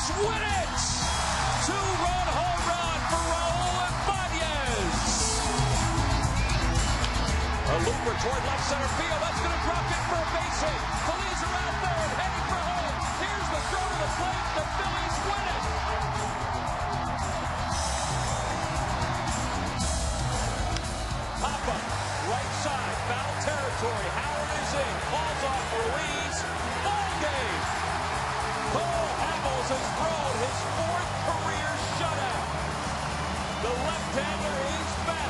Phillies win it! Two-run home run for HOU AT PHI. A looper toward left center field. That's going to drop it for a base hit. Phillies are out third, heading for home. Here's the throw to the plate. The Phillies win it. Papa, right side, foul territory. Howard is in, falls off Ruiz. Ball game. Cole Hamels has thrown his fourth career shutout. The left-hander is back.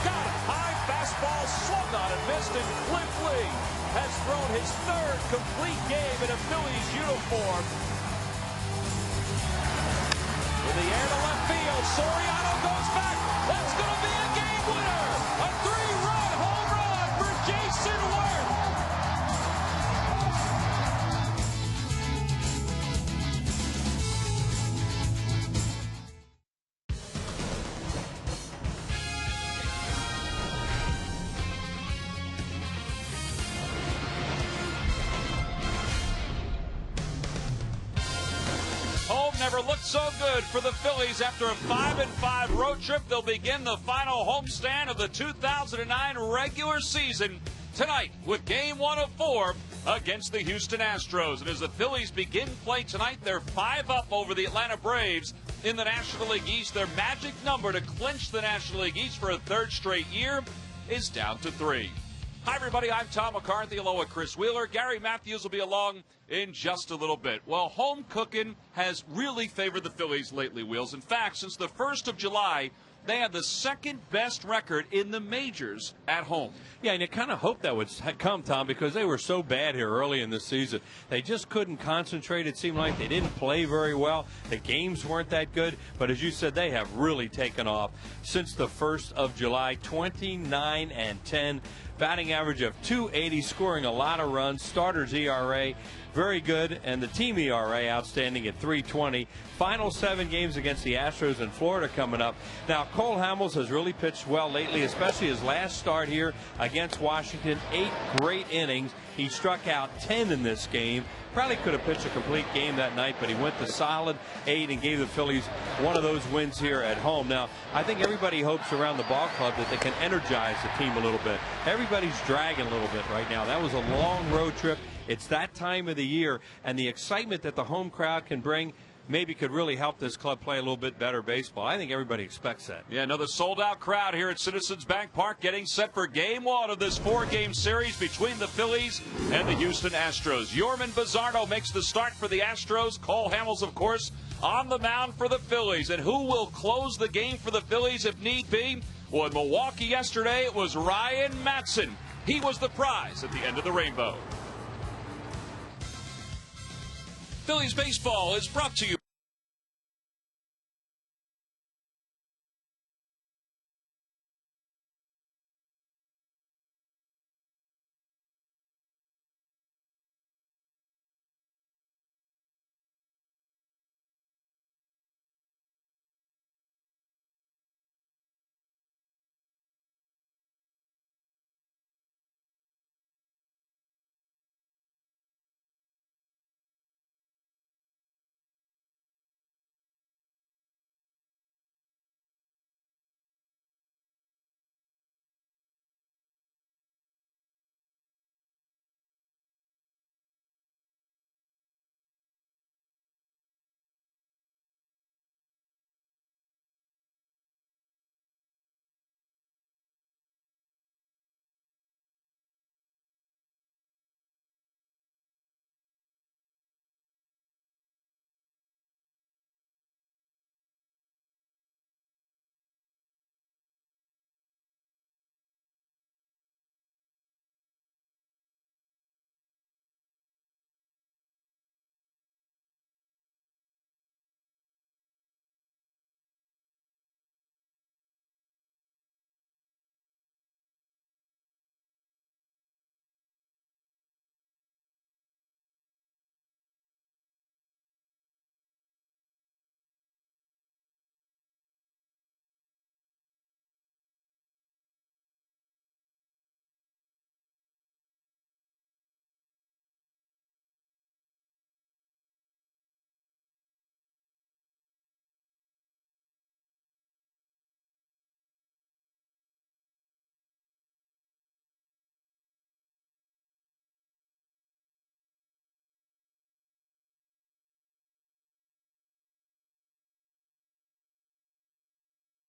Got it. High fastball swung on and missed, and Cliff Lee has thrown his third complete game in a Phillies uniform. In the air to left field, Soriano goes back. That's going to be a game winner. A three-run home run for Jason Worth. Home never looked so good for the Phillies. After a 5-5 road trip, they'll begin the final homestand of the 2009 regular season tonight with Game 1 of 4 against the Houston Astros. And as the Phillies begin play tonight, they're 5 up over the Atlanta Braves in the National League East. Their magic number to clinch the National League East for a third straight year is down to 3. Hi, everybody. I'm Tom McCarthy, along with Chris Wheeler. Gary Matthews will be along in just a little bit. Well, home cooking has really favored the Phillies lately, Wheels. In fact, since the 1st of July, they have the second best record in the majors at home. Yeah, and you kind of hoped that would come, Tom, because they were so bad here early in the season. They just couldn't concentrate. It seemed like they didn't play very well. The games weren't that good. But as you said, they have really taken off since the 1st of July, 29-10. Batting average of .280, scoring a lot of runs. Starters ERA very good, and the team ERA outstanding at .320. Final 7 games against the Astros in Florida coming up. Now, Cole Hamels has really pitched well lately, especially his last start here against Washington. 8 great innings. He struck out 10 in this game. Probably could have pitched a complete game that night, but he went to solid 8 and gave the Phillies one of those wins here at home. Now, I think everybody hopes around the ball club that they can energize the team a little bit. Everybody's dragging a little bit right now. That was a long road trip. It's that time of the year, and the excitement that the home crowd can bring maybe could really help this club play a little bit better baseball. I think everybody expects that. Yeah, another sold-out crowd here at Citizens Bank Park getting set for Game 1 of this 4-game series between the Phillies and the Houston Astros. Yorman Bizzardo makes the start for the Astros. Cole Hamels, of course, on the mound for the Phillies. And who will close the game for the Phillies if need be? Well, in Milwaukee yesterday, it was Ryan Matson. He was the prize at the end of the rainbow. Phillies baseball is brought to you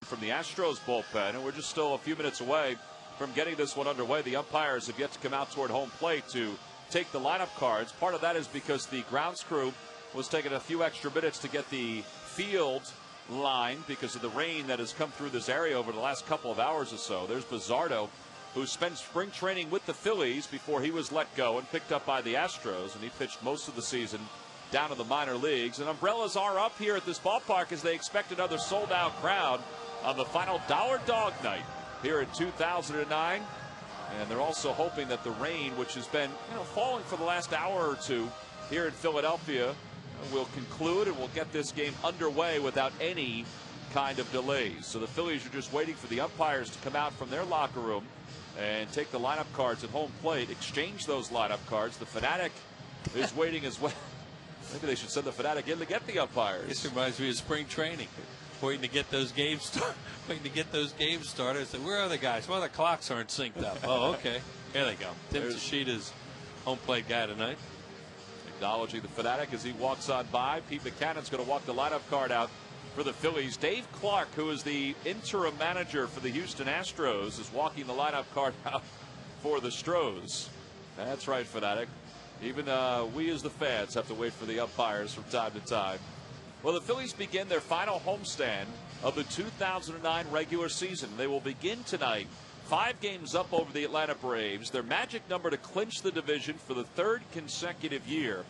from the Astros bullpen, and we're just still a few minutes away from getting this one underway. The umpires have yet to come out toward home plate to take the lineup cards. Part of that is because the grounds crew was taking a few extra minutes to get the field line because of the rain that has come through this area over the last couple of hours or so. There's Bizzardo, who spent spring training with the Phillies before he was let go and picked up by the Astros, and he pitched most of the season down in the minor leagues. And umbrellas are up here at this ballpark as they expect another sold-out crowd on the final Dollar Dog Night here in 2009. And they're also hoping that the rain, which has been falling for the last hour or two here in Philadelphia, will conclude and will get this game underway without any kind of delays. So the Phillies are just waiting for the umpires to come out from their locker room and take the lineup cards at home plate, exchange those lineup cards. The Fanatic is waiting as well. Maybe they should send the Fanatic in to get the umpires. This reminds me of spring training, waiting to get those games started. So where are the guys? Well, the clocks aren't synced up. Oh, okay. Here they go. Tim Tashida's home plate guy tonight. Acknowledging the Fanatic as he walks on by. Pete Buchanan's going to walk the lineup card out for the Phillies. Dave Clark, who is the interim manager for the Houston Astros, is walking the lineup card out for the Stros. That's right, Fanatic. Even we as the fans have to wait for the umpires from time to time. Well, the Phillies begin their final homestand of the 2009 regular season. They will begin tonight, 5 games up over the Atlanta Braves. Their magic number to clinch the division for the 3rd consecutive year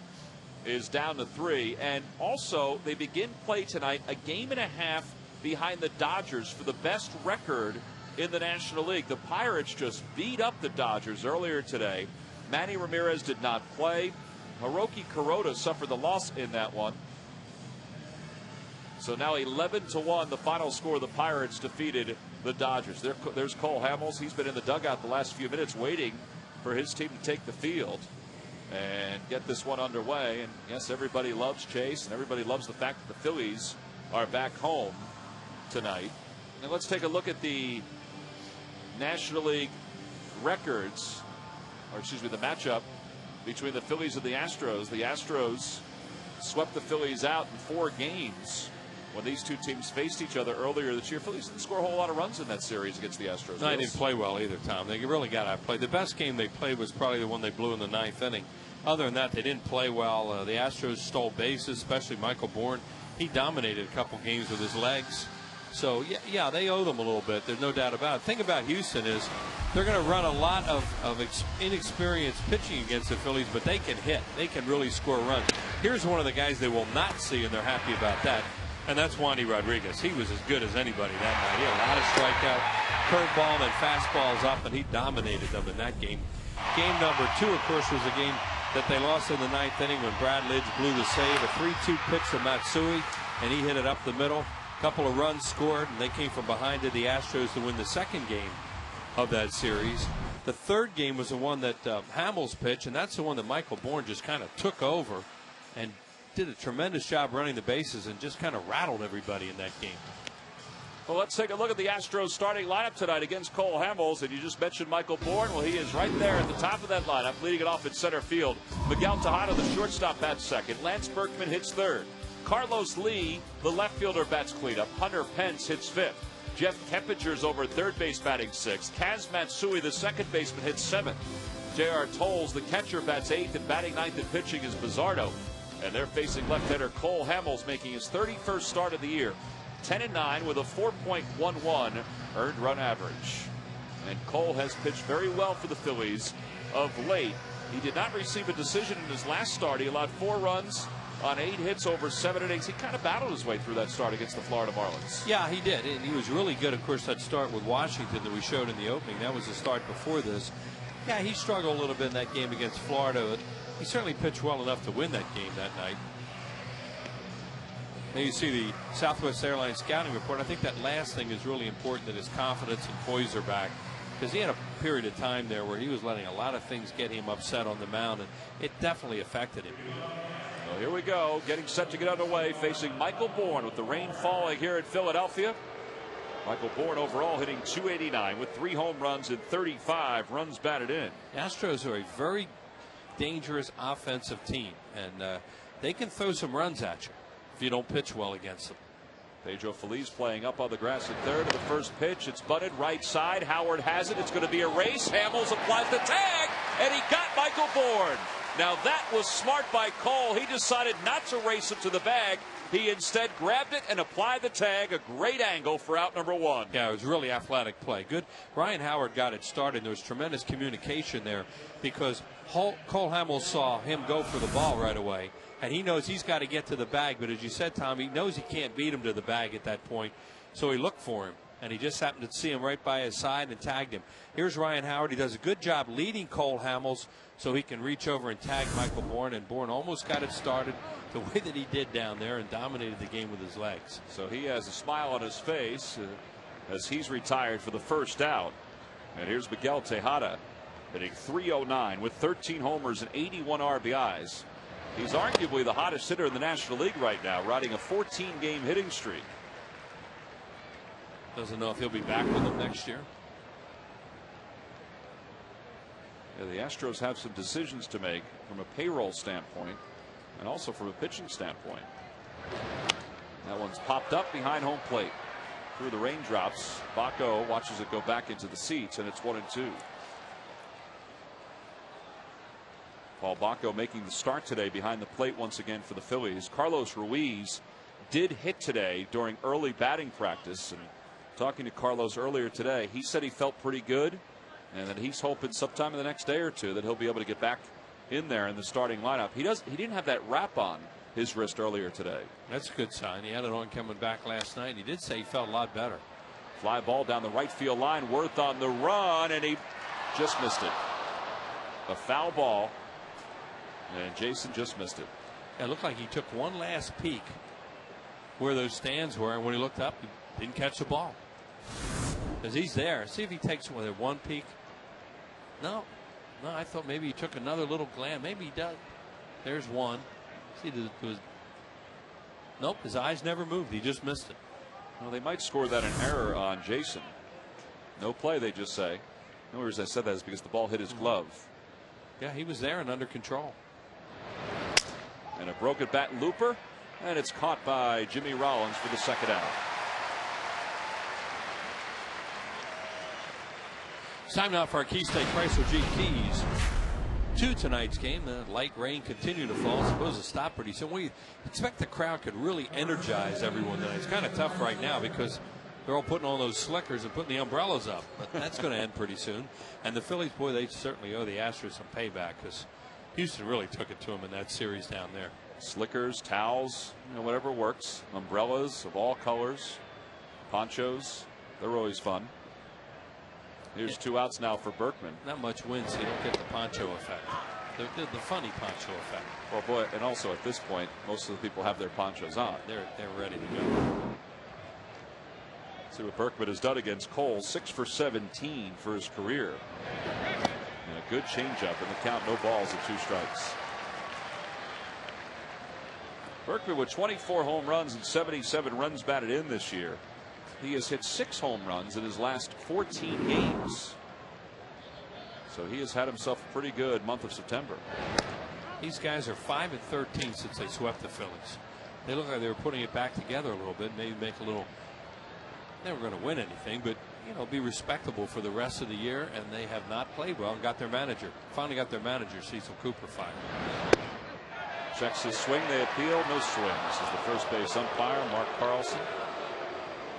is down to 3. And also, they begin play tonight a game and a half behind the Dodgers for the best record in the National League. The Pirates just beat up the Dodgers earlier today. Manny Ramirez did not play. Hiroki Kuroda suffered the loss in that one. So now 11-1, the final score. The Pirates defeated the Dodgers. There's Cole Hamels. He's been in the dugout the last few minutes waiting for his team to take the field and get this one underway. And yes, everybody loves Chase, and everybody loves the fact that the Phillies are back home tonight. And let's take a look at the National League records, or excuse me, the matchup between the Phillies and the Astros. The Astros swept the Phillies out in 4 games when these two teams faced each other earlier this year. Phillies didn't score a whole lot of runs in that series against the Astros. No, they didn't play well either, Tom. They really got outplayed. The best game they played was probably the one they blew in the 9th inning. Other than that, they didn't play well. The Astros stole bases, especially Michael Bourne. He dominated a couple games with his legs. So, yeah, they owe them a little bit. There's no doubt about it. The thing about Houston is they're going to run a lot of inexperienced pitching against the Phillies, but they can hit. They can really score runs. Here's one of the guys they will not see, and they're happy about that, and that's Wandy Rodriguez. He was as good as anybody that night. He had a lot of strikeout, curveball, and fastballs up, and he dominated them in that game. Game number 2, of course, was a game that they lost in the 9th inning when Brad Lidge blew the save. A 3-2 pitch to Matsui, and he hit it up the middle. Couple of runs scored, and they came from behind to the Astros to win the 2nd game of that series. The 3rd game was the one that Hamels pitched, and that's the one that Michael Bourne just kind of took over and did a tremendous job running the bases and just kind of rattled everybody in that game. Well, let's take a look at the Astros starting lineup tonight against Cole Hamels. And you just mentioned Michael Bourne. Well, he is right there at the top of that lineup, leading it off in center field. Miguel Tejada, the shortstop, bats 2nd. Lance Berkman hits 3rd. Carlos Lee, the left fielder, bats cleanup. Hunter Pence hits 5th. Jeff Kempinger's over at 3rd base, batting 6th. Kaz Matsui, the 2nd baseman, hits 7th. J.R. Tolles, the catcher, bats 8th, and batting 9th and pitching is Bizzardo. And they're facing left-hander Cole Hamels, making his 31st start of the year. 10-9 with a 4.11 earned run average. And Cole has pitched very well for the Phillies of late. He did not receive a decision in his last start. He allowed 4 runs on 8 hits over 7 innings. He kind of battled his way through that start against the Florida Marlins. Yeah, he did. And he was really good. Of course, that start with Washington that we showed in the opening, that was the start before this. Yeah, he struggled a little bit in that game against Florida, but he certainly pitched well enough to win that game that night. Now you see the Southwest Airlines scouting report. I think that last thing is really important, that his confidence and poise are back, because he had a period of time there where he was letting a lot of things get him upset on the mound, and it definitely affected him. Well, here we go, getting set to get underway, facing Michael Bourne with the rain falling here in Philadelphia. Michael Bourne overall hitting .289 with 3 home runs and 35 runs batted in. The Astros are a very dangerous offensive team, and they can throw some runs at you if you don't pitch well against them. Pedro Feliz playing up on the grass at third of the first pitch. It's butted right side. Howard has it. It's going to be a race. Hamels applies the tag, and he got Michael Bourne. Now that was smart by Cole. He decided not to race it to the bag. He instead grabbed it and applied the tag. A great angle for out number one. Yeah, it was really athletic play. Good. Ryan Howard got it started. There was tremendous communication there because Cole Hamels saw him go for the ball right away. And he knows he's got to get to the bag. But as you said, Tom, he knows he can't beat him to the bag at that point. So he looked for him. And he just happened to see him right by his side and tagged him. Here's Ryan Howard. He does a good job leading Cole Hamels so he can reach over and tag Michael Bourne. And Bourne almost got it started the way that he did down there and dominated the game with his legs. So he has a smile on his face as he's retired for the first out. And here's Miguel Tejada hitting .309 with 13 homers and 81 RBIs. He's arguably the hottest hitter in the National League right now, riding a 14-game hitting streak. Doesn't know if he'll be back with them next year. Yeah, the Astros have some decisions to make from a payroll standpoint and also from a pitching standpoint. That one's popped up behind home plate through the raindrops. Baco watches it go back into the seats, and it's 1-2. Paul Baco making the start today behind the plate once again for the Phillies. Carlos Ruiz did hit today during early batting practice, and talking to Carlos earlier today, he said he felt pretty good and that he's hoping sometime in the next day or two that he'll be able to get back in there in the starting lineup. He didn't have that wrap on his wrist earlier today. That's a good sign. He had it on coming back last night. He did say he felt a lot better. Fly ball down the right field line. Worth on the run, and he just missed it. A foul ball, and Jason just missed it. It looked like he took one last peek where those stands were, and when he looked up, he didn't catch the ball. Because he's there. See if he takes one peek. No, I thought maybe he took another little glance. Maybe he does. There's one. See, nope, his eyes never moved. He just missed it. Well, they might score that an error on Jason. No play, they just say. The reason I said that is because the ball hit his glove. Yeah, he was there and under control. And a broken bat looper, and it's caught by Jimmy Rollins for the second out. It's time now for our Key State Chrysler Jeep Keys to tonight's game. The light rain continued to fall. Suppose to stop pretty soon. We expect the crowd could really energize everyone tonight. It's kind of tough right now because they're all putting on those slickers and putting the umbrellas up. But that's going to end pretty soon. And the Phillies, boy, they certainly owe the Astros some payback because Houston really took it to them in that series down there. Slickers, towels, whatever works. Umbrellas of all colors, ponchos, they're always fun. Here's 2 outs now for Berkman. Not much wind, so you don't get the poncho effect. The funny poncho effect. Well, boy, and also at this point, most of the people have their ponchos on. They're ready to go. See what Berkman has done against Cole. 6 for 17 for his career. And a good changeup, and the count, no balls and 2 strikes. Berkman with 24 home runs and 77 runs batted in this year. He has hit 6 home runs in his last 14 games. So he has had himself a pretty good month of September. These guys are 5-13 since they swept the Phillies. They look like they were putting it back together a little bit, maybe make a little. They were going to win anything, but be respectable for the rest of the year. And they have not played well and got their manager. Finally got their manager, Cecil Cooper, fired. Checks his swing. They appeal. No swing. This is the first base umpire, Mark Carlson.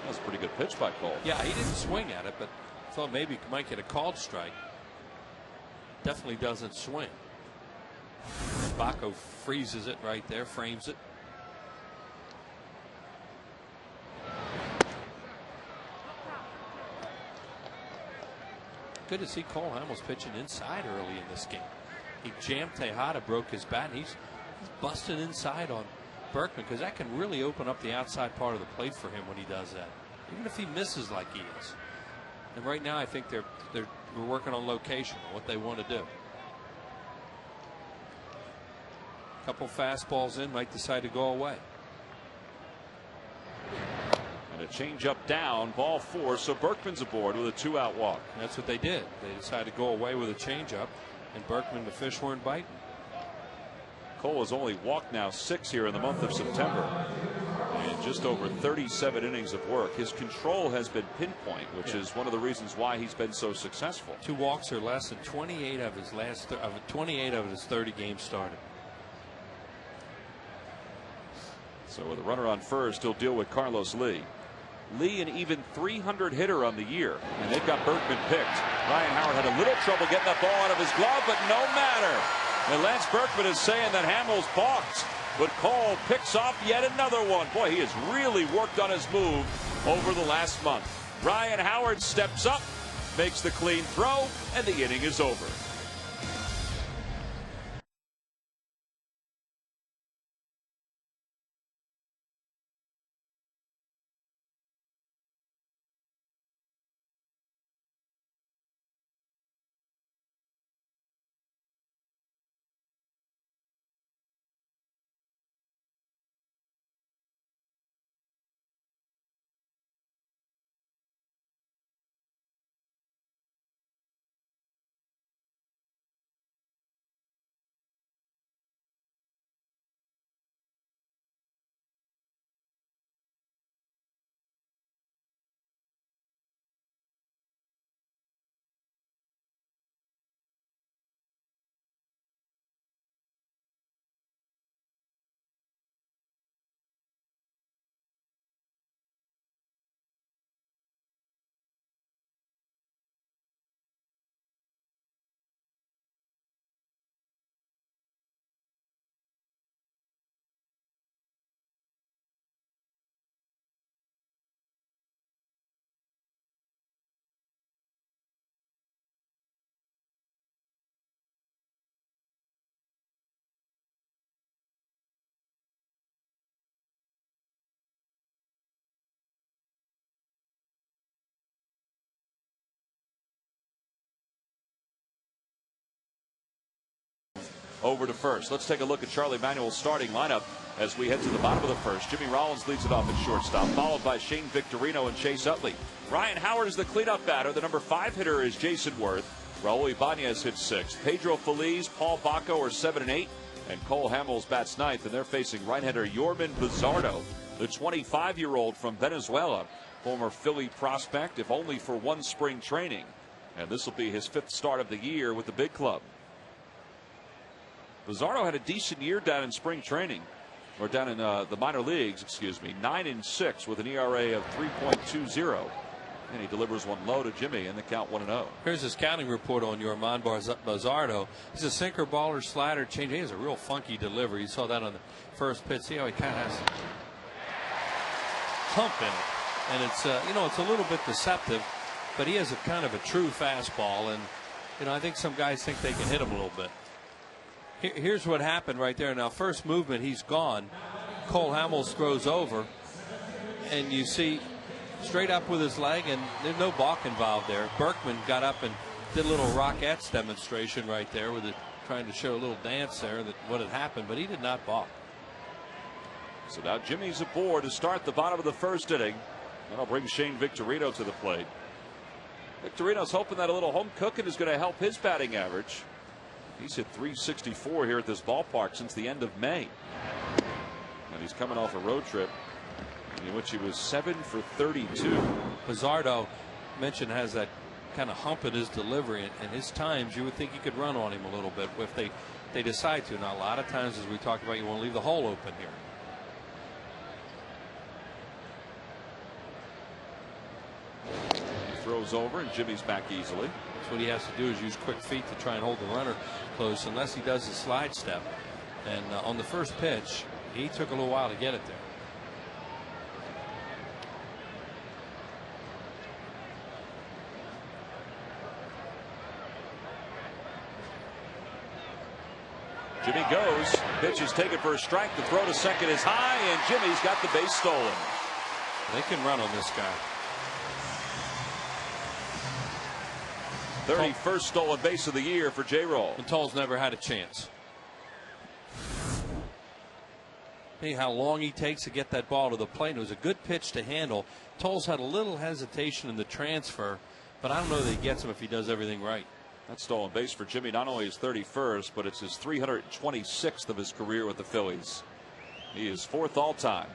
That was a pretty good pitch by Cole. Yeah, he didn't swing at it, but thought maybe he might get a called strike. Definitely doesn't swing. And Baco freezes it right there, frames it. Good to see Cole Hamels pitching inside early in this game. He jammed Tejada, broke his bat, and he's busting inside on Berkman because that can really open up the outside part of the plate for him when he does that, even if he misses like he is. And right now I think we're working on location, what they want to do. A couple fastballs in, might decide to go away. And a changeup down, ball 4, so Berkman's aboard with a 2-out walk. And that's what they did. They decided to go away with a changeup, and Berkman, the fish weren't biting. Cole has only walked now 6 here in the month of September. And just over 37 innings of work. His control has been pinpoint, which is one of the reasons why he's been so successful. 2 walks or less in 28 of his 30 games started. So with a runner on first, he'll deal with Carlos Lee. Lee, an even 300 hitter on the year, and they've got Berkman picked. Ryan Howard had a little trouble getting that ball out of his glove, but no matter. And Lance Berkman is saying that Hamels balked, but Cole picks off yet another one. Boy, he has really worked on his move over the last month. Ryan Howard steps up, makes the clean throw, and the inning is over. Over to first. Let's take a look at Charlie Manuel's starting lineup as we head to the bottom of the first. Jimmy Rollins leads it off at shortstop, followed by Shane Victorino and Chase Utley. Ryan Howard is the cleanup batter. The number 5 hitter is Jason Worth. Raul Ibanez hits 6th. Pedro Feliz, Paul Baco are 7 and 8. And Cole Hamels bats 9th. And they're facing right-hander Yorman Bizardo, the 25-year-old from Venezuela, former Philly prospect, if only for one spring training. And this will be his 5th start of the year with the big club. Bizarro had a decent year down in spring training, or down in the minor leagues, excuse me, 9 and 6 with an ERA of 3.20. And he delivers one low to Jimmy in the count 1-0. Here's his counting report on Yorman Bizardo. He's a sinker, baller, slider, change. He has a real funky delivery. You saw that on the first pitch. See how he kind of has hump in it. And it's, you know, it's a little bit deceptive, but he has a kind of a true fastball. And, you know, I think some guys think they can hit him a little bit. Here's what happened right there. Now, first movement, he's gone. Cole Hamels throws over, and you see straight up with his leg, and there's no balk involved there. Berkman got up and did a little Rockettes demonstration right there with it, trying to show a little dance there that what had happened, but he did not balk. So now Jimmy's aboard to start the bottom of the first inning. That'll bring Shane Victorino to the plate. Victorino's hoping that a little home cooking is going to help his batting average. He's hit 364 here at this ballpark since the end of May. And he's coming off a road trip in which he was 7 for 32. Bizardo mentioned has that kind of hump in his delivery, and his times you would think you could run on him a little bit if they decide to. Now, a lot of times, as we talked about, you want to leave the hole open here. He throws over, and Jimmy's back easily. What he has to do is use quick feet to try and hold the runner close, unless he does a slide step. And on the first pitch, he took a little while to get it there. Jimmy goes. Pitch is taken for a strike. The throw to second is high, and Jimmy's got the base stolen. They can run on this guy. 31st stolen base of the year for J-Roll. And Toll's never had a chance. See how long he takes to get that ball to the plate. It was a good pitch to handle. Toll's had a little hesitation in the transfer, but I don't know that he gets him if he does everything right. That stolen base for Jimmy not only his 31st, but it's his 326th of his career with the Phillies. He is 4th all time.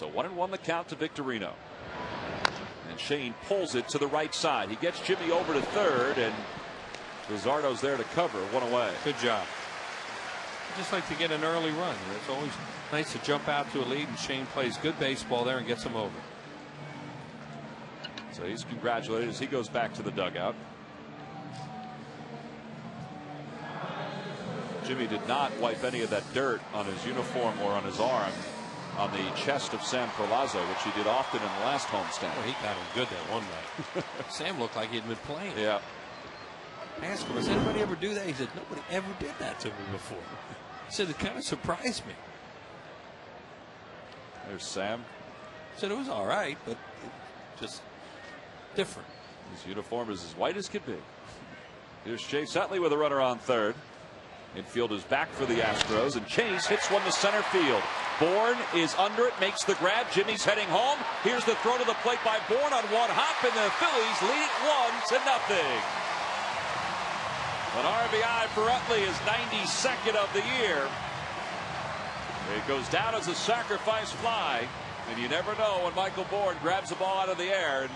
So 1-1 the count to Victorino. And Shane pulls it to the right side. He gets Jimmy over to third, and Luzardo's there to cover. One away. Good job. I just like to get an early run. It's always nice to jump out to a lead, and Shane plays good baseball there and gets him over. So he's congratulated as he goes back to the dugout. Jimmy did not wipe any of that dirt on his uniform or on his arm on the chest of Sam Perlazo, which he did often in the last homestand. Well, he got him good that one night. Sam looked like he'd been playing. Yeah. I asked him, does anybody ever do that? He said, nobody ever did that to me before. He said, it kind of surprised me. There's Sam. He said it was all right, but just different. His uniform is as white as could be. Here's Chase Utley with a runner on third. Infield is back for the Astros, and Chase hits one to center field. Bourne is under it, makes the grab. Jimmy's heading home. Here's the throw to the plate by Bourne on one hop, and the Phillies lead it 1-0. An RBI for Utley, his 92nd of the year. It goes down as a sacrifice fly, and you never know when Michael Bourne grabs the ball out of the air. And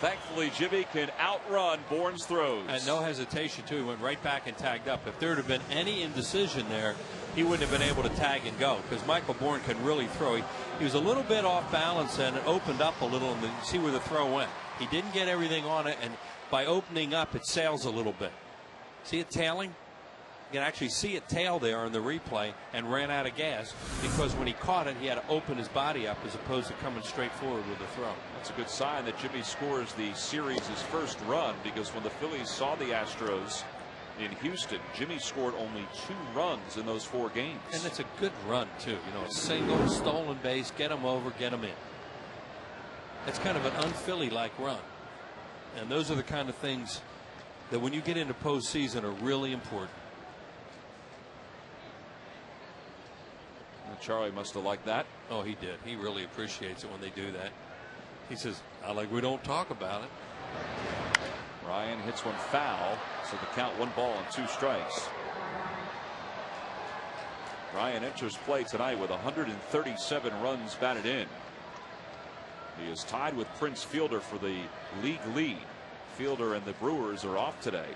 thankfully, Jimmy can outrun Bourne's throws. And no hesitation, too. He went right back and tagged up. If there would have been any indecision there, he wouldn't have been able to tag and go, because Michael Bourne can really throw. He was a little bit off balance, and it opened up a little, and see where the throw went. He didn't get everything on it, and by opening up, it sails a little bit. See it tailing? You can actually see it tail there in the replay, and ran out of gas, because when he caught it, he had to open his body up as opposed to coming straight forward with the throw. That's a good sign that Jimmy scores the series' first run, because when the Phillies saw the Astros in Houston, Jimmy scored only 2 runs in those 4 games. And it's a good run, too. You know, a single, stolen base, get him over, get him in. It's kind of an un-Philly-like run. And those are the kind of things that when you get into postseason are really important. Charlie must have liked that. Oh, he did. He really appreciates it when they do that. He says, I like we don't talk about it. Ryan hits one foul, so the count 1 ball and 2 strikes. Ryan enters play tonight with 137 runs batted in. He is tied with Prince Fielder for the league lead. Fielder and the Brewers are off today.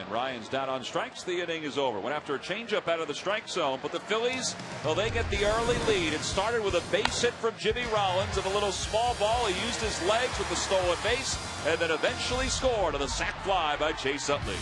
Ryan's down on strikes. The inning is over. Went after a changeup out of the strike zone, but the Phillies, well, they get the early lead. It started with a base hit from Jimmy Rollins and a little small ball. He used his legs with the stolen base, and then eventually scored on a sac fly by Chase Utley.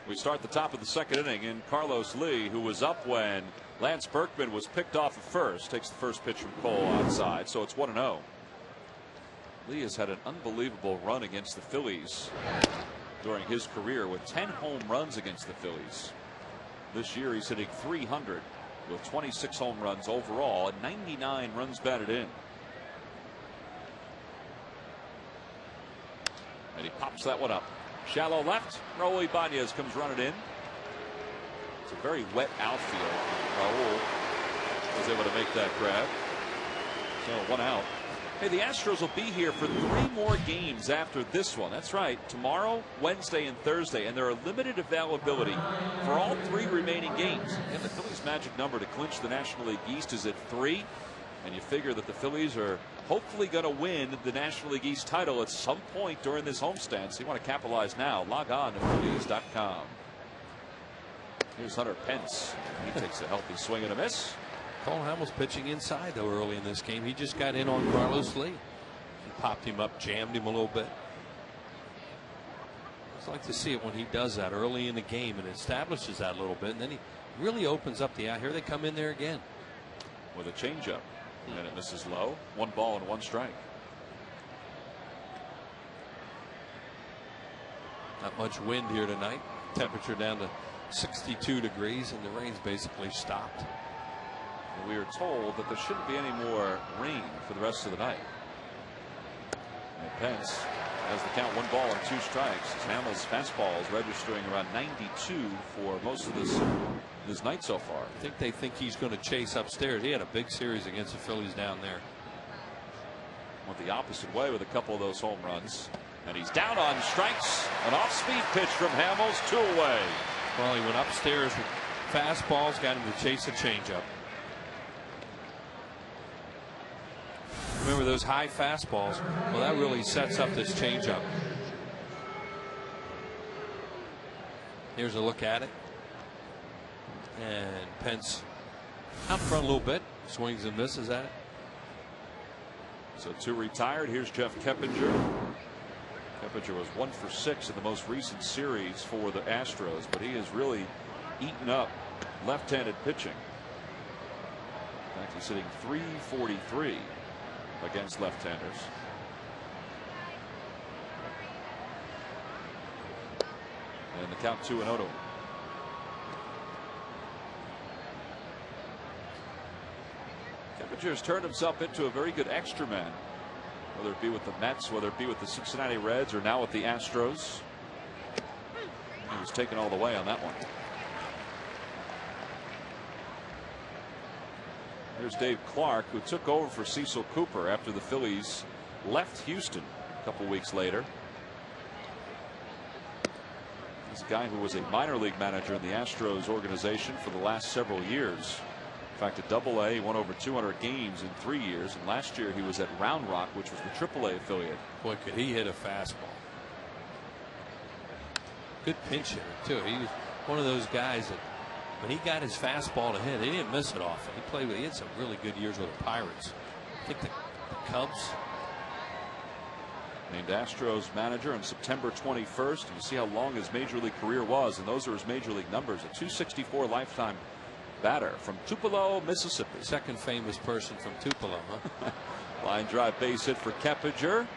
We start the top of the second inning, and Carlos Lee, who was up when Lance Berkman was picked off at first, takes the first pitch from Cole outside, so it's 1-0. Lee has had an unbelievable run against the Phillies during his career with 10 home runs against the Phillies. This year he's hitting .300 with 26 home runs overall and 99 runs batted in. And he pops that one up. Shallow left. Raul Ibanez comes running in. It's a very wet outfield. Raul was able to make that grab. So 1 out. Hey, the Astros will be here for 3 more games after this one. That's right. Tomorrow, Wednesday, and Thursday. And there are limited availability for all 3 remaining games. And the Phillies' magic number to clinch the National League East is at 3. And you figure that the Phillies are hopefully going to win the National League East title at some point during this homestand. So you want to capitalize now. Log on to Phillies.com. Here's Hunter Pence. He takes a healthy swing and a miss. Cole Hamels pitching inside though early in this game. He just got in on Carlos Lee. He popped him up, jammed him a little bit. I like to see it when he does that early in the game and establishes that a little bit, and then he really opens up the out. Here they come in there again with a changeup, and it misses low. 1 ball and 1 strike. Not much wind here tonight. Temperature down to 62 degrees, and the rain's basically stopped. And we are told that there shouldn't be any more rain for the rest of the night. And Pence has the count. 1 ball and 2 strikes. Hamels' fastball is registering around 92 for most of this night so far. I think they think he's going to chase upstairs. He had a big series against the Phillies down there. Went the opposite way with a couple of those home runs. And he's down on strikes. An off-speed pitch from Hamels, 2 away. Well, he went upstairs with fastballs, got him to chase a changeup. Remember those high fastballs? Well, that really sets up this changeup. Here's a look at it. And Pence out front a little bit. Swings and misses at it. So 2 retired. Here's Jeff Keppinger. Keppinger was 1 for 6 in the most recent series for the Astros, but he has really eaten up left-handed pitching. In fact, he's hitting .343 against left-handers. And the count 2-0 to him. Keppinger has turned himself into a very good extra man, whether it be with the Mets, whether it be with the Cincinnati Reds, or now with the Astros. He was taken all the way on that one. Here's Dave Clark, who took over for Cecil Cooper after the Phillies left Houston a couple weeks later. He's a guy who was a minor league manager in the Astros organization for the last several years. In fact, at Double-A, he won over 200 games in 3 years, and last year he was at Round Rock, which was the Triple-A affiliate. Boy, could he hit a fastball. Good pinch hitter, too. He was one of those guys that when he got his fastball to hit, he didn't miss it often. He had some really good years with the Pirates. I think the Cubs. Named Astros manager on September 21st. And you see how long his major league career was, and those are his major league numbers. A .264 lifetime batter from Tupelo, Mississippi. Second famous person from Tupelo, huh? Line drive base hit for Keppinger.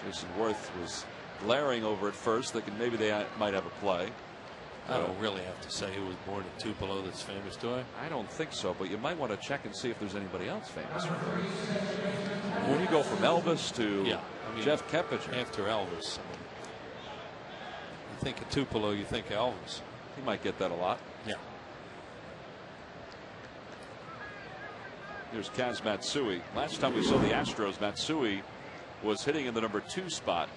Jason Worth was glaring over at first, thinking maybe they might have a play. I don't really have to say who was born in Tupelo that's famous, do I? I don't think so, but you might want to check and see if there's anybody else famous. When you go from Elvis to Jeff Keppinger. After Elvis. I mean, you think of Tupelo, you think of Elvis. He might get that a lot. Yeah. Here's Kaz Matsui. Last time we saw the Astros, Matsui was hitting in the number 2 spot.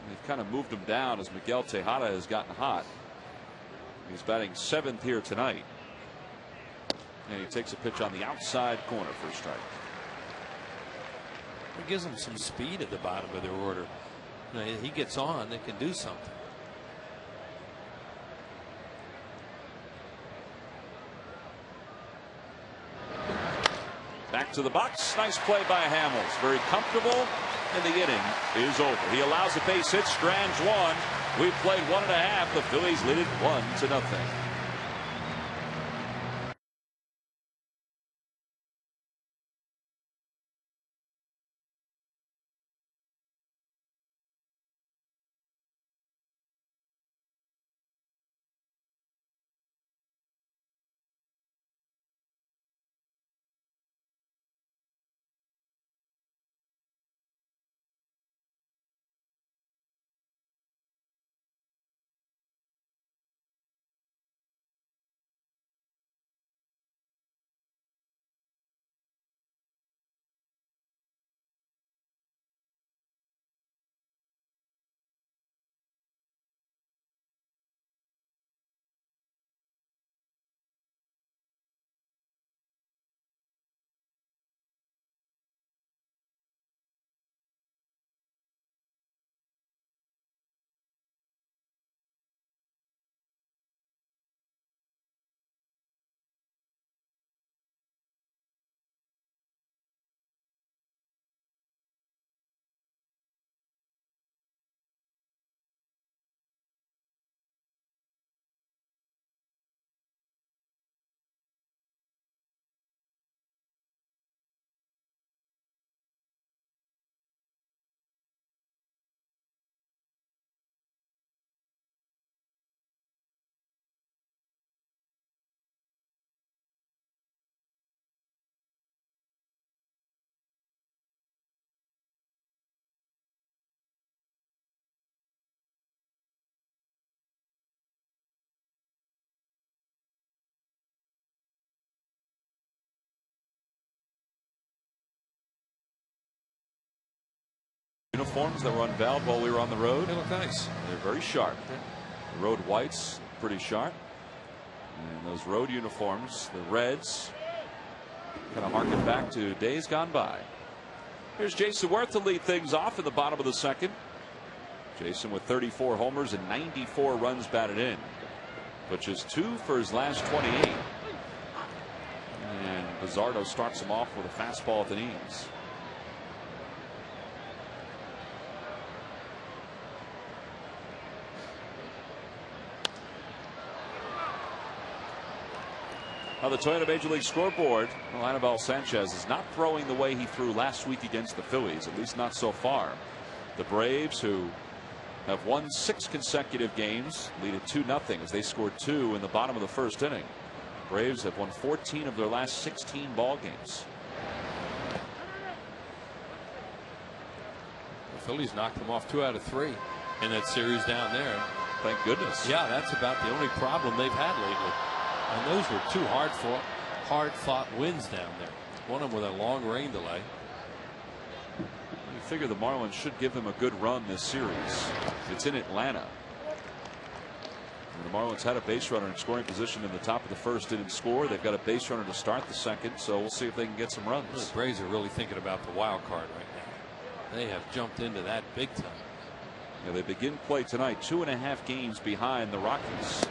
They've kind of moved him down as Miguel Tejada has gotten hot. He's batting 7th here tonight. And he takes a pitch on the outside corner for a strike. It gives them some speed at the bottom of their order. You know, he gets on, they can do something. Back to the box. Nice play by Hamels. Very comfortable. And the inning is over. He allows a base hit, strands 1. We've played 1.5. The Phillies lead it 1-0. uniforms that were unveiled while we were on the road. They look nice. They're very sharp. The road whites, pretty sharp. And those road uniforms, the reds, kind of harken back to days gone by. Here's Jason Worth to lead things off in the bottom of the second. Jason with 34 homers and 94 runs batted in, which is 2 for his last 28. And Bizzardo starts him off with a fastball at the knees. On the Toyota Major League scoreboard, Anibal Sanchez is not throwing the way he threw last week against the Phillies, at least not so far. The Braves, who have won 6 consecutive games, lead at 2-0 as they scored 2 in the bottom of the first inning. Braves have won 14 of their last 16 ball games. The Phillies knocked them off 2 out of 3 in that series down there. Thank goodness. Yeah, that's about the only problem they've had lately. And those were 2 hard-fought wins down there. One of them with a long rain delay. You figure the Marlins should give them a good run this series. It's in Atlanta. And the Marlins had a base runner in scoring position in the top of the first, didn't score. They've got a base runner to start the second, so we'll see if they can get some runs. The Braves are really thinking about the wild card right now. They have jumped into that big time. Yeah, they begin play tonight 2.5 games behind the Rockies,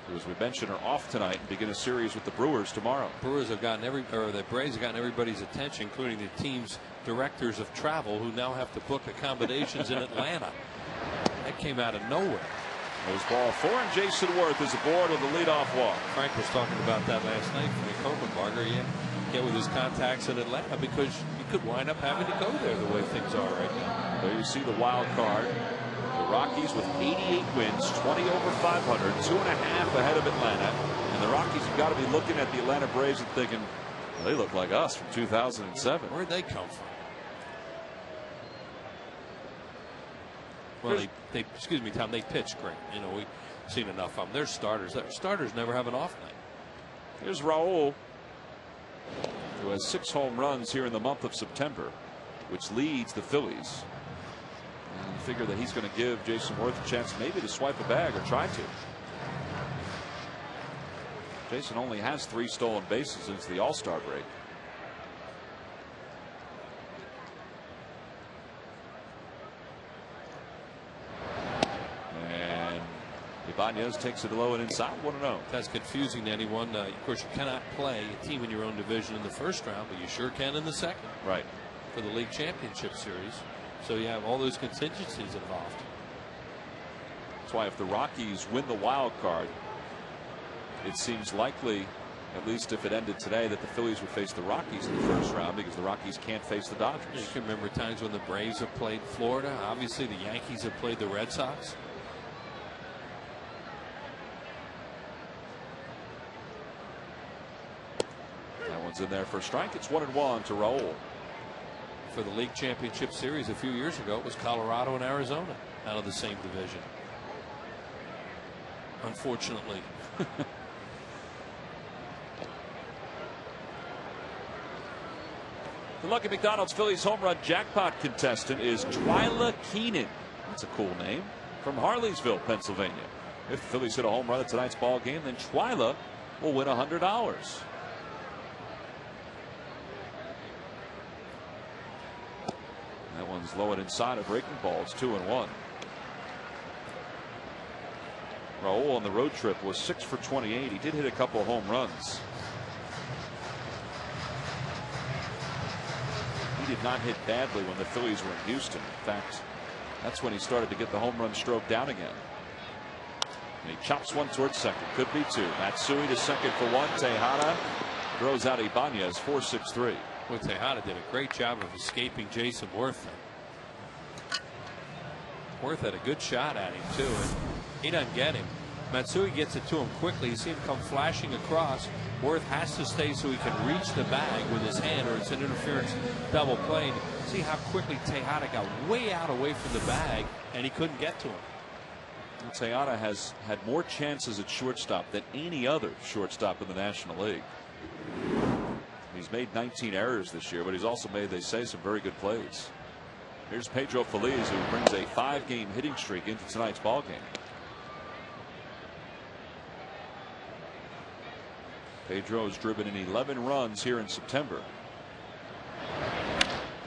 who, as we mentioned, are off tonight and begin a series with the Brewers tomorrow. The Braves have gotten everybody's attention, including the team's directors of travel, who now have to book accommodations in Atlanta. That came out of nowhere. There's ball 4, and Jason Worth is aboard with the leadoff walk. Frank was talking about that last night for the Kopenbarger. Yeah, get with his contacts in Atlanta, because you could wind up having to go there the way things are right now. There you see the wild card. The Rockies with 88 wins, 20 over 500, 2.5 ahead of Atlanta. And the Rockies have got to be looking at the Atlanta Braves and thinking, well, they look like us from 2007. Where'd they come from? Well, they excuse me, Tom, they pitch great. You know, we've seen enough of them. They're starters. Their starters never have an off night. Here's Raul, who has 6 home runs here in the month of September, which leads the Phillies. And you figure that he's going to give Jason Worth a chance maybe to swipe a bag, or try to. Jason only has 3 stolen bases since the All-Star break. And Ibanez takes it low and inside, 1-0. That's confusing to anyone. Of course, you cannot play a team in your own division in the first round, but you sure can in the second. Right. For the league championship series. So you have all those contingencies involved. That's why if the Rockies win the wild card, it seems likely, at least if it ended today, that the Phillies would face the Rockies in the first round, because the Rockies can't face the Dodgers. You can remember times when the Braves have played Florida. Obviously, the Yankees have played the Red Sox. That one's in there for a strike. It's 1-1 to Raul. For the league championship series a few years ago, it was Colorado and Arizona out of the same division. Unfortunately. The Lucky McDonald's Phillies home run jackpot contestant is Twyla Keenan. That's a cool name. From Harleysville, Pennsylvania. If the Phillies hit a home run at tonight's ball game, then Twyla will win $100. That one's low and inside, a breaking ball. It's 2-1. Raul on the road trip was 6 for 28. He did hit a couple of home runs. He did not hit badly when the Phillies were in Houston. In fact, that's when he started to get the home run stroke down again. And he chops one towards second. Could be 2. Matsui to second for 1. Tejada throws out Ibanez, 4-6-3. Well, Tejada did a great job of escaping Jason Worth. Worth had a good shot at him, too, and he doesn't get him. Matsui gets it to him quickly. You see him come flashing across. Worth has to stay so he can reach the bag with his hand, or it's an interference double play. See how quickly Tejada got way out away from the bag, and he couldn't get to him. Tejada has had more chances at shortstop than any other shortstop in the National League. He's made 19 errors this year, but he's also made, they say, some very good plays. Here's Pedro Feliz, who brings a 5-game hitting streak into tonight's ball game. Pedro has driven in 11 runs here in September.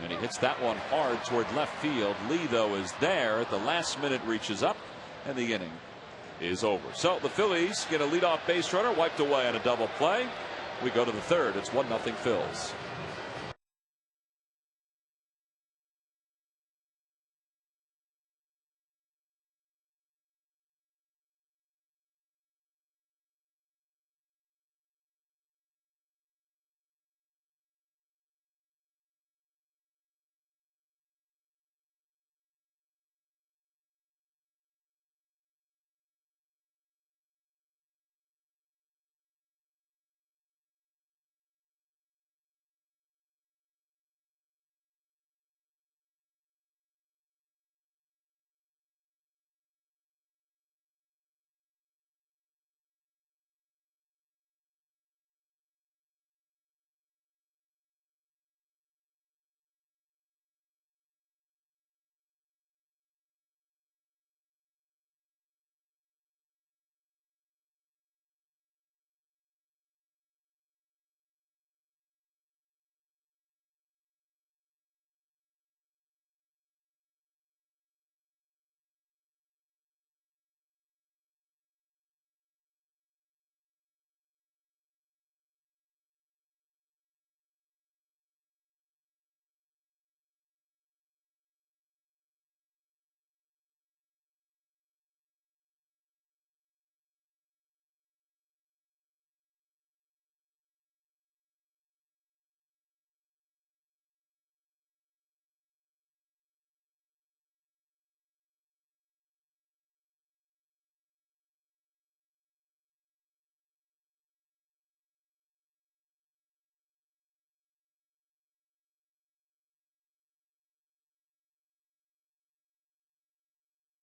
And he hits that one hard toward left field. Lee, though, is there at the last minute, reaches up, and the inning is over. So the Phillies get a leadoff base runner wiped away on a double play. We go to the third. It's 1-0 Phils.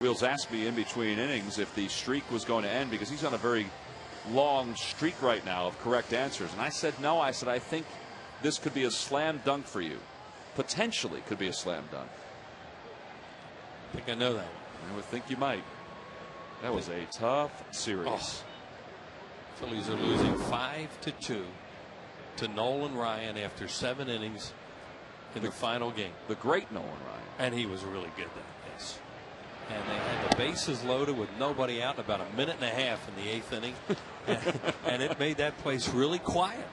Wheels asked me in between innings if the streak was going to end, because he's on a very long streak right now of correct answers. And I said no. I said I think this could be a slam dunk for you. Potentially could be a slam dunk. I think I know that one. I would think you might. That was a tough series. Oh. Phillies are losing 5-2 to Nolan Ryan after 7 innings in the final game. The great Nolan Ryan. And he was really good then. Yes. And they had the bases loaded with nobody out in about a minute and a half in the 8th inning. and it made that place really quiet.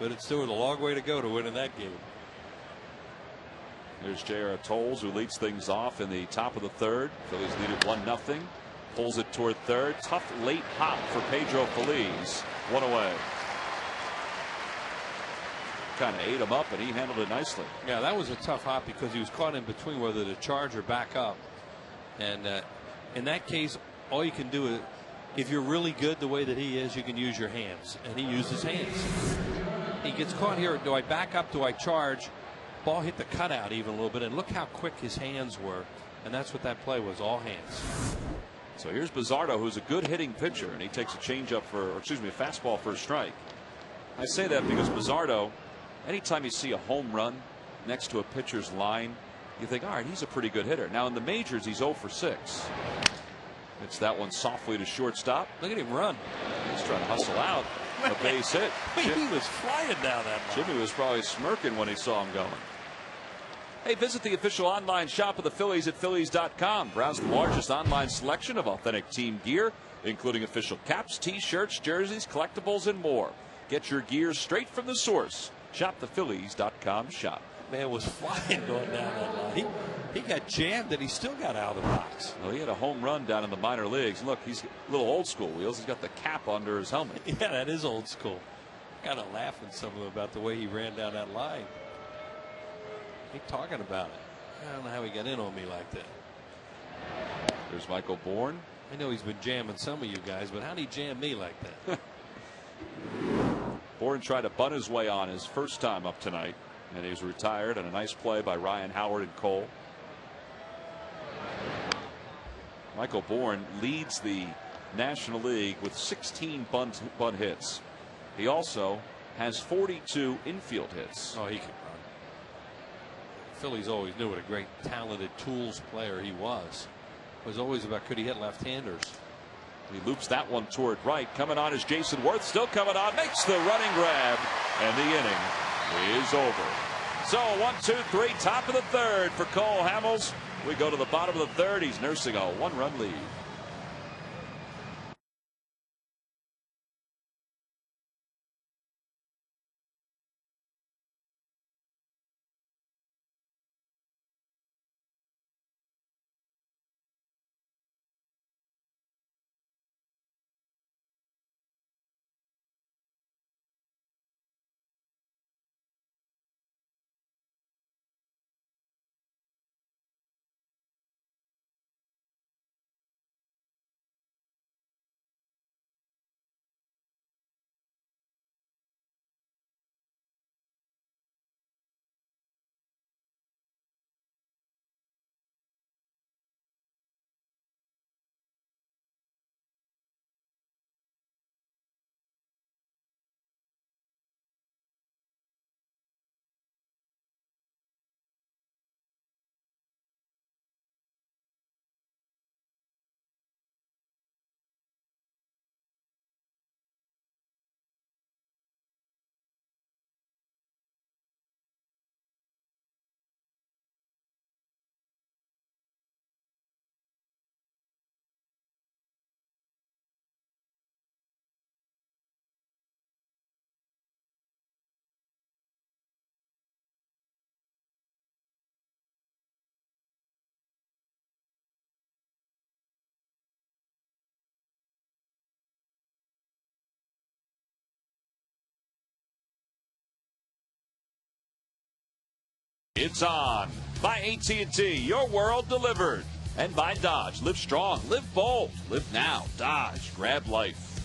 But it's still a long way to go to winning that game. There's J.R. Tolles, who leads things off in the top of the third. Phillies lead it 1-0. Pulls it toward third. Tough late hop for Pedro Feliz. 1 away. Kind of ate him up, and he handled it nicely. Yeah, that was a tough hop because he was caught in between whether to charge or back up. And in that case, all you can do is, if you're really good the way that he is, you can use your hands. And he used his hands. He gets caught here. Do I back up? Do I charge? Ball hit the cutout even a little bit. And look how quick his hands were. And that's what that play was, all hands. So here's Bizzardo, who's a good hitting pitcher. And he takes a changeup a fastball for a strike. I say that because Bizzardo, anytime you see a home run next to a pitcher's line, you think, all right, he's a pretty good hitter. Now in the majors, he's 0 for 6. It's that one softly to shortstop. Look at him run. He's trying to hustle out a base hit. He was flying down that line. Jimmy was probably smirking when he saw him going. Hey, visit the official online shop of the Phillies at Phillies.com. Browse the largest online selection of authentic team gear, including official caps, t-shirts, jerseys, collectibles, and more. Get your gear straight from the source. Shop the Phillies.com shop. Man was flying going down that line. He got jammed and he still got out of the box. Well, he had a home run down in the minor leagues. Look, he's a little old school, Wheels. He's got the cap under his helmet. Yeah, that is old school. Kind of laughing some of them about the way he ran down that line. He talking about it. I don't know how he got in on me like that. There's Michael Bourne. I know he's been jamming some of you guys, but how'd he jam me like that? Bourne tried to bunt his way on his first time up tonight, and he was retired on a nice play by Ryan Howard and Cole. Michael Bourne leads the National League with 16 bunt hits. He also has 42 infield hits. Oh, he can run. Phillies always knew what a great talented tools player he was. It was always about could he hit left-handers. He loops that one toward right. Coming on is Jason Worth. Still coming on. Makes the running grab. And the inning is over. So 1, 2, 3. Top of the third for Cole Hamels. We go to the bottom of the third. He's nursing a 1-run lead. It's on by AT&T, your world delivered. And by Dodge, live strong, live bold, live now. Dodge, grab life.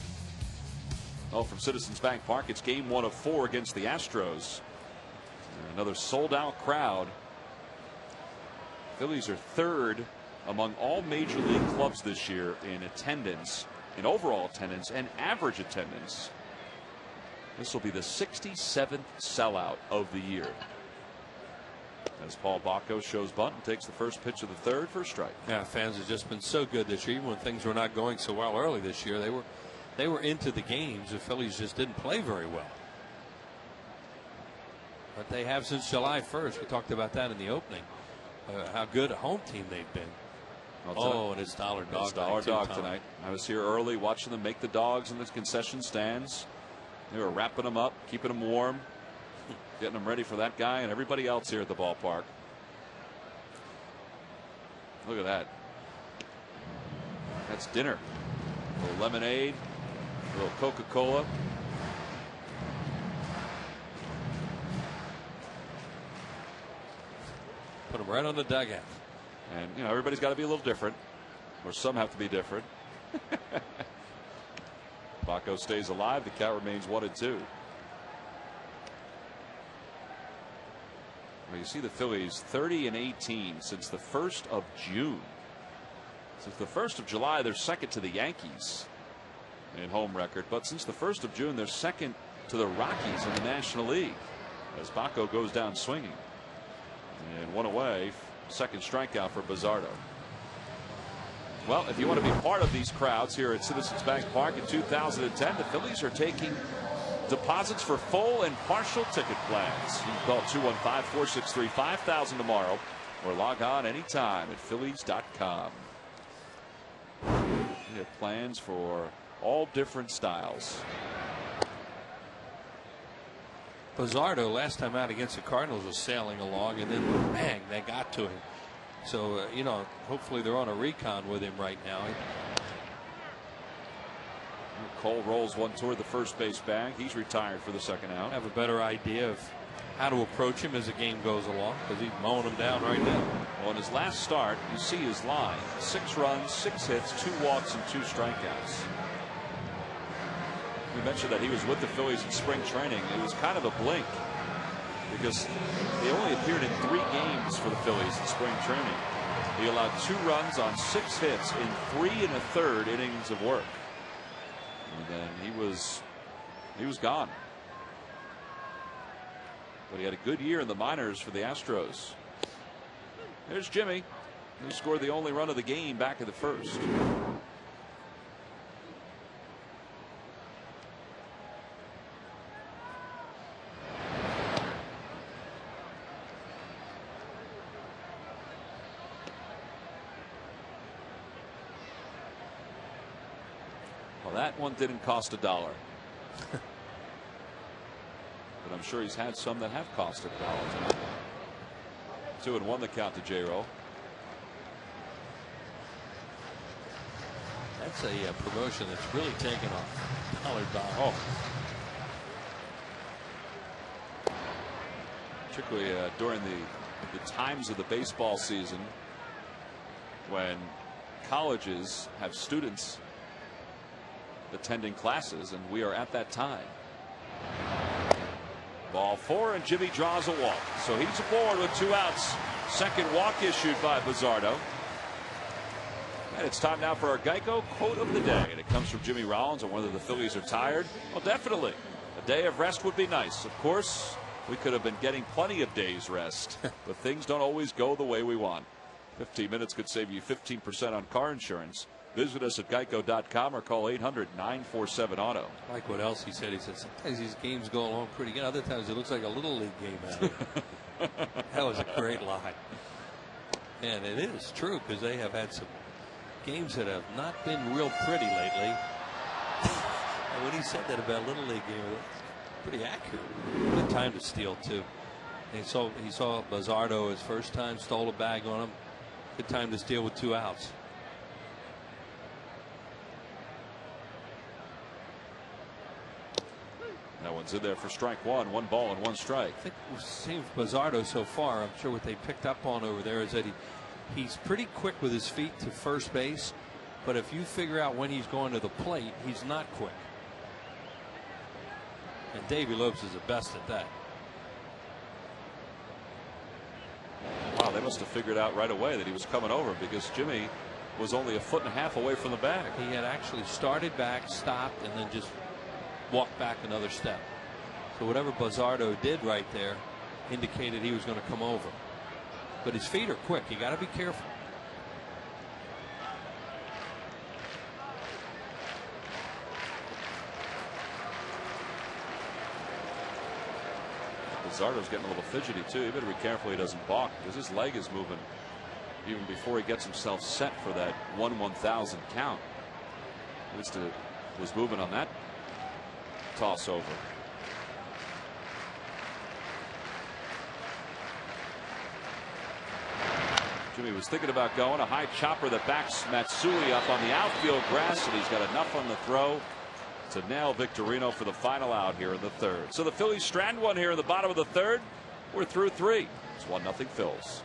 Oh, from Citizens Bank Park, it's game 1 of 4 against the Astros. Another sold-out crowd. Phillies are 3rd among all major league clubs this year in attendance, in overall attendance and average attendance. This will be the 67th sellout of the year. As Paul Bacco shows bunt and takes the first pitch of the third for a strike. Yeah, fans have just been so good this year. Even when things were not going so well early this year, they were into the games. The Phillies just didn't play very well. But they have since July 1st. We talked about that in the opening. How good a home team they've been. Oh, and it's Dollar Dog. It's Dollar Dog tonight. I was here early watching them make the dogs in the concession stands. They were wrapping them up, keeping them warm, getting them ready for that guy and everybody else here at the ballpark. Look at that. That's dinner. A little lemonade, a little Coca-Cola. Put them right on the dugout. And, you know, everybody's got to be a little different, or some have to be different. Bacco stays alive. The count remains 1-2. Well, you see the Phillies 30-18 since the 1st of June. Since the 1st of July, they're second to the Yankees in home record. But since the 1st of June, they're second to the Rockies in the National League. As Bacco goes down swinging. And one away, second strikeout for Bizzardo. Well, if you want to be part of these crowds here at Citizens Bank Park in 2010, the Phillies are taking deposits for full and partial ticket plans. You can call 215-463-5000 tomorrow or log on anytime at Phillies.com. We have plans for all different styles. Bizzardo last time out against the Cardinals was sailing along, and then bang, they got to him. So you know, hopefully they're on a recon with him right now. Cole rolls one toward the first base bag. He's retired for the second out. Have a better idea of how to approach him as the game goes along, because he's mowing him down right now. Well, in his last start, you see his line: 6 runs, 6 hits, 2 walks, and 2 strikeouts. We mentioned that he was with the Phillies in spring training. It was kind of a blink because he only appeared in 3 games for the Phillies in spring training. He allowed 2 runs on 6 hits in 3 1/3 innings of work. And then he was gone. But he had a good year in the minors for the Astros. Here's Jimmy, who scored the only run of the game back in the first. Well, that one didn't cost $1. But I'm sure he's had some that have cost $1. 2-1 the count to J-Roll. That's a promotion that's really taken off. $1. Oh. Particularly during the times of the baseball season when colleges have students attending classes, and we are at that time. Ball 4, and Jimmy draws a walk. So he's aboard with 2 outs. Second walk issued by Bizzardo. And it's time now for our Geico quote of the day. And it comes from Jimmy Rollins on whether the Phillies are tired. Well, definitely. A day of rest would be nice. Of course, we could have been getting plenty of days rest. But things don't always go the way we want. 15 minutes could save you 15% on car insurance. Visit us at geico.com or call 800-947-AUTO. I like what else he said. He said sometimes these games go along pretty good. Other times it looks like a little league game out here. That was a great line. And it is true because they have had some games that have not been real pretty lately. And when he said that about little league game, it was pretty accurate. Good time to steal too. And he saw Bizzardo his first time, stole a bag on him. Good time to steal with 2 outs. That one's in there for strike 1. 1 ball and 1 strike. I think we've seen Bizzardo so far. I'm sure what they picked up on over there is that he's pretty quick with his feet to first base. But if you figure out when he's going to the plate, he's not quick. And Davey Lopes is the best at that. Wow, they must have figured out right away that he was coming over because Jimmy was only 1.5 feet away from the bag. He had actually started back, stopped, and then just walked back another step. So whatever Bizzardo did right there indicated he was going to come over. But his feet are quick. You got to be careful. Bizzardo's getting a little fidgety too. You better be careful he doesn't balk because his leg is moving even before he gets himself set for that 1/1000 count. At least it was moving on that toss over. Jimmy was thinking about going a high chopper that backs Matsui up on the outfield grass, and he's got enough on the throw to nail Victorino for the final out here in the 3rd. So the Phillies strand one here in the bottom of the 3rd. We're through 3. It's 1-0 Phils.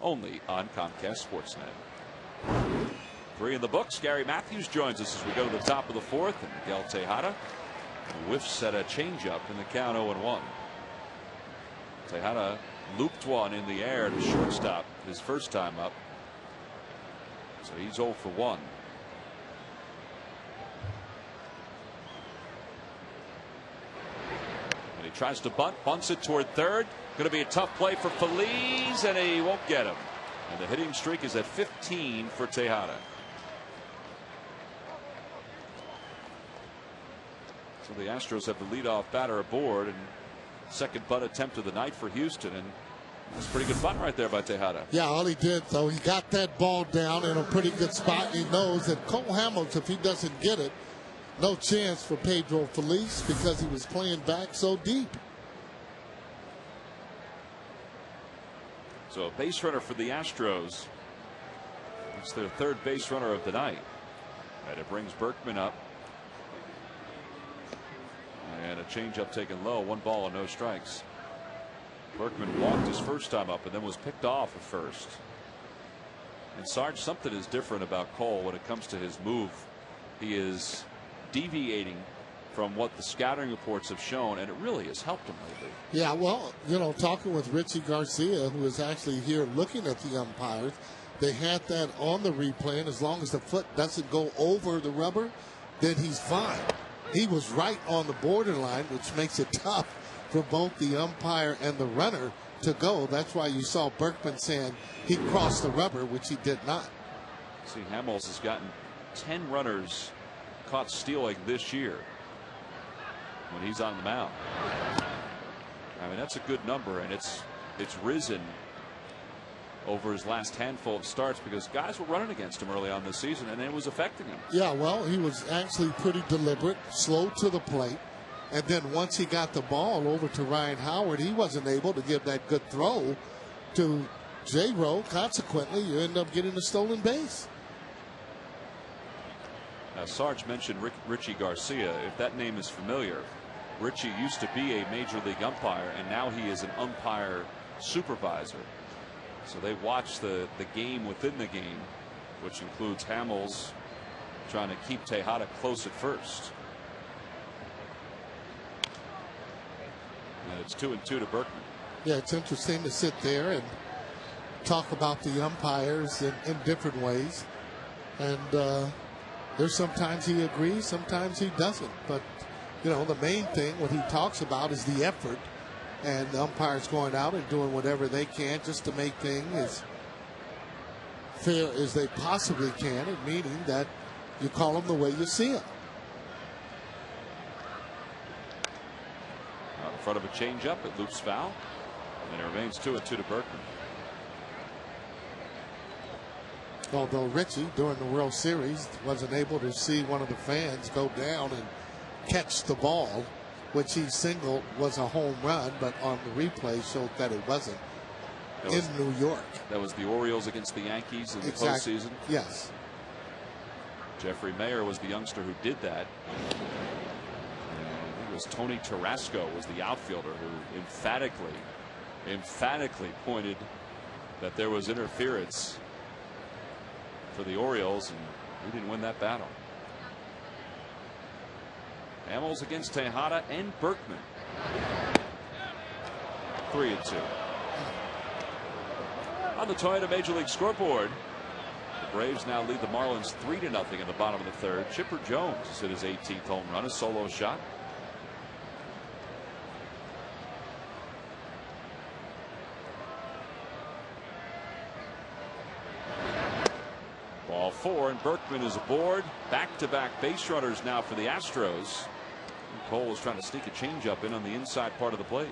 only on Comcast Sportsnet. 3 in the books. Gary Matthews joins us as we go to the top of the 4th, and Miguel Tejada whiffs at a changeup in the count 0-1. Tejada looped one in the air to shortstop his first time up, so he's 0 for 1. And he tries to bunt, bunts it toward third. Going to be a tough play for Feliz, and he won't get him. And the hitting streak is at 15 for Tejada. So the Astros have the leadoff batter aboard, and second bunt attempt of the night for Houston, and that's a pretty good bunt right there by Tejada. Yeah, all he did, though, he got that ball down in a pretty good spot. He knows that Cole Hamels, if he doesn't get it, no chance for Pedro Feliz because he was playing back so deep. So a base runner for the Astros. It's their third base runner of the night, and it brings Berkman up. And a changeup taken low, 1 ball and no strikes. Berkman walked his first time up and then was picked off at first. And Sarge, something is different about Cole when it comes to his move. He is deviating from what the scouting reports have shown, and it really has helped him lately. Yeah, well, you know, talking with Richie Garcia, who is actually here looking at the umpires, they had that on the replay, and as long as the foot doesn't go over the rubber, then he's fine. He was right on the borderline, which makes it tough for both the umpire and the runner to go. That's why you saw Berkman saying he crossed the rubber, which he did not. See, Hamels has gotten 10 runners caught stealing this year when he's on the mound. I mean, that's a good number, and it's risen over his last handful of starts because guys were running against him early on this season, and it was affecting him. Yeah, well, he was actually pretty deliberate, slow to the plate, and then once he got the ball over to Ryan Howard, he wasn't able to give that good throw to J-Row. Consequently, you end up getting a stolen base. Now, Sarge mentioned Richie Garcia. If that name is familiar, Richie used to be a major league umpire, and now he is an umpire supervisor. So they watch the game within the game, which includes Hamels trying to keep Tejada close at first. And it's 2-2 to Berkman. Yeah, it's interesting to sit there and talk about the umpires in different ways. And there's sometimes he agrees, sometimes he doesn't. But, you know, the main thing, what he talks about is the effort. And the umpires going out and doing whatever they can just to make things as fair as they possibly can, and meaning that you call them the way you see them. Out in front of a changeup, it loops foul, and it remains 2-2 to Berkman. Although Richie, during the World Series, wasn't able to see one of the fans go down and catch the ball, which he singled was a home run, but on the replay showed that it wasn't in New York. That was the Orioles against the Yankees in the postseason. Yes. Jeffrey Mayer was the youngster who did that. And I think it was Tony Tarasco was the outfielder who emphatically pointed that there was interference for the Orioles, and he didn't win that battle. Hamels against Tejada and Berkman. 3-2. On the Toyota Major League scoreboard, the Braves now lead the Marlins 3-0 in the bottom of the third. Chipper Jones has hit his 18th home run, a solo shot. Ball 4, and Berkman is aboard. Back-to-back base runners now for the Astros. Cole was trying to sneak a changeup in on the inside part of the plate.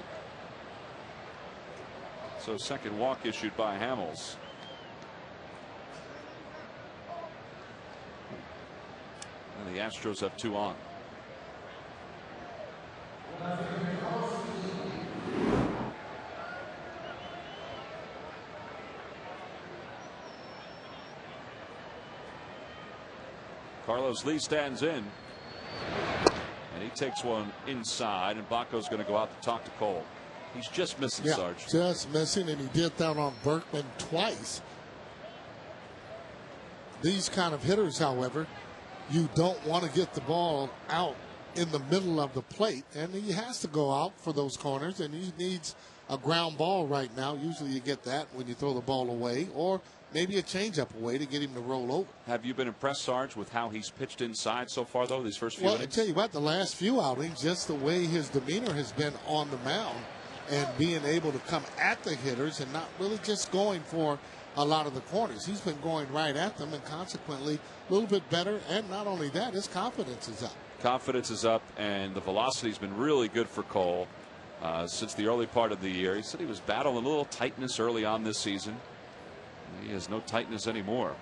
So second walk issued by Hamels. And the Astros have 2 on. Carlos Lee stands in, and he takes one inside, and Baco's going to go out to talk to Cole. He's just missing, Yeah, Sarge. just missing, and he did that on Berkman twice. These kind of hitters, however, you don't want to get the ball out in the middle of the plate, and he has to go out for those corners, and he needs a ground ball right now. Usually you get that when you throw the ball away, or maybe a changeup away to get him to roll over. Have you been impressed, Sarge, with how he's pitched inside so far, though, these first few Well, innings? I tell you what, the last few outings, just the way his demeanor has been on the mound and being able to come at the hitters and not really just going for a lot of the corners. He's been going right at them, and consequently a little bit better. And not only that, his confidence is up. Confidence is up, and the velocity's been really good for Cole since the early part of the year. He said he was battling a little tightness early on this season. He has no tightness anymore.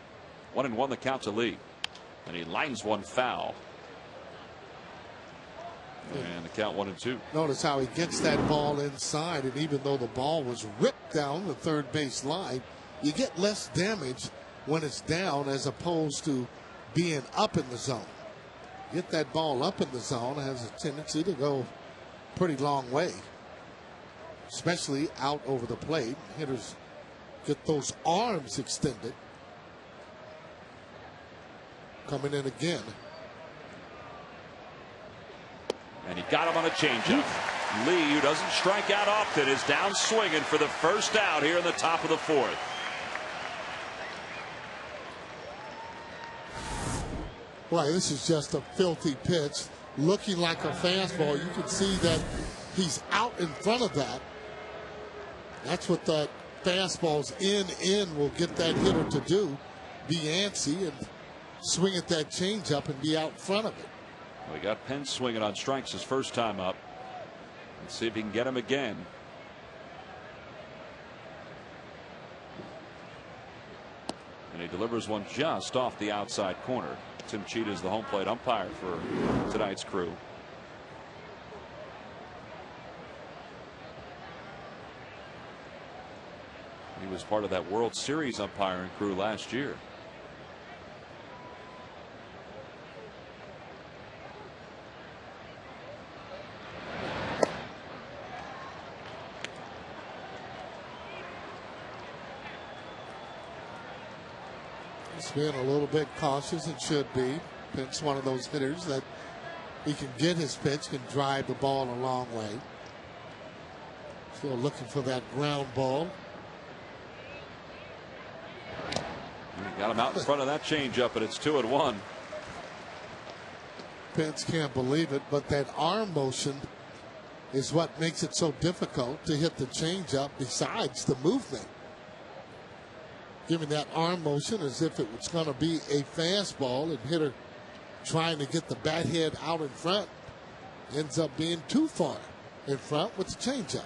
1-1 the count to Lee, and he lines one foul. And the count 1-2. Notice how he gets that ball inside, and even though the ball was ripped down the third base line, you get less damage when it's down as opposed to being up in the zone. Get that ball up in the zone, has a tendency to go pretty long way, especially out over the plate. Hitters get those arms extended. Coming in again. And he got him on a changeup. Lee, who doesn't strike out often, is down swinging for the first out here in the top of the fourth. Boy, this is just a filthy pitch, looking like a fastball. You can see that he's out in front of that. That's what that fastball's in will get that hitter to do. Be antsy and swing at that changeup and be out in front of it. We got Pence swinging on strikes his first time up. Let's see if he can get him again. And he delivers one just off the outside corner. Tim Cheetah is the home plate umpire for tonight's crew. He was part of that World Series umpiring crew last year. He's being a little bit cautious and should be. Pence one of those hitters that he can get his pitch, can drive the ball a long way. Still looking for that ground ball. He got him out in front of that changeup, and it's 2-1. Pence can't believe it, but that arm motion is what makes it so difficult to hit the changeup besides the movement. Giving that arm motion as if it was going to be a fastball, and hitter trying to get the bat head out in front ends up being too far in front with the changeup.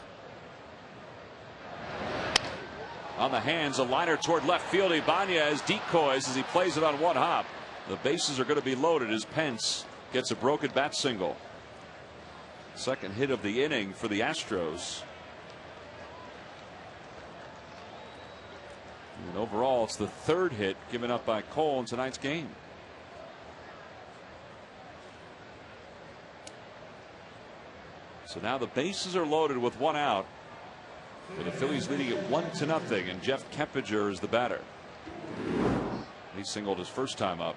On the hands, a liner toward left field. Ibanez decoys as he plays it on one hop. The bases are going to be loaded as Pence gets a broken bat single. Second hit of the inning for the Astros. And overall, it's the third hit given up by Cole in tonight's game. So now the bases are loaded with one out, with the Phillies leading it 1-0, and Jeff Kempinger is the batter. He singled his first time up.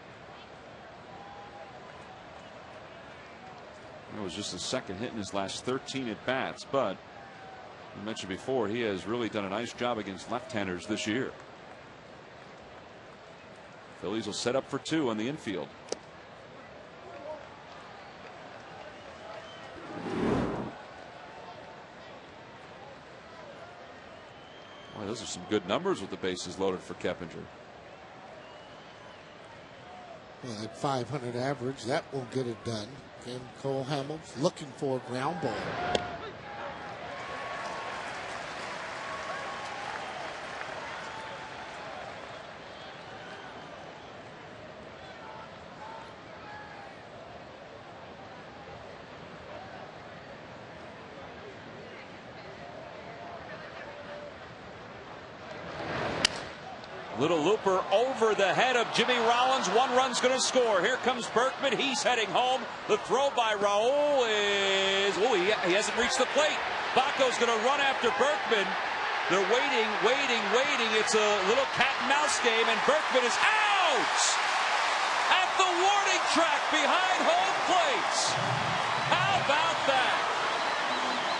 It was just his second hit in his last 13 at bats, but I mentioned before, he has really done a nice job against left-handers this year. Phillies will set up for two on the infield. Boy, those are some good numbers with the bases loaded for Keppinger. Well, at 500 average, that won't get it done. And Cole Hamels looking for a ground ball. Little looper over the head of Jimmy Rollins. One run's going to score. Here comes Berkman. He's heading home. The throw by Raul is, he hasn't reached the plate. Baco's going to run after Berkman. They're waiting. It's a little cat and mouse game, and Berkman is out at the warning track behind home plate. How about that?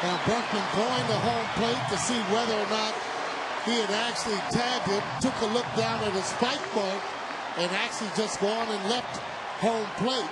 Now Berkman going to home plate to see whether or not he had actually tagged it, took a look down at his spike mark, and actually just gone and left home plate.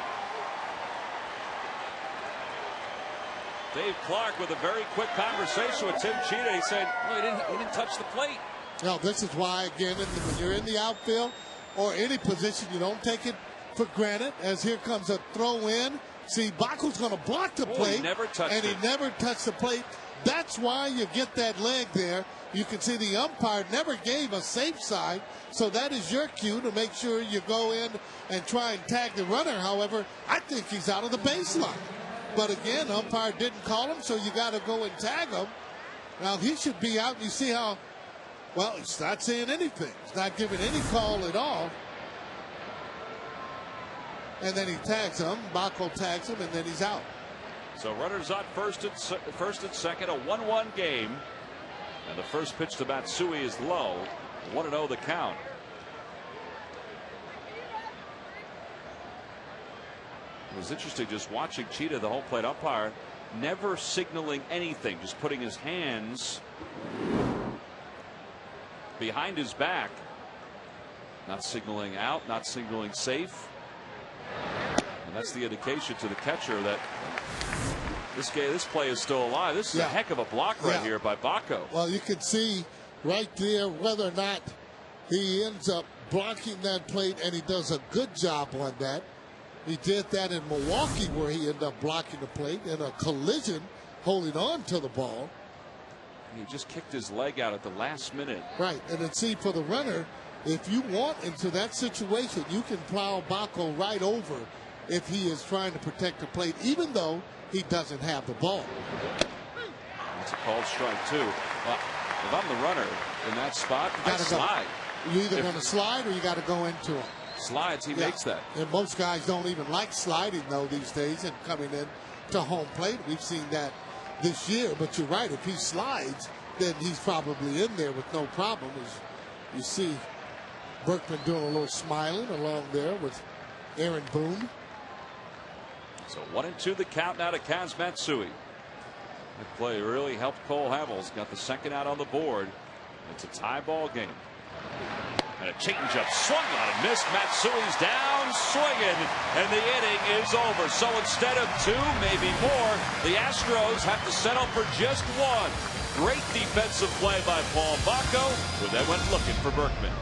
Dave Clark with a very quick conversation with Tim Cheetah. He said, well, he didn't touch the plate. Now, this is why, again, when you're in the outfield or any position, you don't take it for granted. As here comes a throw in. See, Baco's going to block the plate. He never touched and it. he never touched the plate. That's why you get that leg there. You can see the umpire never gave a safe side, so that is your cue to make sure you go in and try and tag the runner. However, I think he's out of the baseline. But again, umpire didn't call him, so you got to go and tag him. Now, he should be out. You see how, well, he's not saying anything. He's not giving any call at all. And then he tags him. Baco tags him, and then he's out. So runners on first and second, a 1-1 game. And the first pitch to Matsui is low. 1-0 the count. It was interesting just watching Cheetah, the home plate umpire, never signaling anything, just putting his hands behind his back, not signaling out, not signaling safe. And that's the indication to the catcher that this play is still alive. This is a heck of a block right here by Baco. Well, you can see right there whether or not he ends up blocking that plate, and he does a good job on that. He did that in Milwaukee, where he ended up blocking the plate in a collision, holding on to the ball. He just kicked his leg out at the last minute. Right, and then see, for the runner, if you want into that situation, you can plow Baco right over if he is trying to protect the plate, even though he doesn't have the ball. That's a called strike, too. Well, if I'm the runner in that spot, I slide. You're either going to slide or you got to go into him. Slides, he makes that. And most guys don't even like sliding, though, these days, and coming in to home plate. We've seen that this year. But you're right. If he slides, then he's probably in there with no problem. As you see Berkman doing a little smiling along there with Aaron Boone. So 1-2 the count now to Kaz Matsui. That play really helped Cole Havels. Got the second out on the board. It's a tie ball game. And a changeup swung on and missed. Matsui's down swinging, and the inning is over. So instead of two, maybe more, the Astros have to settle for just one. Great defensive play by Paul Baco, who then went looking for Berkman.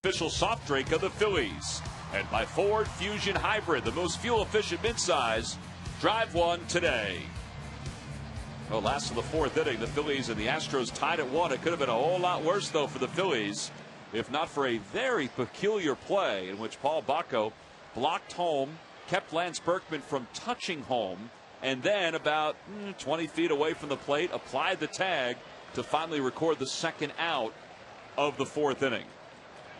Official soft drink of the Phillies, and by Ford Fusion Hybrid, the most fuel efficient midsize. Drive one today. Well, last of the fourth inning, the Phillies and the Astros tied at 1. It could have been a whole lot worse, though, for the Phillies, if not for a very peculiar play in which Paul Bacco blocked home, kept Lance Berkman from touching home, and then about 20 feet away from the plate, applied the tag to finally record the second out of the fourth inning.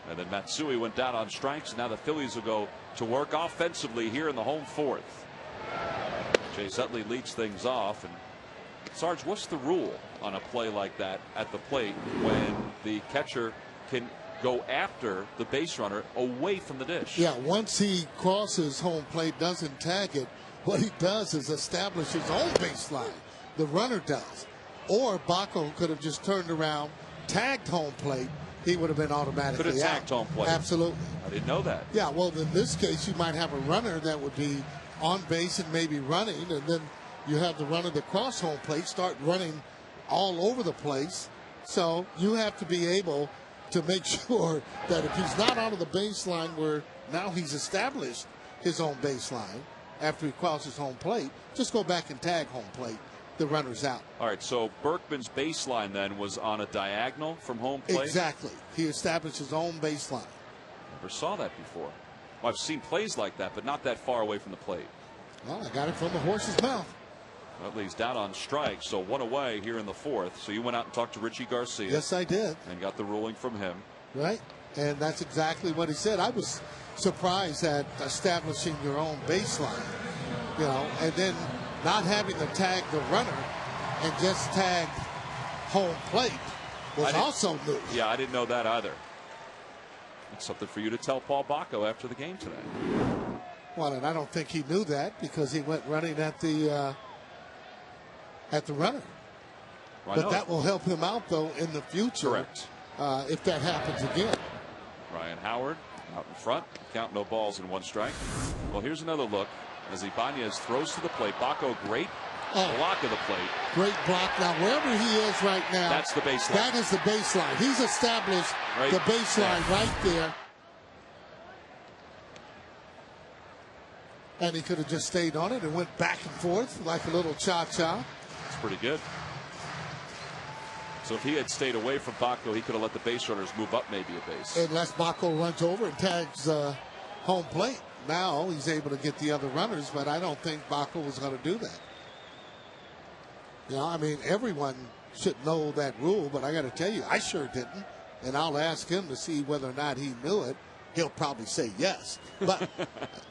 And then Matsui went down on strikes, and now the Phillies will go to work offensively here in the home fourth. Chase Utley leads things off. And Sarge, what's the rule on a play like that at the plate when the catcher can go after the base runner away from the dish? Yeah, once he crosses home plate, doesn't tag it, what he does is establish his own baseline. The runner does. Or Bacco could have just turned around, tagged home plate. He would have been automatically could have tagged home plate. Absolutely. I didn't know that. Yeah, well, in this case, you might have a runner that would be on base and maybe running, and then you have the runner that cross home plate start running all over the place. So you have to be able to make sure that if he's not out of the baseline where now he's established his own baseline after he crosses home plate, just go back and tag home plate. The runner's out. All right, so Berkman's baseline then was on a diagonal from home plate? Exactly. He established his own baseline. Never saw that before. Well, I've seen plays like that, but not that far away from the plate. Well, I got it from the horse's mouth. Utley he's down on strikes, so one away here in the fourth. So you went out and talked to Richie Garcia. Yes, I did. And got the ruling from him. Right, and that's exactly what he said. I was surprised at establishing your own baseline, and then not having to tag the runner and just tag home plate was also new. Yeah, I didn't know that either. It's something for you to tell Paul Bacco after the game today. Well, and I don't think he knew that because he went running at the runner. But that will help him out, though, in the future. Correct. If that happens again. Ryan Howard out in front. Count no balls and one strike. Well, here's another look as Ibanez throws to the plate. Bacco, great block of the plate. Great block. Now, wherever he is right now, that's the baseline. That is the baseline. He's established the baseline right there. And he could have just stayed on it and went back and forth like a little cha-cha. It's pretty good. So if he had stayed away from Bacco, he could have let the base runners move up maybe a base. Unless Bacco runs over and tags home plate. Now he's able to get the other runners, but I don't think Bacco was going to do that. I mean, everyone should know that rule, but I got to tell you, I sure didn't. And I'll ask him to see whether or not he knew it. He'll probably say yes. But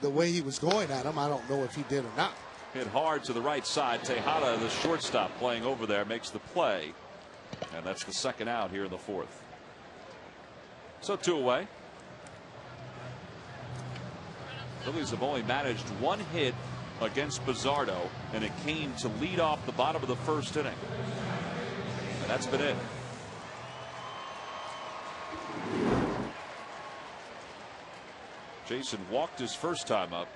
the way he was going at him, I don't know if he did or not. Hit hard to the right side. Tejada, the shortstop, playing over there, makes the play. And that's the second out here in the fourth. So 2 away. Phillies have only managed one hit against Bizzardo, and it came to lead off the bottom of the first inning. And that's been it. Jason walked his first time up.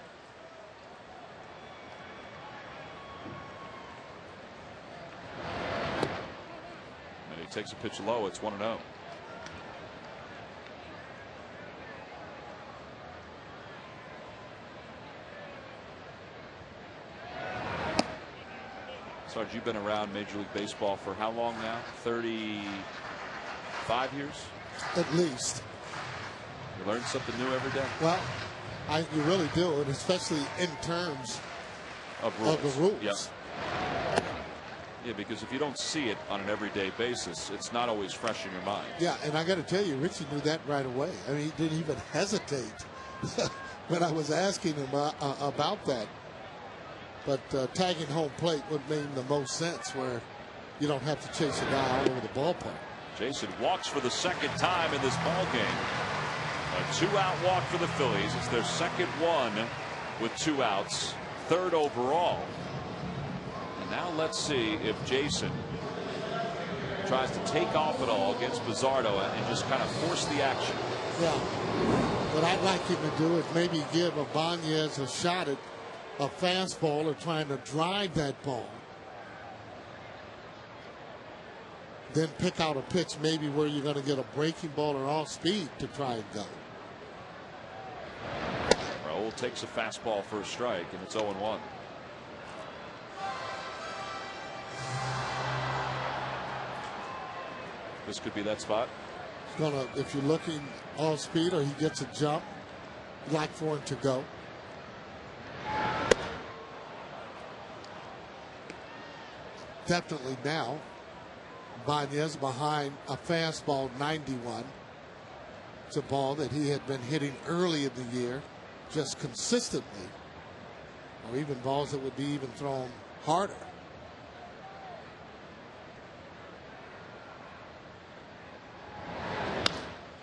And he takes a pitch low. It's 1-0. Sarge, you've been around Major League Baseball for how long now? 35 years? At least. You learn something new every day? Well, you really do, and especially in terms of the rules. Yeah. Yeah, because if you don't see it on an everyday basis, it's not always fresh in your mind. Yeah, and I got to tell you, Richie knew that right away. I mean, he didn't even hesitate when I was asking him about that. But tagging home plate would make the most sense where you don't have to chase a guy all over the ballpark. Jason walks for the second time in this ball game. A 2-out walk for the Phillies. It's their second one with 2 outs. Third overall. And now let's see if Jason tries to take off at all against Bizzardo and just kind of force the action. Yeah. What I'd like him to do is maybe give Ibanez a shot at a fastball or trying to drive that ball. Then pick out a pitch maybe where you're going to get a breaking ball or off speed to try and go. Raul takes a fastball for a strike, and it's 0-1. This could be that spot. If you're looking all speed or he gets a jump, I'd like for him to go. Definitely now. Banez behind a fastball 91. It's a ball that he had been hitting early in the year, just consistently, or even balls that would be even thrown harder.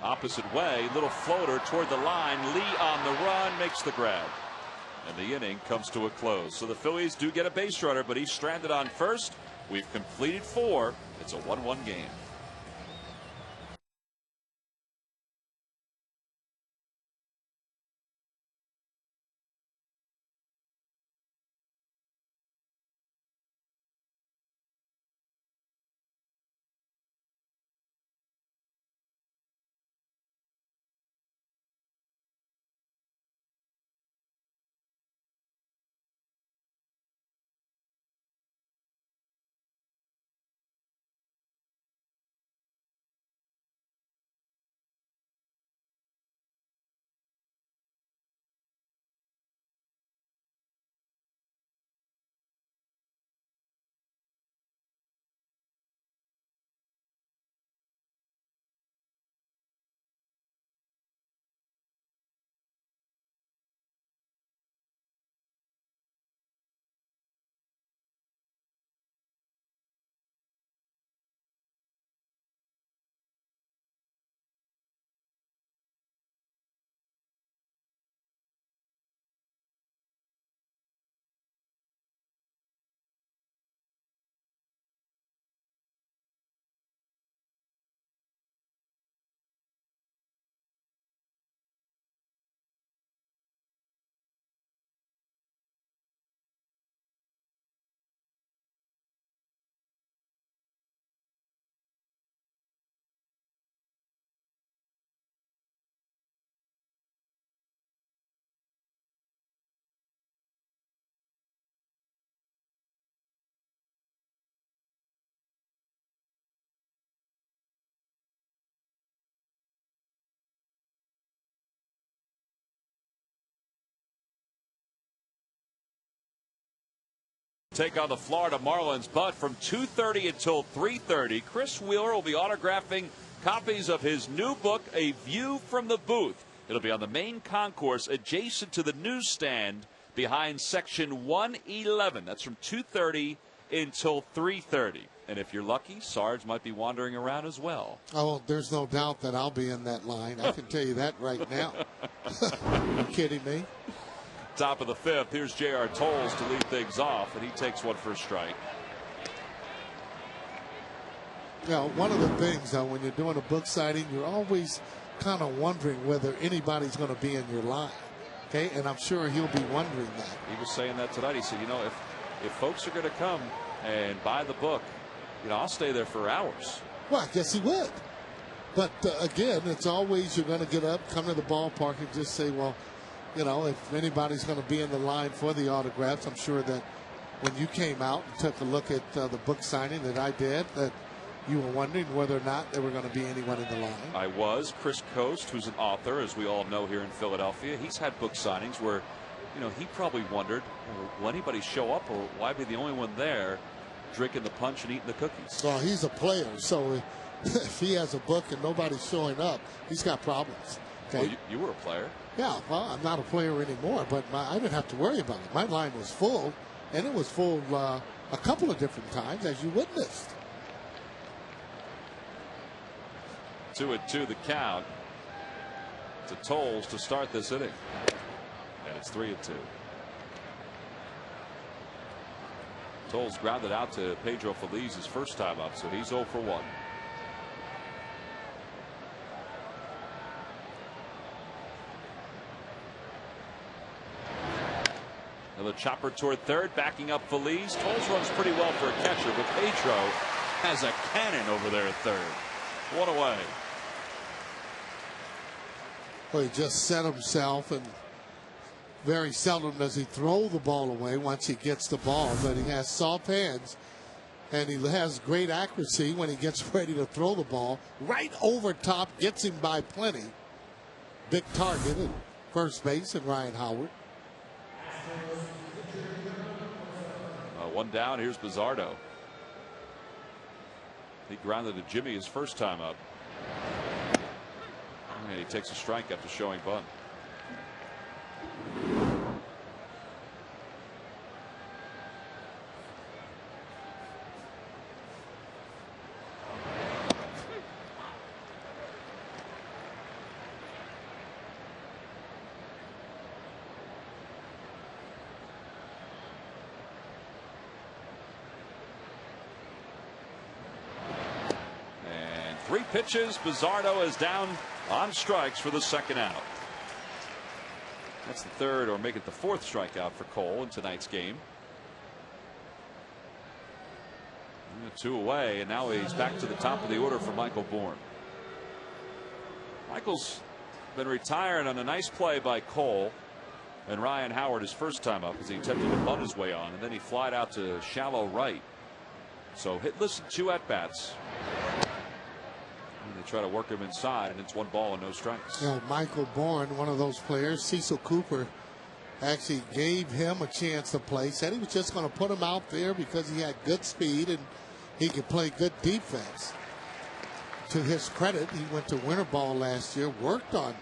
Opposite way, little floater toward the line. Lee on the run, makes the grab. And the inning comes to a close. So the Phillies do get a base runner, but he's stranded on first. We've completed 4. It's a 1-1 game. Take on the Florida Marlins, but from 2:30 until 3:30, Chris Wheeler will be autographing copies of his new book, A View from the Booth. It'll be on the main concourse adjacent to the newsstand behind section 111. That's from 2:30 until 3:30. And if you're lucky, Sarge might be wandering around as well. Oh, there's no doubt that I'll be in that line. I can tell you that right now. Are you kidding me? Top of the 5th, here's J.R. Tolles to lead things off, and he takes one for a strike. You know, one of the things, when you're doing a book signing, you're always kind of wondering whether anybody's going to be in your line. Okay, and I'm sure he'll be wondering that. He was saying that tonight. He said, you know, if folks are going to come and buy the book, you know, I'll stay there for hours. Well, I guess he would. But again, it's always you're going to get up, come to the ballpark, and just say, well, you know, if anybody's going to be in the line for the autographs, I'm sure that when you came out and took a look at the book signing that I did, that you were wondering whether or not there were going to be anyone in the line. I was. Chris Coast, who's an author, as we all know here in Philadelphia, he's had book signings where, you know, he probably wondered, will anybody show up or why be the only one there drinking the punch and eating the cookies? Well, he's a player, so if he has a book and nobody's showing up, he's got problems. Okay? Well, you were a player. Yeah, well, I'm not a player anymore, but I didn't have to worry about it. My line was full, and it was full a couple of different times, as you witnessed. 2-2 the count to Tolles to start this inning. And it's 3-2. Tolles grounded out to Pedro Feliz his first time up, so he's 0 for 1. Another chopper toward third, backing up Feliz. Tolles runs pretty well for a catcher, but Pedro has a cannon over there at third. One away. Well, he just set himself, and very seldom does he throw the ball away once he gets the ball, but he has soft hands, And he has great accuracy when he gets ready to throw the ball. Right over top, gets him by plenty. Big target at first base and Ryan Howard. One down. Here's Bizzardo. He grounded to Jimmy his first time up. And he takes a strike after showing bunt. Three pitches. Bizzardo is down on strikes for the second out. That's the third, or make it the fourth strikeout for Cole in tonight's game. 2 away, and now he's back to the top of the order for Michael Bourne. Michael's been retired on a nice play by Cole and Ryan Howard his first time up as he attempted to bunt his way on, and then he flied out to shallow right. So hitless 2 at bats. They try to work him inside, and it's 1 ball and no strikes. You know, Michael Bourne, one of those players. Cecil Cooper actually gave him a chance to play. Said he was just going to put him out there because he had good speed and he could play good defense. To his credit, he went to winter ball last year, worked on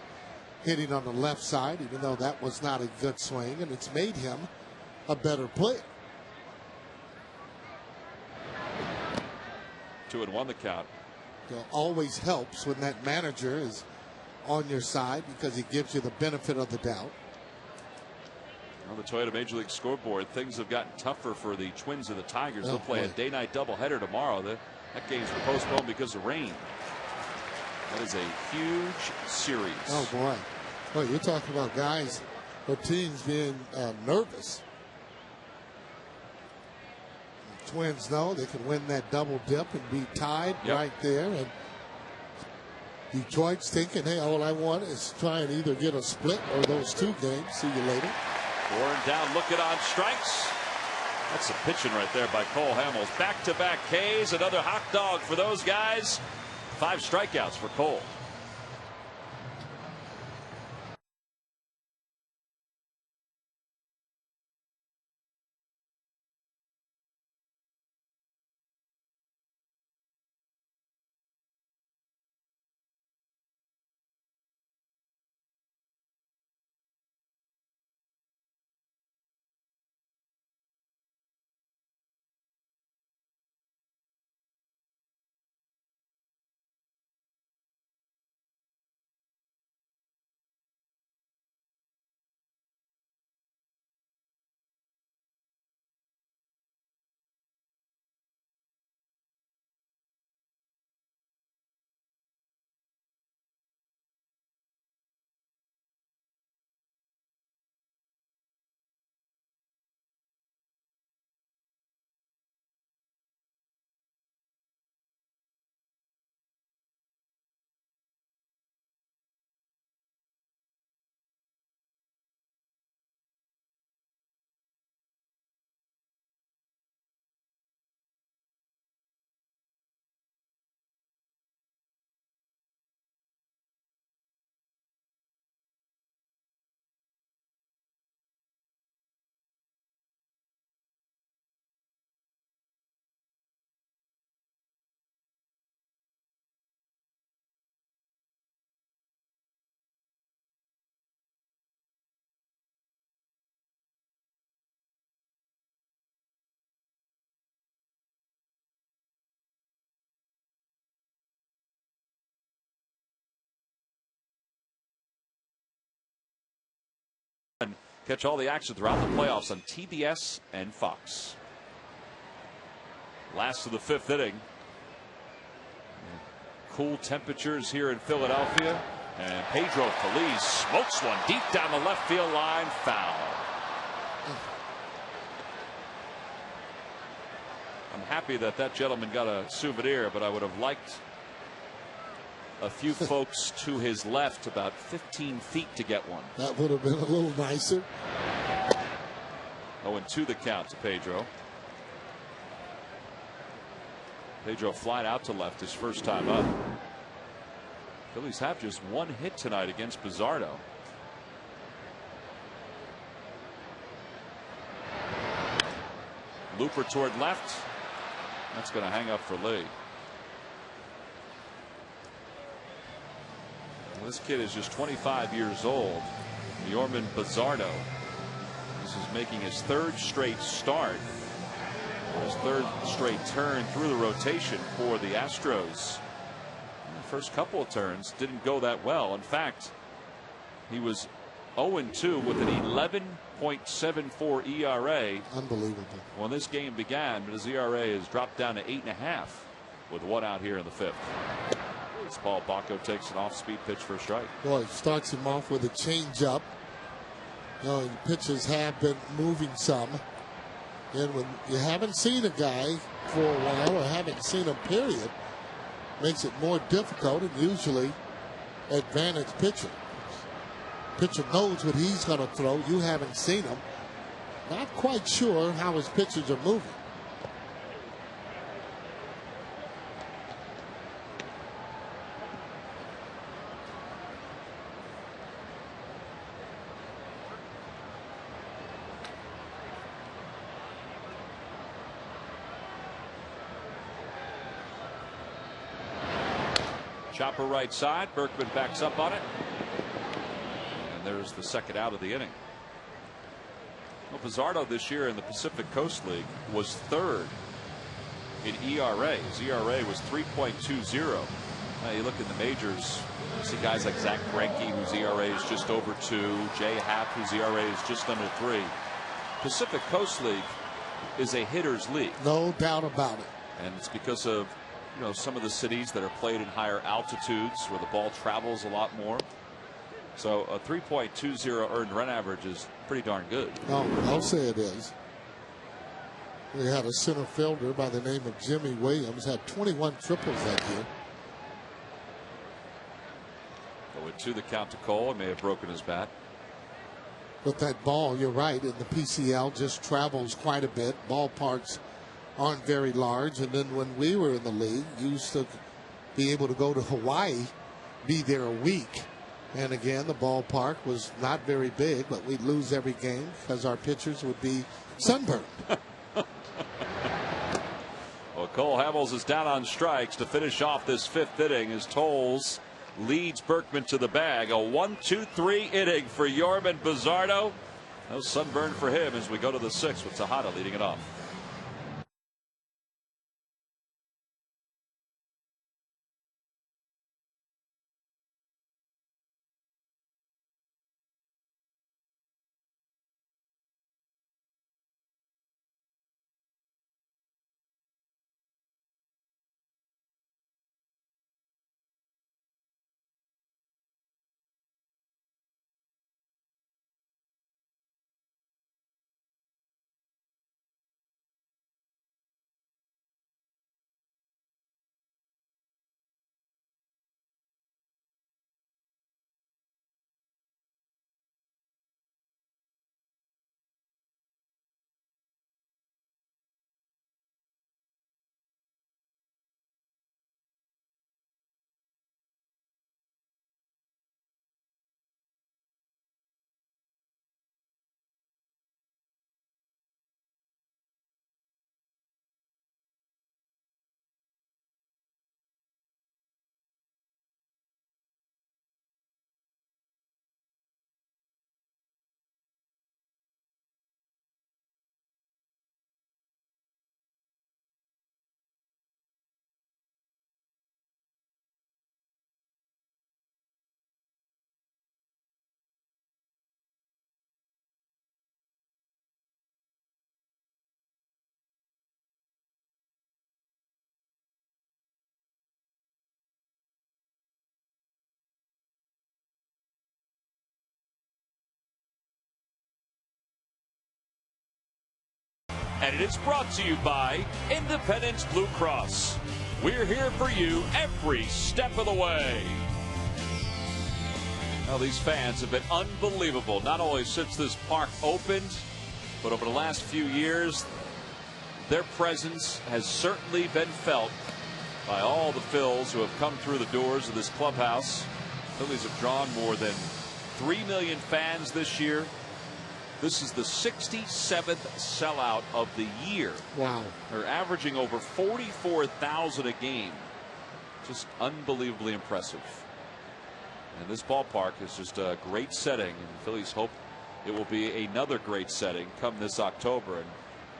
hitting on the left side, even though that was not a good swing, and it's made him a better player. 2-1 the count. You know, always helps when that manager is on your side because he gives you the benefit of the doubt. On the Toyota Major League scoreboard, things have gotten tougher for the Twins and the Tigers. They'll play a day-night doubleheader tomorrow. That game's postponed because of rain. That is a huge series. Oh, boy. Well, you're talking about guys or teams being nervous. Twins know they can win that double dip and be tied right there. And Detroit's thinking, hey, all I want is try and either get a split or those 2 games. See you later. Bourne down, looking on strikes. That's some pitching right there by Cole Hamels. Back-to-back Ks, another hot dog for those guys. 5 strikeouts for Cole. Catch all the action throughout the playoffs on TBS and Fox. Last of the 5th inning. Cool temperatures here in Philadelphia. And Pedro Feliz smokes one deep down the left field line. Foul. I'm happy that that gentleman got a souvenir, but I would have liked a few folks to his left about 15 feet to get one. That would have been a little nicer. 0-2 the count to Pedro. Pedro flied out to left his first time up. Phillies have just one hit tonight against Bizzardo. Looper toward left. That's going to hang up for Lee. Well, this kid is just 25 years old. Yorman Bizzardo. This is making his third straight start. His third straight turn through the rotation for the Astros. The first couple of turns didn't go that well. In fact, he was 0-2 with an 11.74 ERA. Unbelievable. When this game began, but his ERA has dropped down to 8.5 with one out here in the fifth. This ball, Baco takes an off-speed pitch for a strike. Boy, it starts him off with a changeup. You know, pitchers have been moving some. And when you haven't seen a guy for a while, or haven't seen him, period, makes it more difficult, and usually advantage pitcher. Pitcher knows what he's going to throw. You haven't seen him. Not quite sure how his pitchers are moving. Chopper right side. Berkman backs up on it. And there's the second out of the inning. Well, Bizzardo this year in the Pacific Coast League was third in ERA. His ERA was 3.20. Now you look in the majors, you see guys like Zach Greinke, whose ERA is just over 2. Jay Happ, whose ERA is just under 3. Pacific Coast League is a hitter's league. No doubt about it. And it's because of, you know, some of the cities that are played in higher altitudes where the ball travels a lot more. So a 3.20 earned run average is pretty darn good. No, I'll say it is. We had a center fielder by the name of Jimmy Williams, had 21 triples that year. Going to the count to Cole. He may have broken his bat. But that ball, you're right, in the PCL just travels quite a bit. Ballparks aren't very large. And then when we were in the league, you used to be able to go to Hawaii, be there a week. And again, the ballpark was not very big, but we'd lose every game because our pitchers would be sunburned. Well, Cole Hamels is down on strikes to finish off this fifth inning as Tolles leads Berkman to the bag. A 1-2-3 inning for Yorman Bizzardo. No sunburn for him as we go to the sixth with Tejada leading it off. And it is brought to you by Independence Blue Cross. We're here for you every step of the way. Well, these fans have been unbelievable, not only since this park opened, but over the last few years. Their presence has certainly been felt Phils who have come through the doors of this clubhouse. Phillies have drawn more than 3 million fans this year. This is the 67th sellout of the year. Wow. They're averaging over 44,000 a game. Just unbelievably impressive. And this ballpark is just a great setting, and the Phillies hope it will be another great setting come this October. And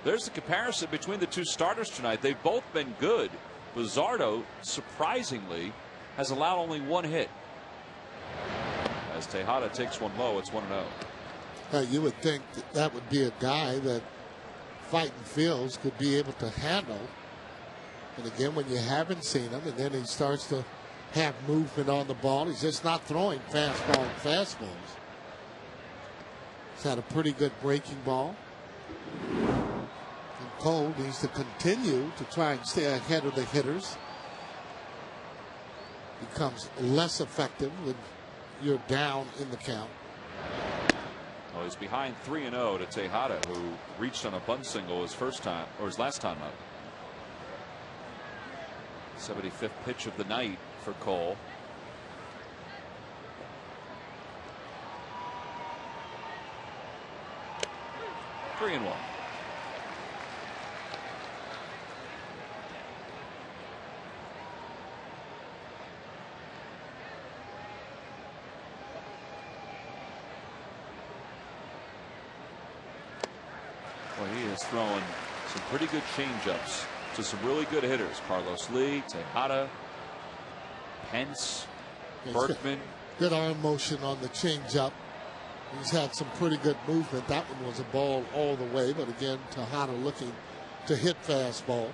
there's the comparison between the two starters tonight. They've both been good. Luzardo, surprisingly, has allowed only 1 hit. As Tejada takes one low, it's 1-0. You would think that would be a guy that Fighting Phils could be able to handle. And again, when you haven't seen him, and then he starts to have movement on the ball, he's just not throwing fastball and fastballs. He's had a pretty good breaking ball. And Cole needs to continue to try and stay ahead of the hitters. Becomes less effective when you're down in the count. Well, he's behind 3-0 to Tejada, who reached on a bunt single his first time, or his last time up. 75th pitch of the night for Cole. Three and 1. Well, he is throwing some pretty good changeups to some really good hitters. Carlos Lee, Tejada, Pence, Berkman. Good arm motion on the changeup. He's had some pretty good movement. That one was a ball all the way, but again, Tejada looking to hit fastball.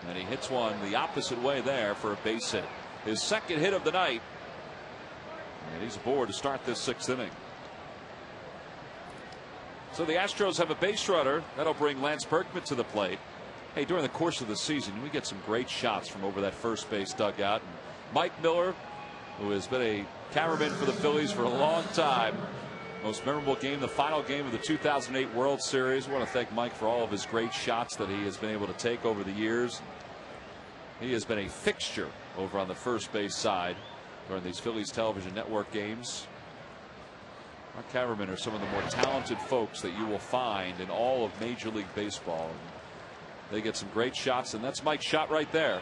And he hits one the opposite way there for a base hit. His second hit of the night. And he's aboard to start this 6th inning. So the Astros have a base runner. That'll bring Lance Berkman to the plate. Hey, during the course of the season, we get some great shots from over that first base dugout. And Mike Miller, who has been a cameraman for the Phillies for a long time. Most memorable game, the final game of the 2008 World Series. I want to thank Mike for all of his great shots that he has been able to take over the years. He has been a fixture over on the first base side during these Phillies television network games. Our cameramen are some of the more talented folks that you will find in all of Major League Baseball. They get some great shots, and that's Mike's shot right there.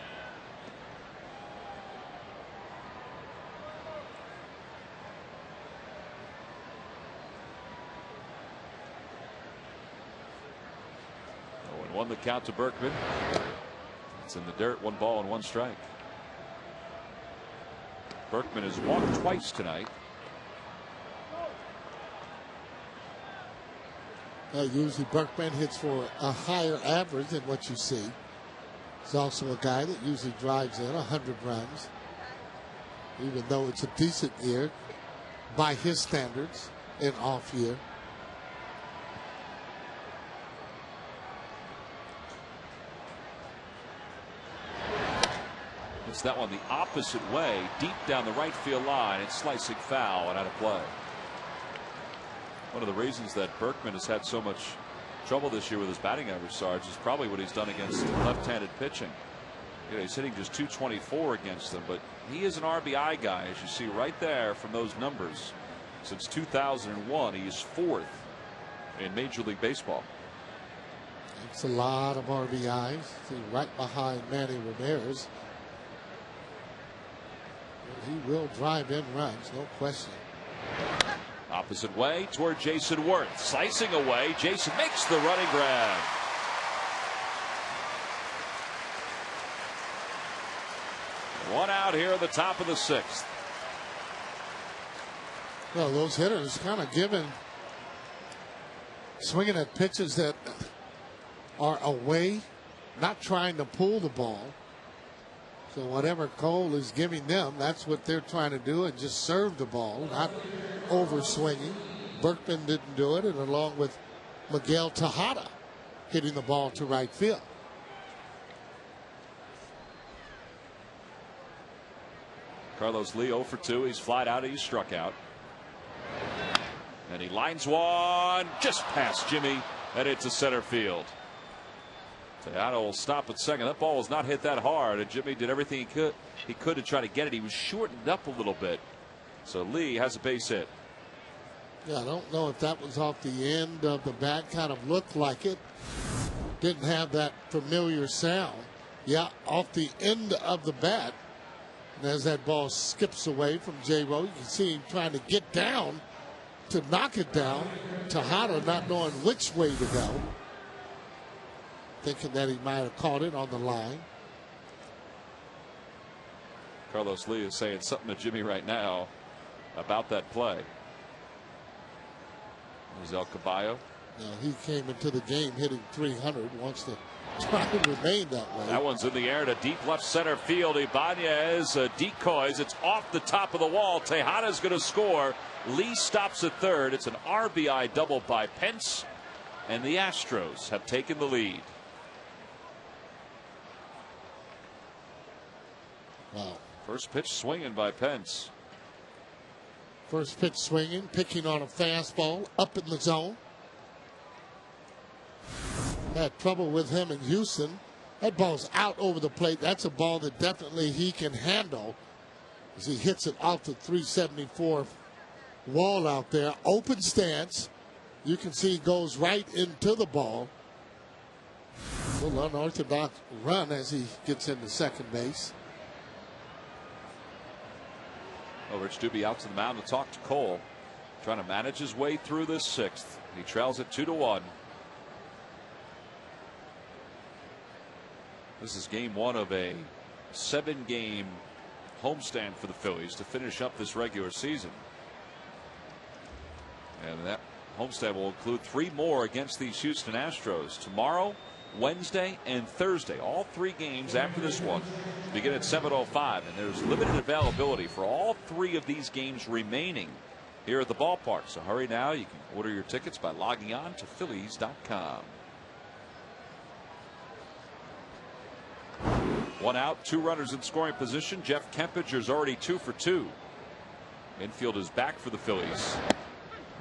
Oh, and 1 the count to Berkman. It's in the dirt. 1 ball and 1 strike. Berkman has walked twice tonight. Usually Berkman hits for a higher average than what you see. He's also a guy that usually drives in 100 runs, even though it's a decent year by his standards, an off year. It's that one the opposite way, deep down the right field line. It's slicing foul and out of play. One of the reasons that Berkman has had so much trouble this year with his batting average, Sarge, is probably what he's done against left-handed pitching. You know, he's hitting just .224 against them, but he is an RBI guy, as you see right there from those numbers. Since 2001, he is 4th in Major League Baseball. It's a lot of RBIs. He's right behind Manny Ramirez. He will drive in runs, no question. Opposite way toward Jason Worth. Slicing away. Jason makes the running grab. One out here at the top of the 6th. Well, those hitters kind of swinging at pitches that are away, not trying to pull the ball. So whatever Cole is giving them, that's what they're trying to do, and just serve the ball, not over swinging. Berkman didn't do it, and along with Miguel Tejada hitting the ball to right field. Carlos Lee 0 for 2. He's flied out. He's struck out. And he lines one just past Jimmy and into center field. Tejada will stop at second. That ball was not hit that hard, and Jimmy did everything he could to try to get it. He was shortened up a little bit. So Lee has a base hit. Yeah, I don't know if that was off the end of the bat. Kind of looked like it. Didn't have that familiar sound. Yeah, off the end of the bat. And as that ball skips away from J-Ro, you can see him trying to get down to knock it down. Tejada not knowing which way to go, thinking that he might have caught it on the line. Carlos Lee is saying something to Jimmy right now about that play. There's El Caballo. Now, he came into the game hitting 300, wants to try to remain that way. That one's in the air to deep left center field. Ibanez decoys. It's off the top of the wall. Tejada's going to score. Lee stops at third. It's an RBI double by Pence, and the Astros have taken the lead. Wow. First pitch swinging by Pence. First pitch swinging, picking on a fastball up in the zone. Had trouble with him in Houston. That ball's out over the plate. That's a ball that definitely he can handle as he hits it off the 374 wall out there. Open stance. You can see he goes right into the ball. A little unorthodox run as he gets into second base. Rich Doobie out to the mound to talk to Cole, trying to manage his way through this sixth. He trails it 2-1. This is game one of a 7-game homestand for the Phillies to finish up this regular season. And that homestand will include 3 more against these Houston Astros tomorrow, Wednesday, and Thursday. All 3 games after this one begin at 7:05, and there's limited availability for all 3 of these games remaining here at the ballpark. So hurry now. You can order your tickets by logging on to Phillies.com. 1 out, 2 runners in scoring position. Jeff Kempicher's already 2 for 2. Infield is back for the Phillies.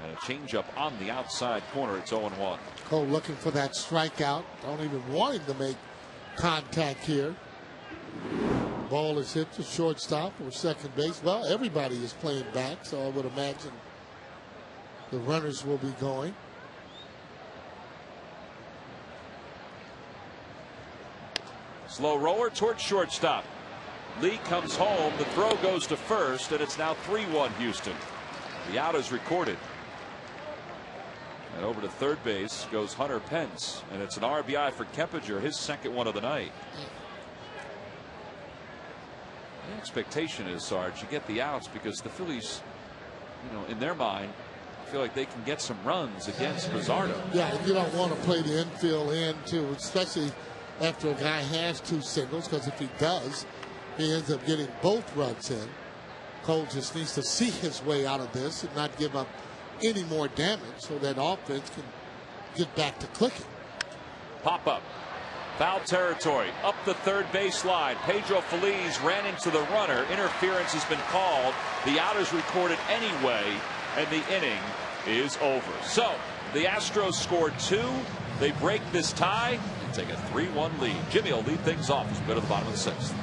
And a changeup on the outside corner. It's 0-1. Cole looking for that strikeout. Don't even want him to make contact here. Ball is hit to shortstop or second base. Well, everybody is playing back, so I would imagine the runners will be going. Slow roller towards shortstop. Lee comes home. The throw goes to first, and it's now 3-1 Houston. The out is recorded. And over to third base goes Hunter Pence, and it's an RBI for Kempicher, his second one of the night. The expectation is, Sarge, you get the outs because the Phillies, in their mind, feel like they can get some runs against Rizzardo. Yeah, you don't want to play the infield in too, especially after a guy has 2 singles, because if he does, he ends up getting both runs in. Cole just needs to see his way out of this and not give up any more damage so that offense can get back to clicking. Pop up. Foul territory. Up the third baseline. Pedro Feliz ran into the runner. Interference has been called. The out is recorded anyway, and the inning is over. So the Astros scored 2. They break this tie and take a 3-1 lead. Jimmy will lead things off as we go to the bottom of the 6th.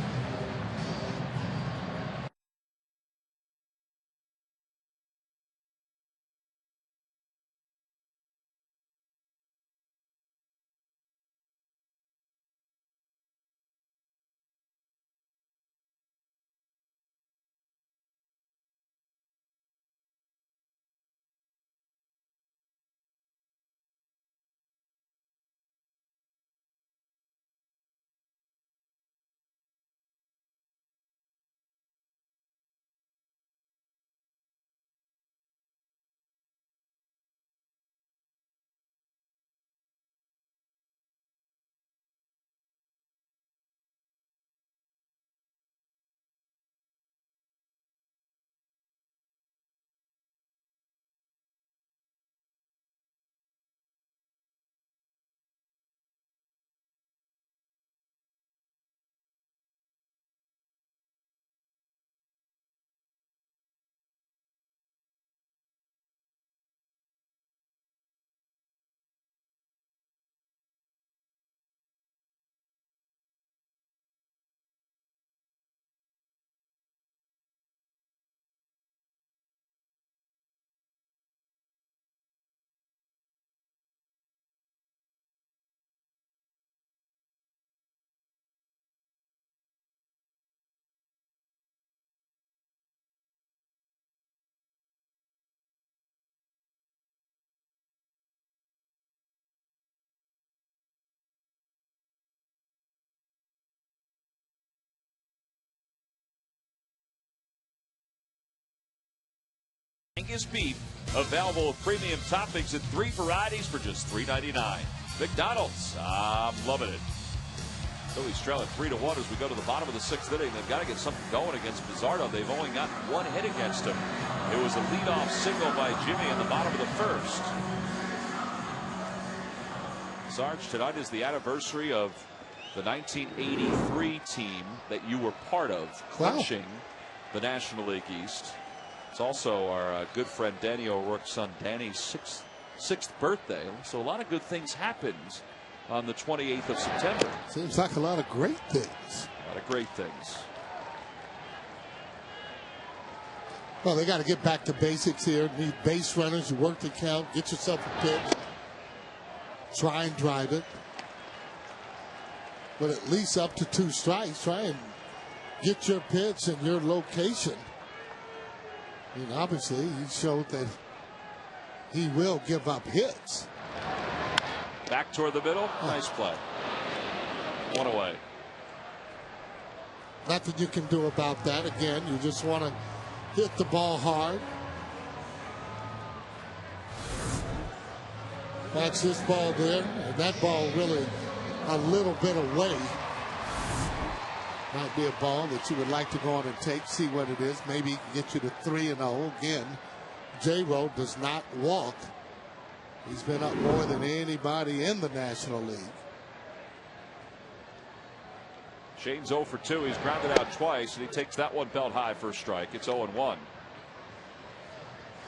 Angus beef, available with premium toppings in 3 varieties for just $3.99. McDonald's, I'm loving it. Phillies trailing 3-1 as we go to the bottom of the 6th inning. They've got to get something going against Bizzardo. They've only gotten 1 hit against him. It was a leadoff single by Jimmy in the bottom of the 1st. Sarge, tonight is the anniversary of the 1983 team that you were part of, clinching the National League East. It's also our good friend Danny O'Rourke's son Danny's sixth birthday. So a lot of good things happened on the 28th of September. Seems like a lot of great things. A lot of great things. Well, they got to get back to basics here. Need base runners. You work the count. Get yourself a pitch. Try and drive it. But at least up to 2 strikes. Try and get your pitch and your location. I mean, obviously, he showed that he will give up hits. Back toward the middle. Nice play. 1 away. Nothing you can do about that. Again, you just want to hit the ball hard. That's this ball there. And that ball really a little bit away. Might be a ball that you would like to go on and take, see what it is. Maybe get you to 3-0. Again, J-Rowe does not walk. He's been up more than anybody in the National League. Shane's 0 for 2. He's grounded out twice, and he takes that one belt high for a strike. It's 0-1.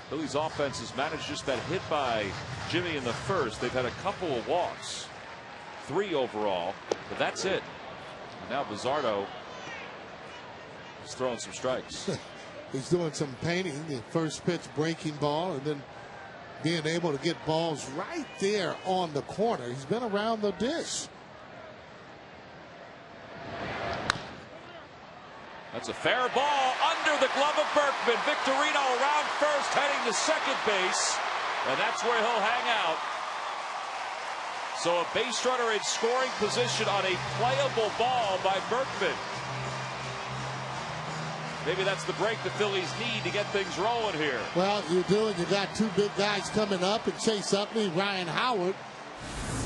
Phillies offense has managed just that hit by Jimmy in the 1st. They've had a couple of walks, 3 overall, but that's it. And now Bizzardo is throwing some strikes. He's doing some painting. The first pitch breaking ball, and then being able to get balls right there on the corner. He's been around the dish. That's a fair ball under the glove of Berkman. Victorino around first, heading to second base, and that's where he'll hang out. So a base runner in scoring position on a playable ball by Berkman. Maybe that's the break the Phillies need to get things rolling here. Well, you do, and you got 2 big guys coming up, and Chase Utley, Ryan Howard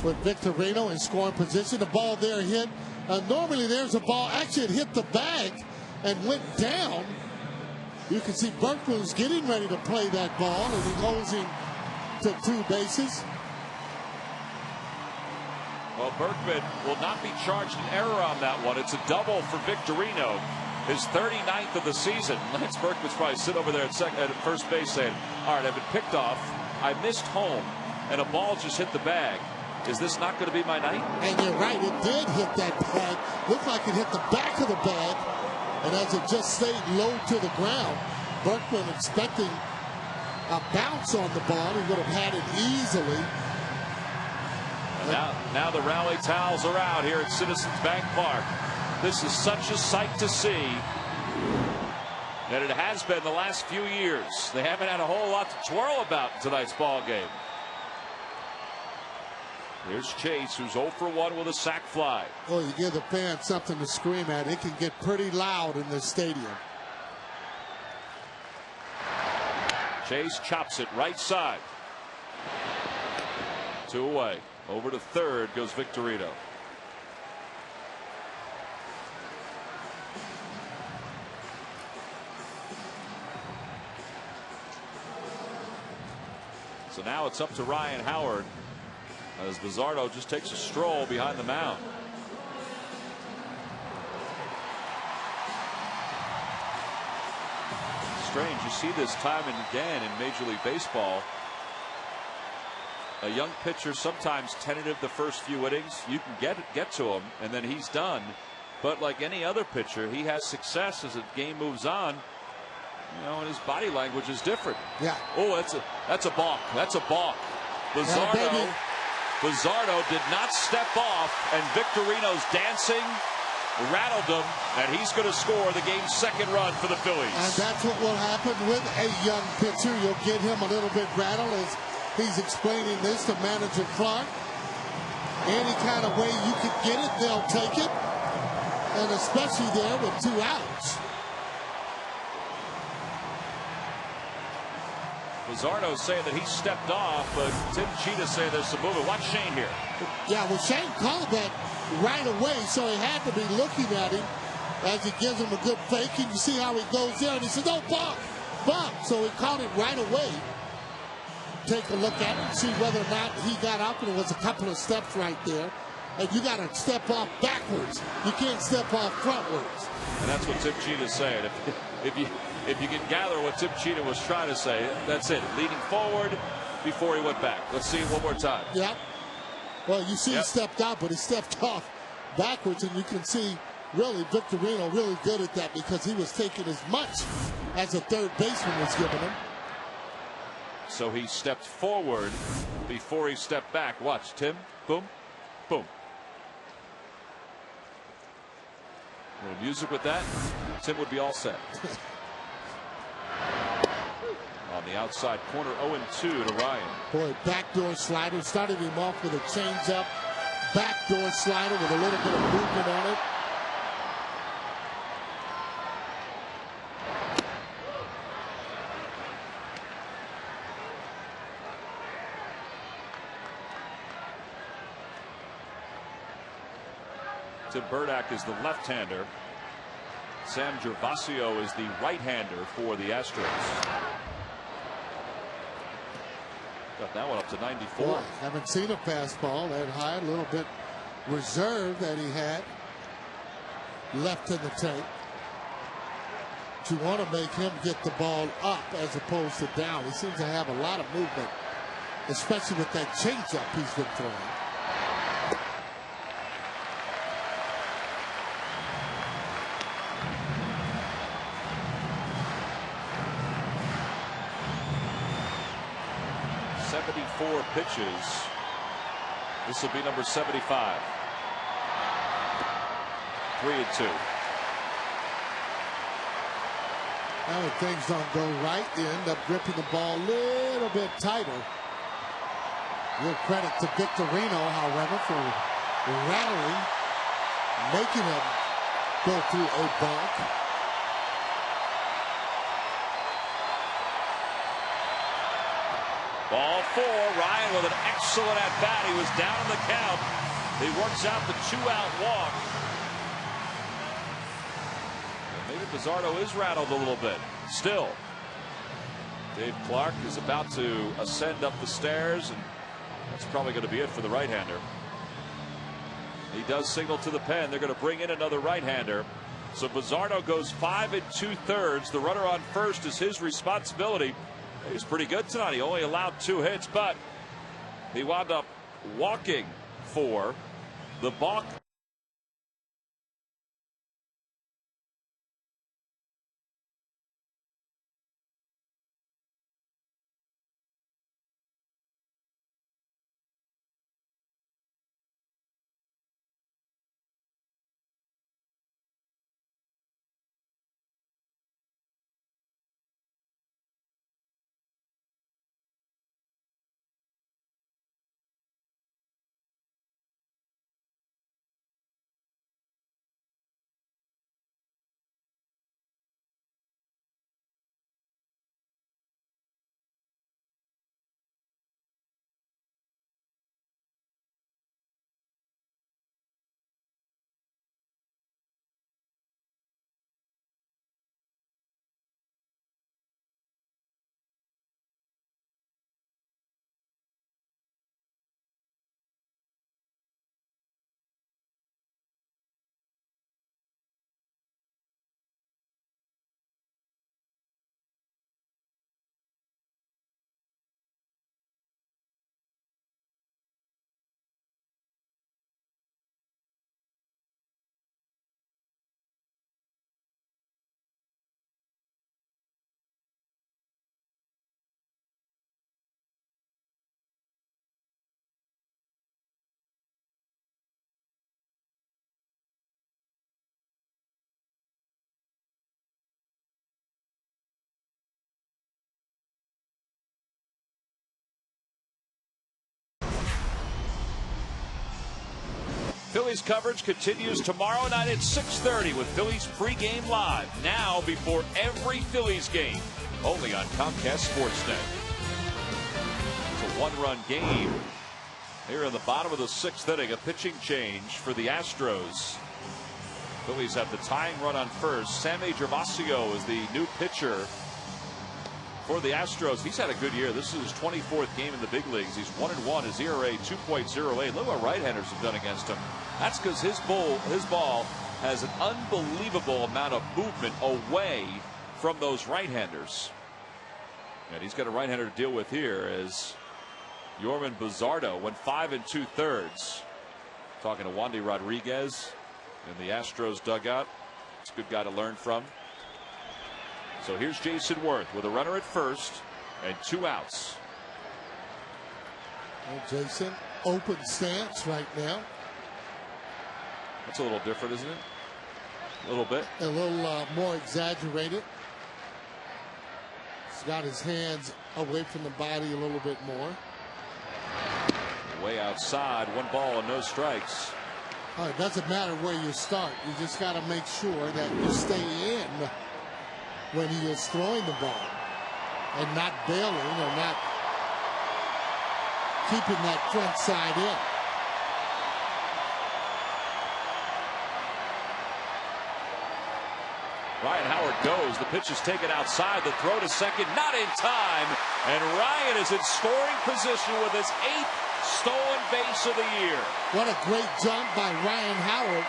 with Victorino in scoring position. The ball there hit. Normally there's a ball, actually it hit the bag and went down. You can see Berkman's getting ready to play that ball, and he goes in to 2 bases. Well, Berkman will not be charged an error on that one. It's a double for Victorino. His 39th of the season. Lance Berkman's probably sitting over there at first base saying, all right, I've been picked off. I missed home, and a ball just hit the bag. Is this not going to be my night? And you're right, it did hit that bag. Looked like it hit the back of the bag. And as it just stayed low to the ground, Berkman expecting a bounce on the ball. He would have had it easily. Now the rally towels are out here at Citizens Bank Park. This is such a sight to see. And it has been the last few years. They haven't had a whole lot to twirl about in tonight's ball game. Here's Chase, who's 0 for 1 with a sac fly. Well, you give the fans something to scream at. It can get pretty loud in this stadium. Chase chops it right side. 2 away. Over to third goes Victorino. So now it's up to Ryan Howard as Bizzardo just takes a stroll behind the mound. Strange, you see this time and again in Major League Baseball. A young pitcher sometimes tentative the first few innings. You can get to him and then he's done. But like any other pitcher, he has success as the game moves on. You know, and his body language is different. Yeah. Oh, that's a balk. That's a balk. Bizzardo did not step off, and Victorino's dancing rattled him, and he's going to score the game's 2nd run for the Phillies. And that's what will happen with a young pitcher. You'll get him a little bit rattled as he's explaining this to manager Clark. Any kind of way you could get it, they'll take it, and especially there with 2 outs. Luzardo saying that he stepped off, but Tim Cheetah saying there's some movement. Watch Shane here. Yeah, well, Shane called that right away, so he had to be looking at him as he gives him a good fake. And you see how he goes there, and he says, "Oh, bump, bump." So he called it right away. Take a look at it, see whether or not he got up, and it was a couple of steps right there. And you got to step off backwards. You can't step off frontwards. And that's what Tim Cheetah's saying. If you can gather what Tim Cheetah was trying to say, that's it. Leading forward before he went back. Let's see it one more time. Yep. Well, you see he stepped out, but he stepped off backwards, and you can see really Victorino really good at that because he was taking as much as a third baseman was giving him. So he stepped forward before he stepped back. Watch, Tim. Boom, boom. A little music with that. Tim would be all set. On the outside corner, 0-2 to Ryan. Boy, backdoor slider. Started him off with a changeup. Backdoor slider with a little bit of movement on it. Tim Burdack is the left-hander. Sam Gervasio is the right-hander for the Astros. Got that one up to 94. Boy, haven't seen a fastball that high. A little bit reserve that he had left in the tank. But you want to make him get the ball up as opposed to down. He seems to have a lot of movement, especially with that changeup he's been throwing. Pitches. This will be number 75. 3-2. Now, if things don't go right, they end up gripping the ball a little bit tighter. Give credit to Victorino, however, for rattling, making him go through a balk. Ball 4. Ryan with an excellent at bat. He was down in the count. He works out the 2-out walk. And maybe Luzardo is rattled a little bit. Still, Dave Clark is about to ascend up the stairs, and that's probably going to be it for the right-hander. He does signal to the pen. They're going to bring in another right-hander. So Luzardo goes 5 2/3. The runner on first is his responsibility. He was pretty good tonight. He only allowed 2 hits, but he wound up walking for the balk. Phillies coverage continues tomorrow night at 6:30 with Phillies pregame live now before every Phillies game, only on Comcast Sportsnet. one-run game here in the bottom of the 6th inning. A pitching change for the Astros. Phillies have the tying run on first. Sammy Gervasio is the new pitcher for the Astros. He's had a good year. This is his 24th game in the big leagues. He's 1-1. His ERA 2.08. Look what right-handers have done against him. That's because his ball has an unbelievable amount of movement away from those right-handers. And he's got a right-hander to deal with here as Yorman Buzzardo went 5 2/3. Talking to Wandy Rodriguez in the Astros dugout. It's a good guy to learn from. So here's Jason Worth with a runner at first and 2 outs. Well, Jason, open stance right now. That's a little different, isn't it? A little bit. A little more exaggerated. He's got his hands away from the body a little bit more. Way outside, 1 ball and no strikes. Oh, it doesn't matter where you start. You just got to make sure that you stay in when he is throwing the ball and not bailing or not keeping that front side in. Ryan Howard goes. The pitch is taken outside. The throw to second, not in time. And Ryan is in scoring position with his 8th stolen base of the year. What a great jump by Ryan Howard.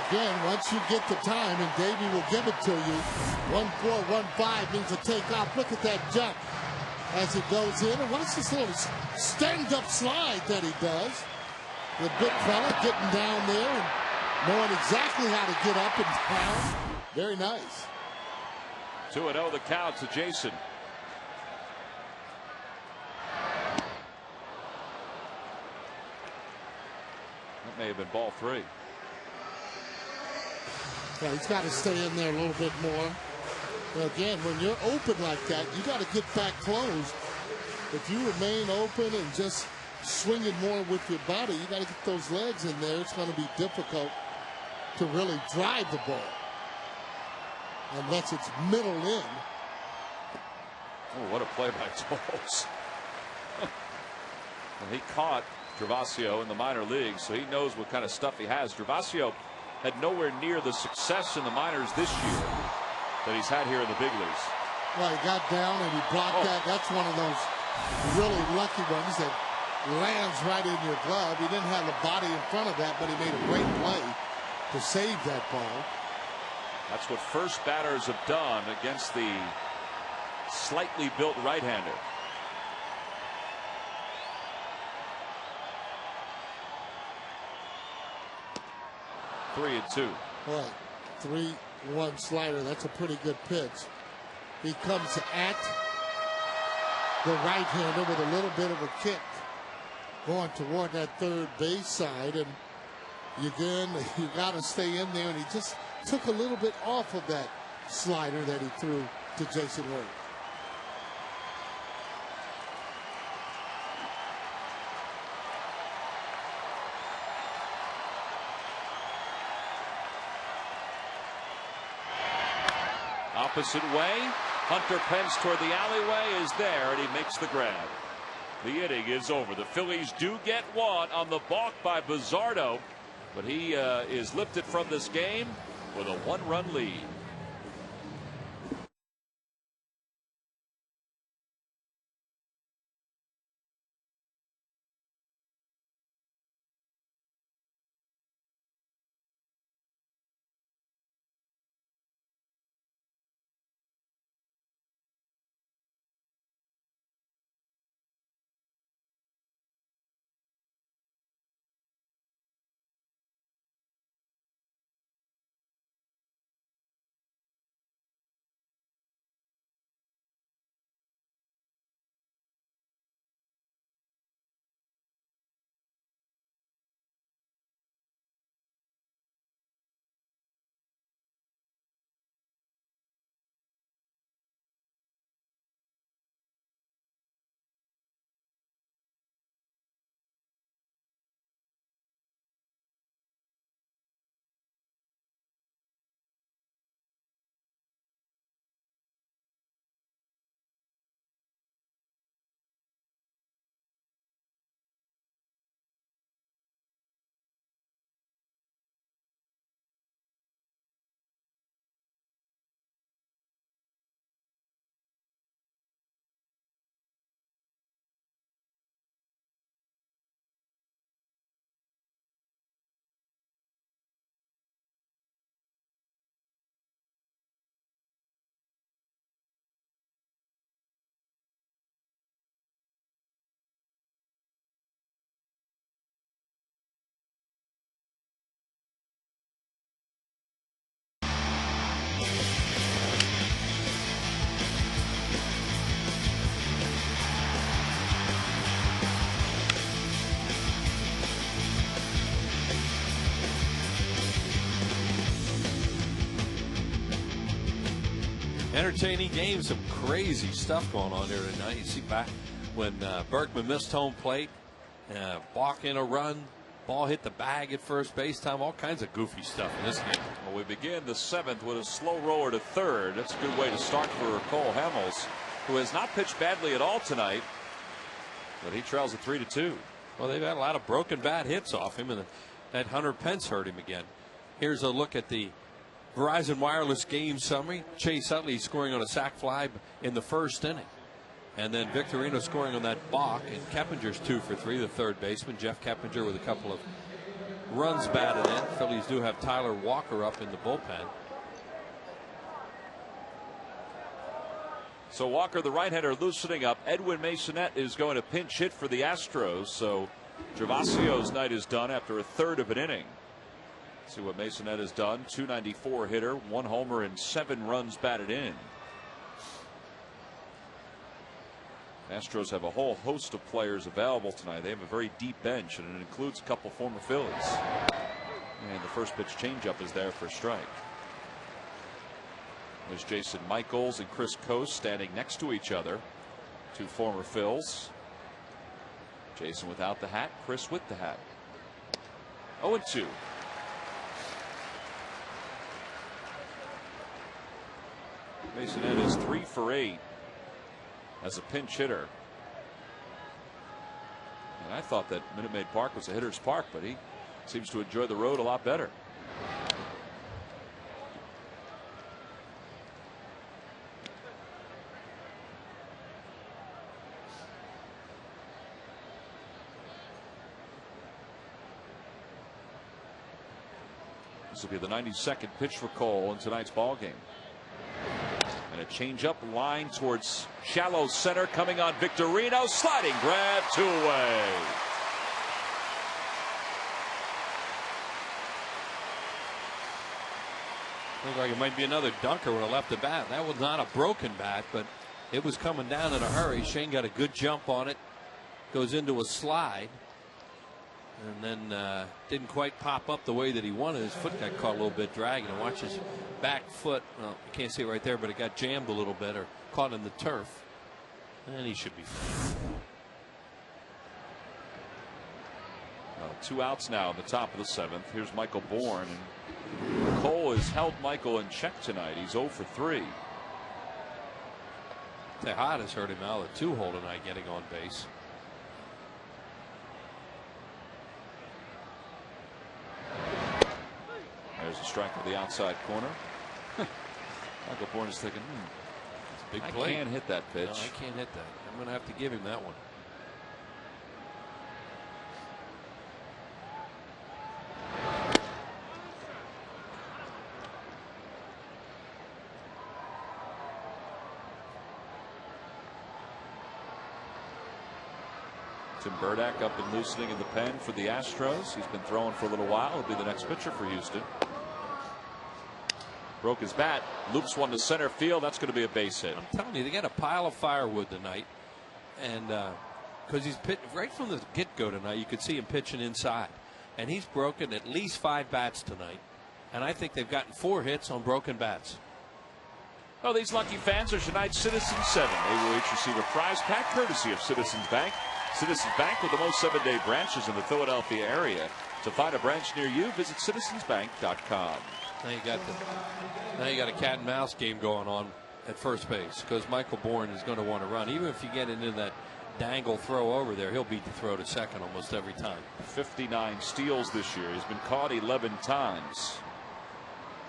Again, once you get the time, and Davey will give it to you, 1-4, 1-5 means a takeoff. Look at that jump as it goes in. And what is this little stand-up slide that he does? The big fella getting down there and knowing exactly how to get up and down. Very nice. 2-0 the count to Jason. That may have been ball 3. Yeah, he's got to stay in there a little bit more. But again, when you're open like that, you got to get back closed. If you remain open and just swinging more with your body, you got to get those legs in there. It's going to be difficult to really drive the ball unless it's middle in. Oh, what a play by Toles. Well, he caught Gervasio in the minor leagues, so he knows what kind of stuff he has. Gervasio had nowhere near the success in the minors this year that he's had here in the big leagues. Well, he got down and he blocked that. That's one of those really lucky ones that lands right in your glove. He didn't have the body in front of that, but he made a great play to save that ball. That's what first batters have done against the slightly built right-hander. Three and 2. Boy, 3-1 slider. That's a pretty good pitch. He comes at the right-hander with a little bit of a kick going toward that third base side, and you got to stay in there, and he just took a little bit off of that slider that he threw to Jason Worth. Opposite way, Hunter Pence toward the alleyway is there, and he makes the grab. The inning is over. The Phillies do get one on the balk by Buzzardo, but he is lifted from this game with a 1-run lead. Entertaining game, some crazy stuff going on there tonight. You see back when Berkman missed home plate, balk in a run, ball hit the bag at first base time, all kinds of goofy stuff in this game. Well, we begin the 7th with a slow roller to third. That's a good way to start for Cole Hamels, who has not pitched badly at all tonight, but he trails at 3-2. Well, they've had a lot of broken bat hits off him, and that Hunter Pence hurt him again. Here's a look at the Verizon Wireless game summary. Chase Utley scoring on a sac fly in the first inning. And then Victorino scoring on that balk. And Keppinger's 2 for 3, the third baseman. Jeff Keppinger with a couple of runs batted in. Phillies do have Tyler Walker up in the bullpen. So Walker, the right-hander, loosening up. Edwin Masonette is going to pinch hit for the Astros. So Gervasio's night is done after a third of an inning. See what Masonette has done. .294 hitter, 1 homer and 7 runs batted in. Astros have a whole host of players available tonight. They have a very deep bench, and it includes a couple former Phillies. And the first pitch changeup is there for a strike. There's Jason Michaels and Chris Coase standing next to each other. 2 former Phils. Jason without the hat, Chris with the hat. 0-2. Masonette is 3 for 8 as a pinch hitter. And I thought that Minute Maid Park was a hitter's park, but he seems to enjoy the road a lot better. This will be the 92nd pitch for Cole in tonight's ball game. And a changeup line towards shallow center coming on Victorino. Sliding grab, 2 away. Looks like it might be another dunker with a left to bat. That was not a broken bat, but it was coming down in a hurry. Shane got a good jump on it. Goes into a slide. And then didn't quite pop up the way that he wanted. His foot got caught a little bit dragging. And watch his back foot. Well, you can't see it right there, but it got jammed a little bit or caught in the turf. And he should be fine. 2 outs now in the top of the 7th. Here's Michael Bourne. And Cole has held Michael in check tonight. He's 0 for 3. Tejada's hurt him out at 2-hole tonight getting on base. There's a strike to the outside corner. Michael Bourne is thinking, it's a big play. I can't hit that pitch. No, I can't hit that. I'm going to have to give him that one. Tim Burdack up and loosening in the pen for the Astros. He's been throwing for a little while. He'll be the next pitcher for Houston. Broke his bat, loops one to center field. That's going to be a base hit. I'm telling you, they got a pile of firewood tonight, and because he's right from the get-go tonight, you could see him pitching inside, and he's broken at least 5 bats tonight, and I think they've gotten 4 hits on broken bats. Well, these lucky fans are tonight's Citizens 7. They will each receive a prize pack courtesy of Citizens Bank. Citizens Bank with the most 7-day branches in the Philadelphia area. To find a branch near you, visit citizensbank.com. Now you got a cat and mouse game going on at first base because Michael Bourne is going to want to run. Even if you get into that dangle throw over there, he'll beat the throw to second almost every time. 59 steals this year. He's been caught 11 times.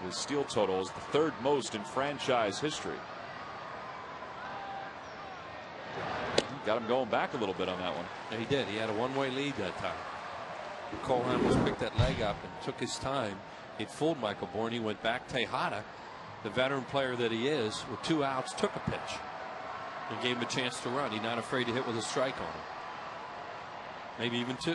His steal total is the 3rd most in franchise history. Got him going back a little bit on that one. Yeah, he did. He had a one-way lead that time. Cole Hamels picked that leg up and took his time. It fooled Michael Bourne. He went back. Tejada, the veteran player that he is, with 2 outs, took a pitch and gave him a chance to run. He's not afraid to hit with a strike on him. Maybe even 2.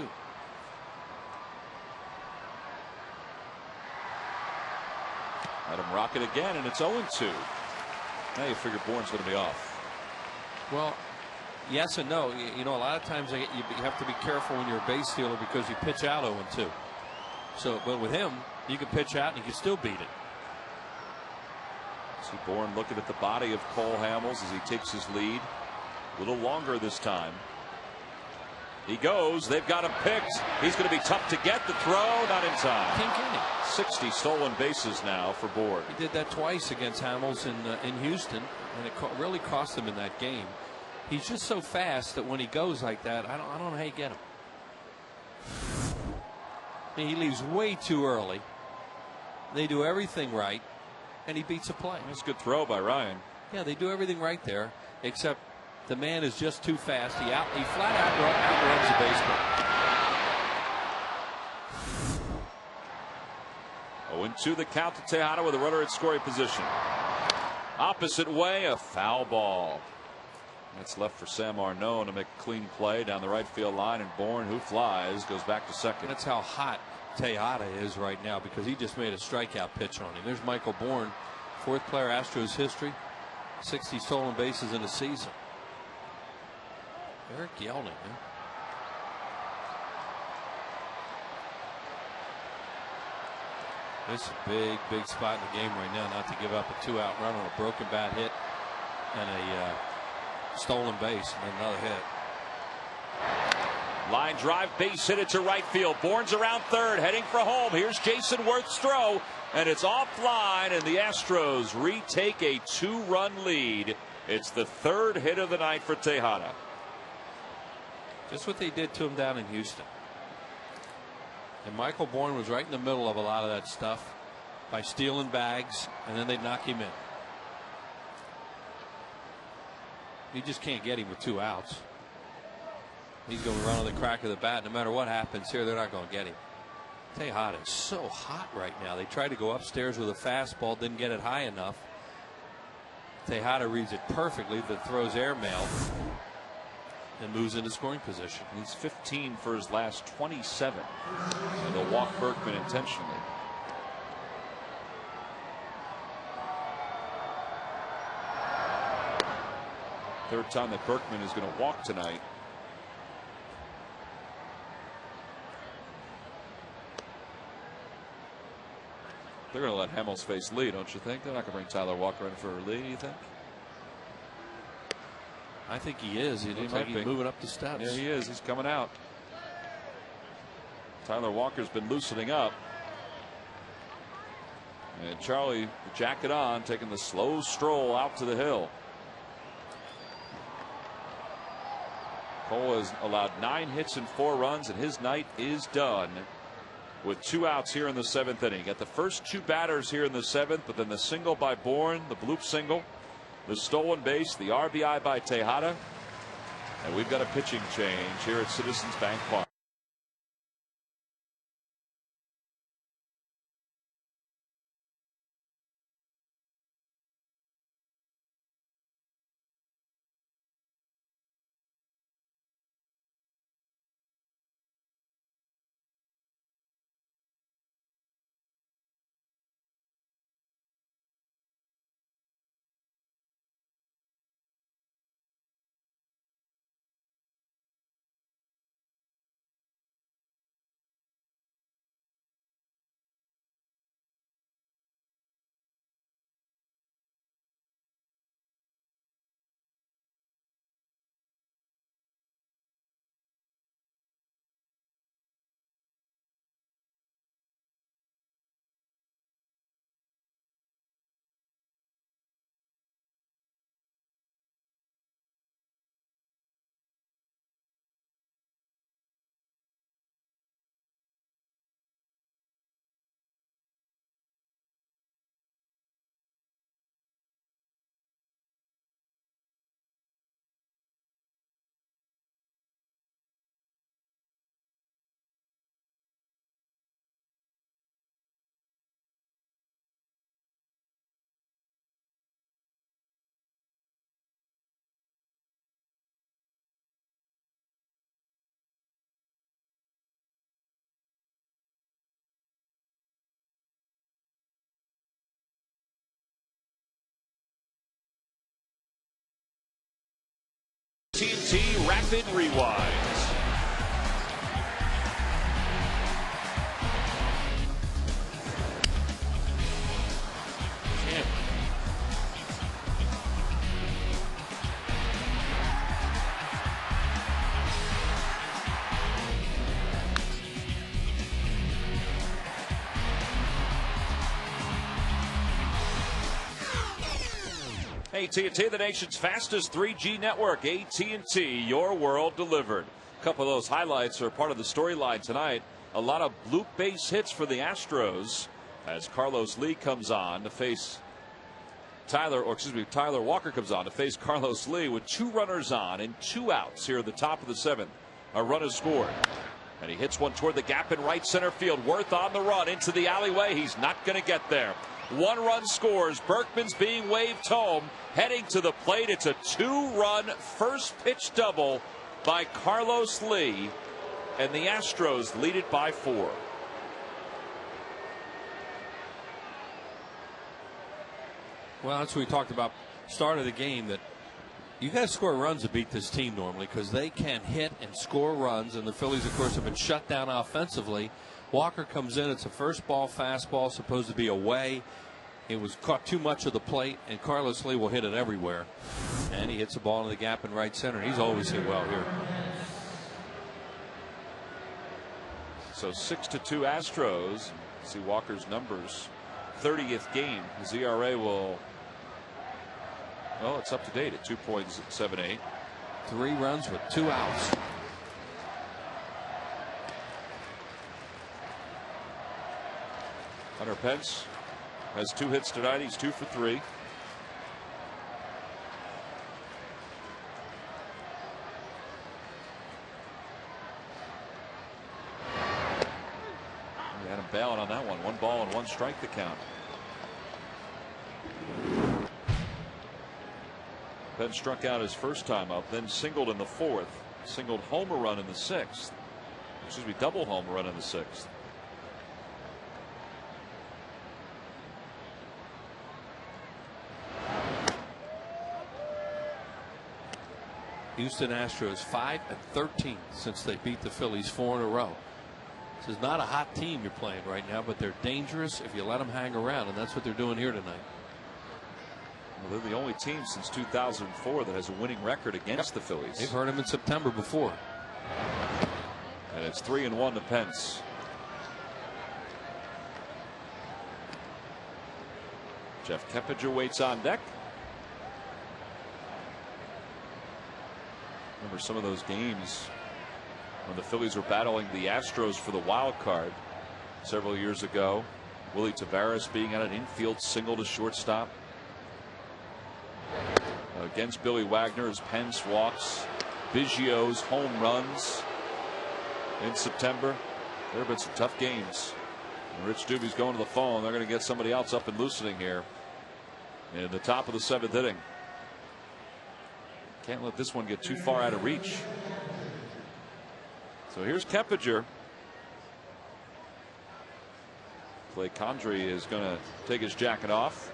Let him rock it again, and it's 0-2. Now you figure Bourne's going to be off. Well, yes and no. You know, a lot of times you have to be careful when you're a base stealer because you pitch out 0-2. So, but with him, you can pitch out and you can still beat it. See Bourne looking at the body of Cole Hamels as he takes his lead. A little longer this time. He goes. They've got him picked. He's going to be tough to get. The throw, not in time. Can't get him. 60 stolen bases now for Bourne. He did that twice against Hamels in Houston, and it really cost him in that game. He's just so fast that when he goes like that, I don't know how you get him. I mean, he leaves way too early. They do everything right, and he beats a play. That's a good throw by Ryan. Yeah, they do everything right there, except the man is just too fast. He flat out outruns the baseball. 0-2 the count to Tejada with a runner at scoring position. Opposite way, a foul ball. That's left for Sam Arnaud to make a clean play down the right field line, and Bourne, who flies, goes back to second. That's how hot Tejada is right now, because he just made a strikeout pitch on him. There's Michael Bourne, fourth player Astros history, 60 stolen bases in a season. Eric Yeldon, huh? This is a big spot in the game right now, not to give up a 2-out run on a broken bat hit and a stolen base and another hit. Line drive, base hit it to right field. Bourne's around third, heading for home. Here's Jason Worth's throw, and it's offline, and the Astros retake a 2-run lead. It's the third hit of the night for Tejada. Just what they did to him down in Houston. And Michael Bourne was right in the middle of a lot of that stuff by stealing bags, and then they'd knock him in. You just can't get him with 2 outs. He's going to run on the crack of the bat. No matter what happens here, they're not going to get him. Tejada is so hot right now. They tried to go upstairs with a fastball, didn't get it high enough. Tejada reads it perfectly, but throws airmail and moves into scoring position. He's 15 for his last 27. And they'll walk Berkman intentionally. Third time that Berkman is going to walk tonight. They're going to let Hamels face Lee, don't you think? They're not going to bring Tyler Walker in for Lee, you think? I think he is. He looks like he's moving up the steps. Yeah, he is. He's coming out. Tyler Walker's been loosening up. And Charlie, the jacket on, taking the slow stroll out to the hill. Cole has allowed 9 hits and 4 runs, and his night is done with 2 outs here in the 7th inning. Got the first 2 batters here in the 7th, but then the single by Bourne, the bloop single, the stolen base, the RBI by Tejada, and we've got a pitching change here at Citizens Bank Park. TNT Rapid Rewinds. AT&T, the nation's fastest 3G network. AT&T, your world delivered. A couple of those highlights are part of the storyline tonight. A lot of bloop base hits for the Astros as Carlos Lee comes on to face Tyler Walker comes on to face Carlos Lee with 2 runners on and 2 outs here at the top of the 7th. A run is scored. And he hits one toward the gap in right center field. Worth on the run into the alleyway. He's not going to get there. 1 run scores. Berkman's being waved home. Heading to the plate. It's a 2-run first pitch double by Carlos Lee. And the Astros lead it by 4. Well, that's what we talked about start of the game, that you got to score runs to beat this team normally because they can hit and score runs, and the Phillies, of course, have been shut down offensively. Walker comes in. It's a first ball fastball supposed to be away. It was caught too much of the plate, and Carlos Lee will hit it everywhere. And he hits the ball in the gap in right center. He's always hit well here. So 6-2 Astros. See Walker's numbers. 30th game. His ERA will. Well, it's up to date at 2.78. 3 runs with 2 outs. Hunter Pence has 2 hits tonight. He's 2 for 3. We had him bailing on that one. 1 ball and 1 strike to count. Penn struck out his first time up, then singled in the 4th, singled homer run in the 6th. Excuse me, double homer run in the 6th. Houston Astros 5-13 since they beat the Phillies 4 in a row. This is not a hot team you're playing right now, but they're dangerous if you let them hang around, and that's what they're doing here tonight. Well, they're the only team since 2004 that has a winning record against the Phillies. They've heard them in September before. And it's 3-1 to Pence. Jeff Keppinger waits on deck. Remember some of those games when the Phillies were battling the Astros for the wild card several years ago. Willie Taveras being at an infield single to shortstop. Against Billy Wagner as Pence walks. Biggio's home runs in September. There have been some tough games. And Rich Dubie's going to the phone. They're going to get somebody else up and loosening here in the top of the 7th inning. Can't let this one get too far out of reach. So here's Keppinger. Clay Condrey is going to take his jacket off.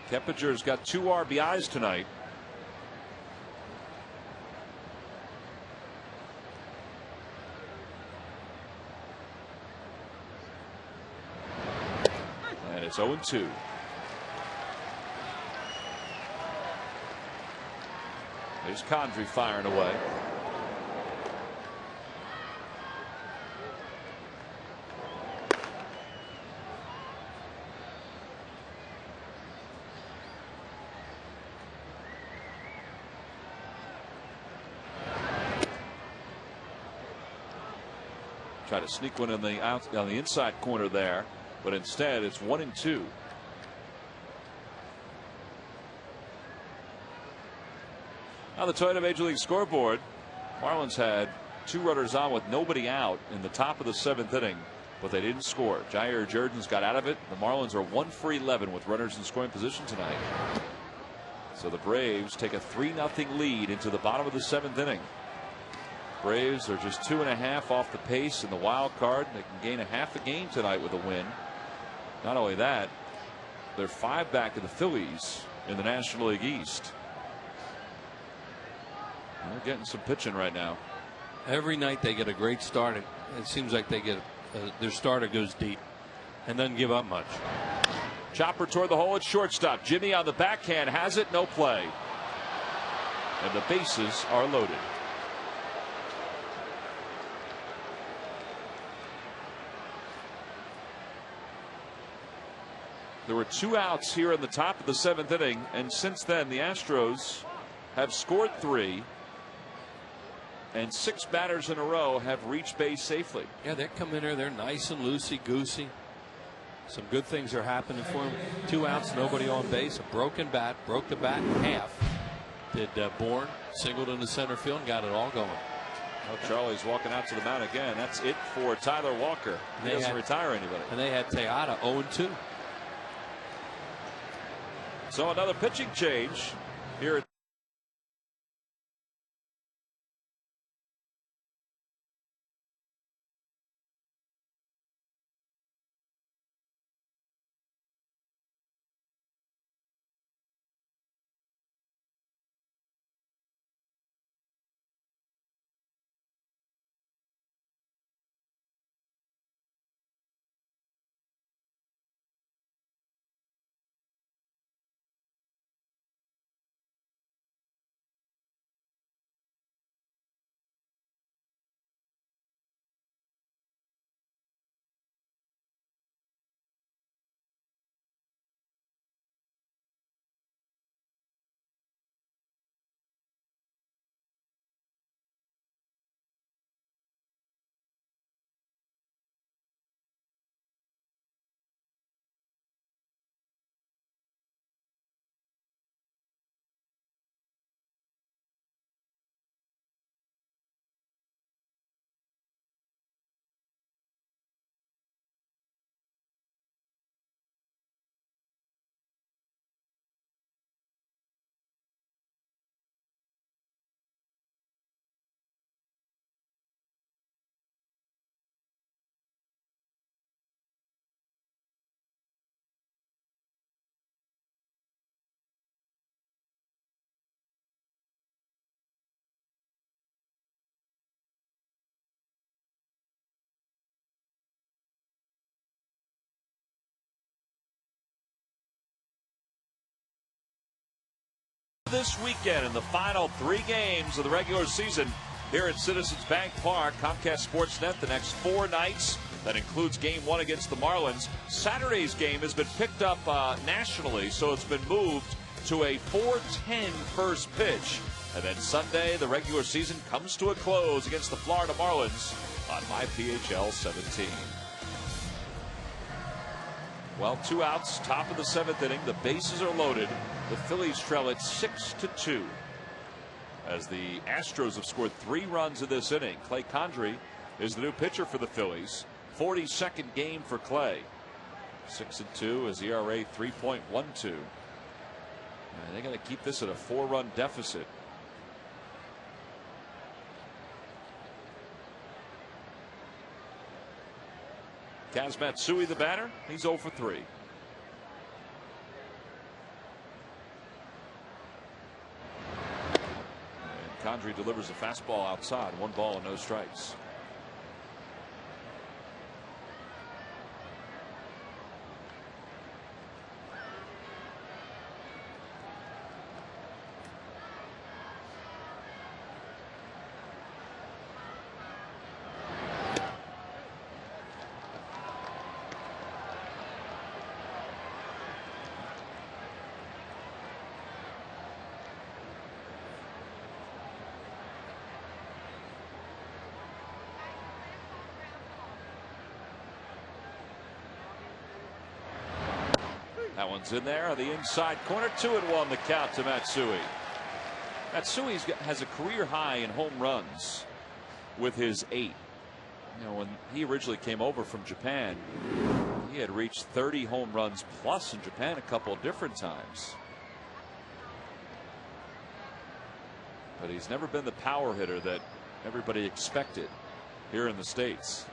Keppinger's got 2 RBIs tonight. And it's 0-2. There's Condrey firing away. Try to sneak one on the inside corner there, but instead it's 1-2. On the Toyota Major League scoreboard, Marlins had 2 runners on with nobody out in the top of the 7th inning, but they didn't score. Jair Jordan's got out of it. The Marlins are 1 for 11 with runners in scoring position tonight. So the Braves take a 3-0 lead into the bottom of the 7th inning. Braves are just 2.5 off the pace in the wild card. They can gain a half a game tonight with a win. Not only that, they're 5 back of the Phillies in the National League East. And they're getting some pitching right now. Every night they get a great start. It seems like they get their starter goes deep and doesn't give up much. Chopper toward the hole at shortstop. Jimmy on the backhand has it, no play. And the bases are loaded. There were 2 outs here in the top of the 7th inning, and since then the Astros have scored 3, and 6 batters in a row have reached base safely. Yeah, they come in there, they're nice and loosey-goosey. Some good things are happening for them. 2 outs, nobody on base. A broken bat, broke the bat in half. Did Bourne, singled into center field and got it all going. Well, Charlie's walking out to the mound again. That's it for Tyler Walker. He doesn't retire anybody. And they had Teata 0-2. So another pitching change here at this weekend in the final 3 games of the regular season here at Citizens Bank Park. Comcast Sportsnet the next 4 nights. That includes game 1 against the Marlins. Saturday's game has been picked up nationally, so it's been moved to a 4:10 first pitch. And then Sunday, the regular season comes to a close against the Florida Marlins on MyPHL 17. Well, 2 outs, top of the 7th inning. The bases are loaded. The Phillies trail at 6-2. As the Astros have scored 3 runs in this inning. Clay Condrey is the new pitcher for the Phillies. 42nd game for Clay. 6-2 is ERA 3.12. And they're going to keep this at a 4-run deficit. Kaz Matsui, the batter, he's 0 for 3. And Condrey delivers a fastball outside. 1 ball and no strikes. That one's in there on the inside corner. 2-1 the count to Matsui. Matsui has a career high in home runs with his 8. You know, when he originally came over from Japan, he had reached 30 home runs plus in Japan a couple of different times. But he's never been the power hitter that everybody expected here in the States.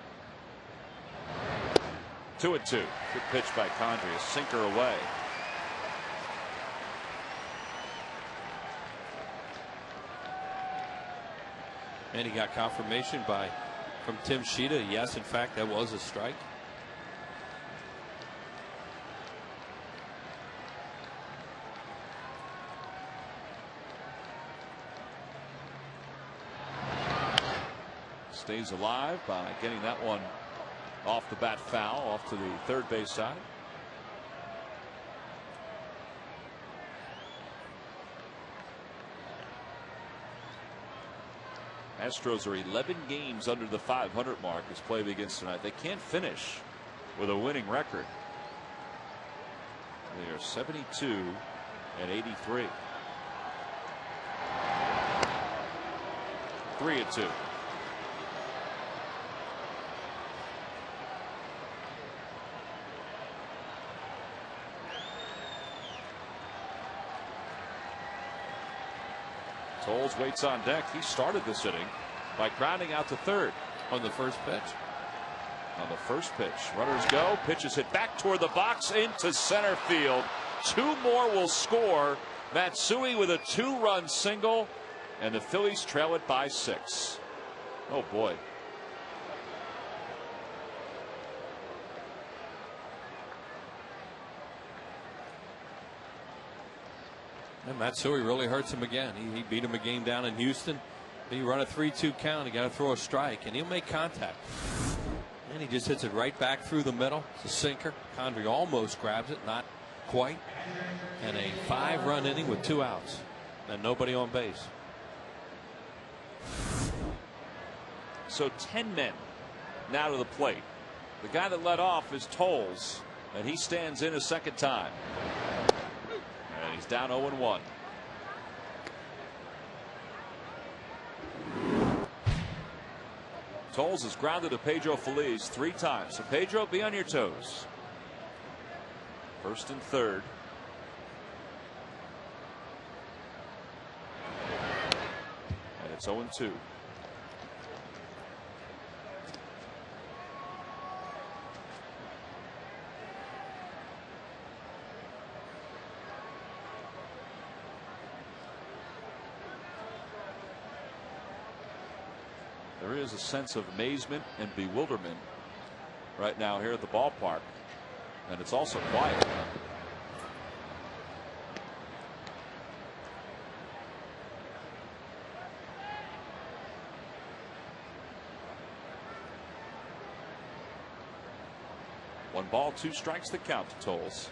2-2. Good pitch by Condrey. A sinker away. And he got confirmation from Tim Sheeta. Yes, in fact, that was a strike. stays alive by getting that one off the bat foul, off to the third base side. Astros are 11 games under the 500 mark as play begins tonight. They can't finish with a winning record. They are 72 and 83. 3-2. Toles waits on deck. He started this inning by grounding out to third on the first pitch. On the first pitch, runners go. Pitch is hit back toward the box into center field. Two more will score. Matsui with a 2-run single, and the Phillies trail it by 6. Oh boy. And Matsui really hurts him again. He beat him a game down in Houston. He run a 3-2 count. He got to throw a strike, and he'll make contact. And he just hits it right back through the middle. It's a sinker. Condrey almost grabs it, not quite. And a 5-run inning with 2 outs and nobody on base. So 10 men now to the plate. The guy that led off is Toles, and he stands in a second time. And he's down 0-1. Toles has grounded to Pedro Feliz 3 times. So Pedro, be on your toes. First and third. And it's 0-2. There is a sense of amazement and bewilderment right now here at the ballpark, and it's also quiet. One ball, 2 strikes the count to Toles.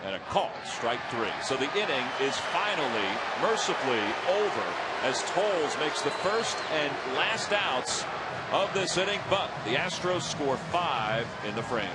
And a call, strike 3. So the inning is finally, mercifully over as Toles makes the first and last outs of this inning. But the Astros score 5 in the frame.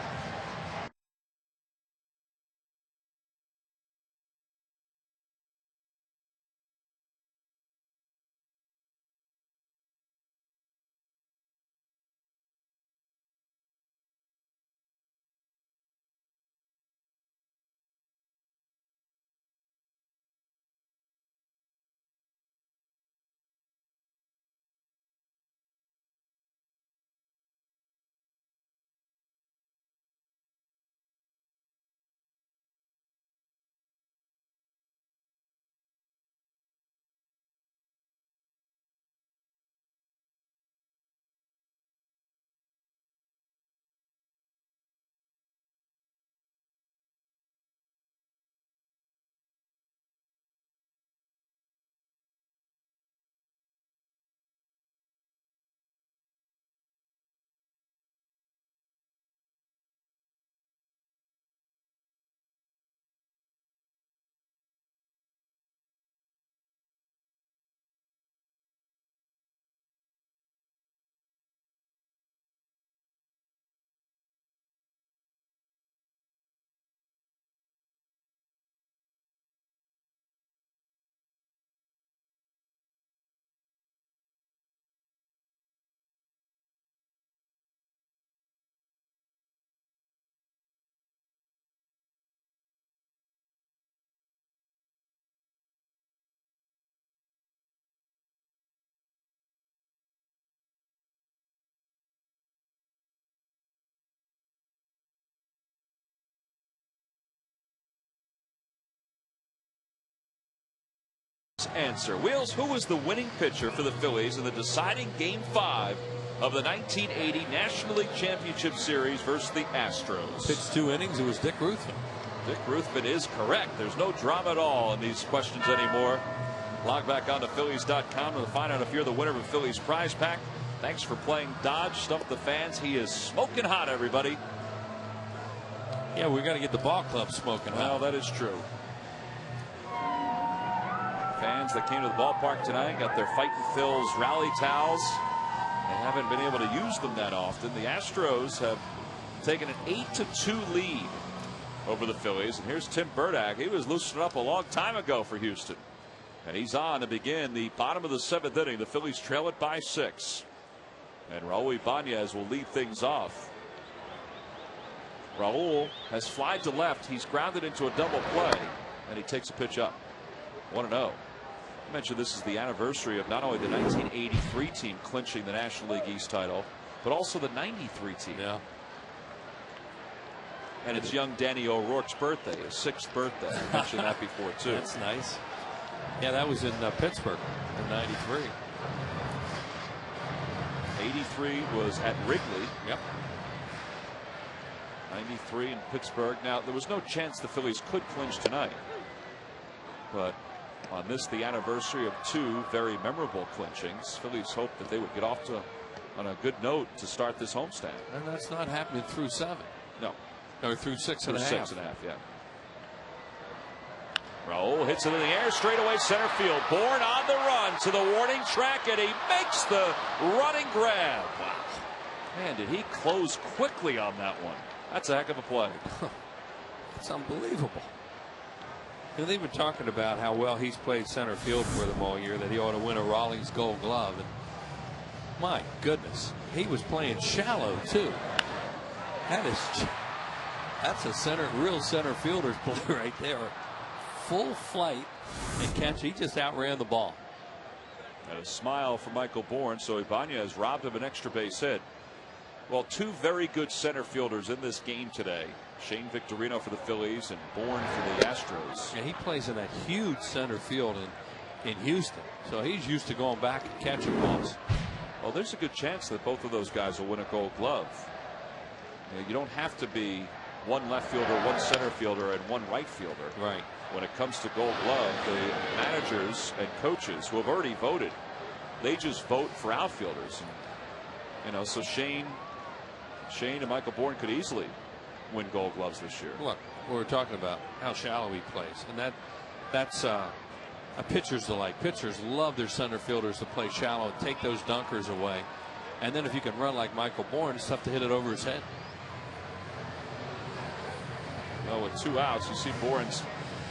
Answer. Wheels, who was the winning pitcher for the Phillies in the deciding Game 5 of the 1980 National League Championship Series versus the Astros? Pitched 2 innings. It was Dick Ruthven. Dick Ruthven is correct. There's no drama at all in these questions anymore. Log back on to Phillies.com to find out if you're the winner of a Phillies prize pack. Thanks for playing Dodge. Stump the fans. He is smoking hot, everybody. Yeah, we got to get the ball club smoking hot. Well, that is true. Fans that came to the ballpark tonight got their Fightin' Phil's rally towels. They haven't been able to use them that often. The Astros have taken an 8-2 lead over the Phillies. And here's Tim Burdack. He was loosened up a long time ago for Houston. And he's on to begin the bottom of the 7th inning. The Phillies trail it by 6. And Raul Ibanez will lead things off. Raul has flied to left. He's grounded into a double play. And he takes a pitch up. 1-0. I mentioned this is the anniversary of not only the 1983 team clinching the National League East title, but also the 93 team. Yeah. And it's young Danny O'Rourke's birthday, his 6th birthday. I mentioned that before, too. That's nice. Yeah, that was in Pittsburgh in 93. 83 was at Wrigley. Yep. 93 in Pittsburgh. Now, there was no chance the Phillies could clinch tonight. But on this, the anniversary of 2 very memorable clinchings, Phillies hoped that they would get off to on a good note to start this homestand. And that's not happening through 7. No. Or through 6 and a half. 6 and a half, yeah. Raul hits it in the air, straightaway center field. Bourne on the run to the warning track, and he makes the running grab. Wow. Man, did he close quickly on that one. That's a heck of a play. It's unbelievable. And they've been talking about how well he's played center field for them all year, that he ought to win a Rawlings Gold Glove. And my goodness, he was playing shallow too. That's a real center fielder's play right there. Full flight and catch. He just outran the ball. And a smile for Michael Bourne. So Ibanez robbed him an extra base hit. Well, 2 very good center fielders in this game today. Shane Victorino for the Phillies and Bourne for the Astros. Yeah, he plays in that huge center field in Houston. So he's used to going back and catching balls. Well, there's a good chance that both of those guys will win a Gold Glove. You don't have to be one left fielder, one center fielder, and one right fielder. Right. When it comes to Gold Glove, the managers and coaches who have already voted, they just vote for outfielders. And, so Shane and Michael Bourne could easily win Gold Gloves this year. Look, we're talking about how shallow he plays, and that's a pitcher's delight. Pitchers love their center fielders to play shallow, take those dunkers away, and then if you can run like Michael Bourne, it's tough to hit it over his head. Well, with 2 outs, you see Bourne's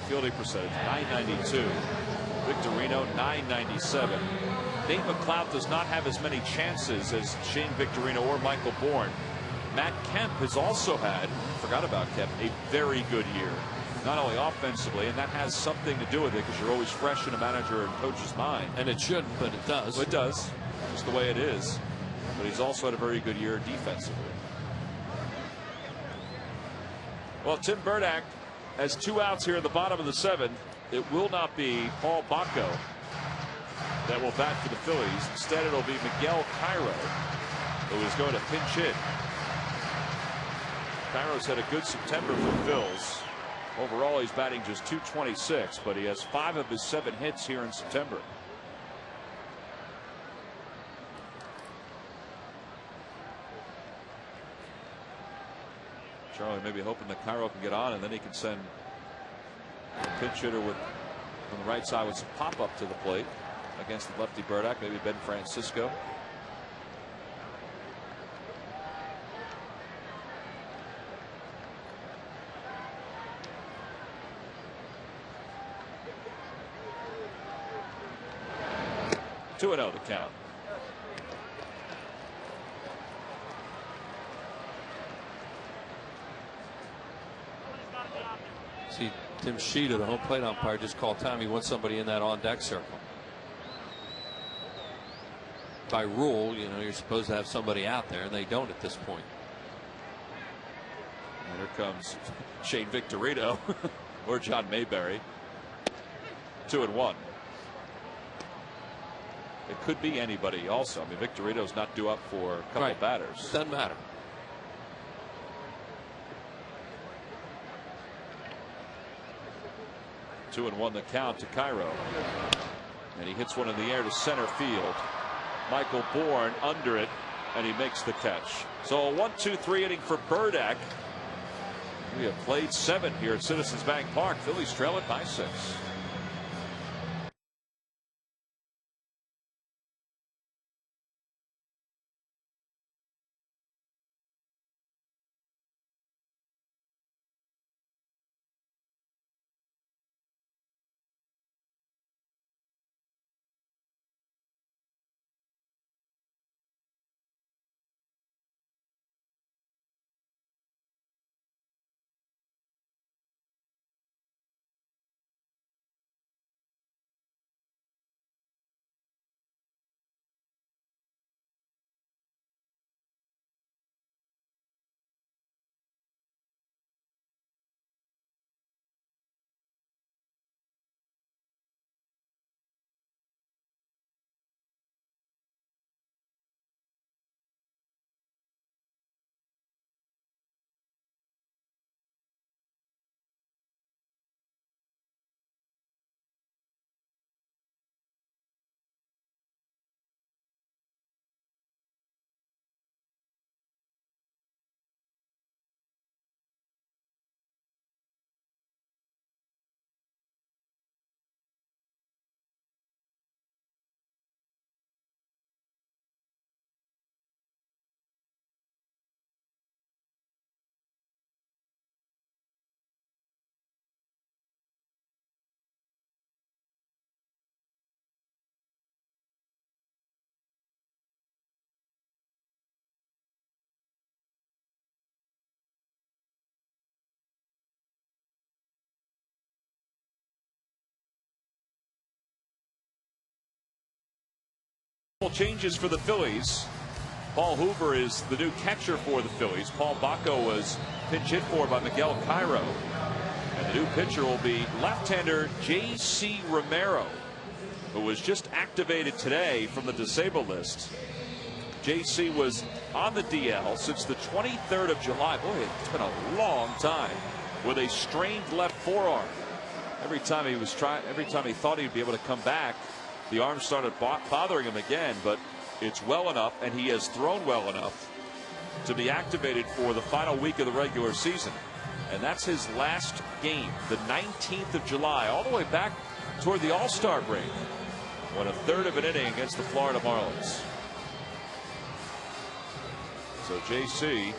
fielding percentage, .992. Victorino, .997. Nate McLeod does not have as many chances as Shane Victorino or Michael Bourne. Matt Kemp has also had, forgot about Kemp, a very good year. Not only offensively, and that has something to do with it because you're always fresh in a manager and coach's mind. And it shouldn't, but it does. Well, it does. Just the way it is. But he's also had a very good year defensively. Well, Tim Burdack has 2 outs here in the bottom of the 7th. It will not be Paul Bacco that will bat for the Phillies. Instead, it'll be Miguel Cairo, who is going to pinch hit. Cairo's had a good September for the Phils. Overall, he's batting just .226, but he has 5 of his 7 hits here in September. Charlie maybe hoping that Cairo can get on, and then he can send a pinch hitter from the right side with some pop up to the plate against the lefty Burdack, maybe Ben Francisco. Two and 0 to count. See, Tim Sheeta, the home plate umpire, just called time. He wants somebody in that on-deck circle. By rule, you're supposed to have somebody out there, and they don't at this point. And here comes Shane Victorino or John Mayberry. 2-1. It could be anybody also. I mean, Victorino's not due up for a couple right. batters. Doesn't matter. Two and 1 the count to Cairo. And he hits one in the air to center field. Michael Bourne under it, and he makes the catch. So a 1-2-3 inning for Burdack. We have played 7 here at Citizens Bank Park. Phillies trail it by 6. Changes for the Phillies. Paul Hoover is the new catcher for the Phillies. Paul Bacco was pinch hit for by Miguel Cairo. And the new pitcher will be left-hander J.C. Romero, who was just activated today from the disabled list. J.C. was on the DL since the 23rd of July. Boy, it's been a long time, with a strained left forearm. Every time he thought he'd be able to come back, the arm started bothering him again, but it's well enough, and he has thrown well enough to be activated for the final week of the regular season. And that's his last game, the 19th of July, all the way back toward the All-Star break, when a third of an inning against the Florida Marlins. So JC,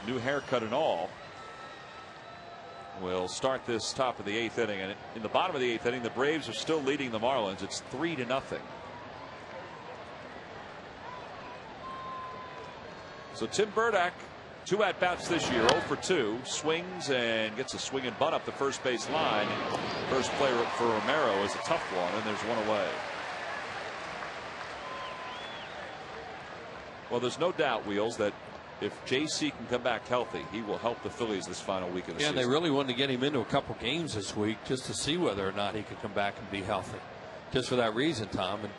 new haircut and all, will start this top of the 8th inning. And in the bottom of the 8th inning, the Braves are still leading the Marlins. It's 3-0. So Tim Burdack, 2 at-bats this year, 0 for 2, swings and gets a swing and bunt up the first base line. First play for Romero is a tough one, and there's one away. Well, there's no doubt, Wheels, that if JC can come back healthy, he will help the Phillies this final week of the season. Yeah, they really wanted to get him into a couple games this week just to see whether or not he could come back and be healthy. Just for that reason, Tom, and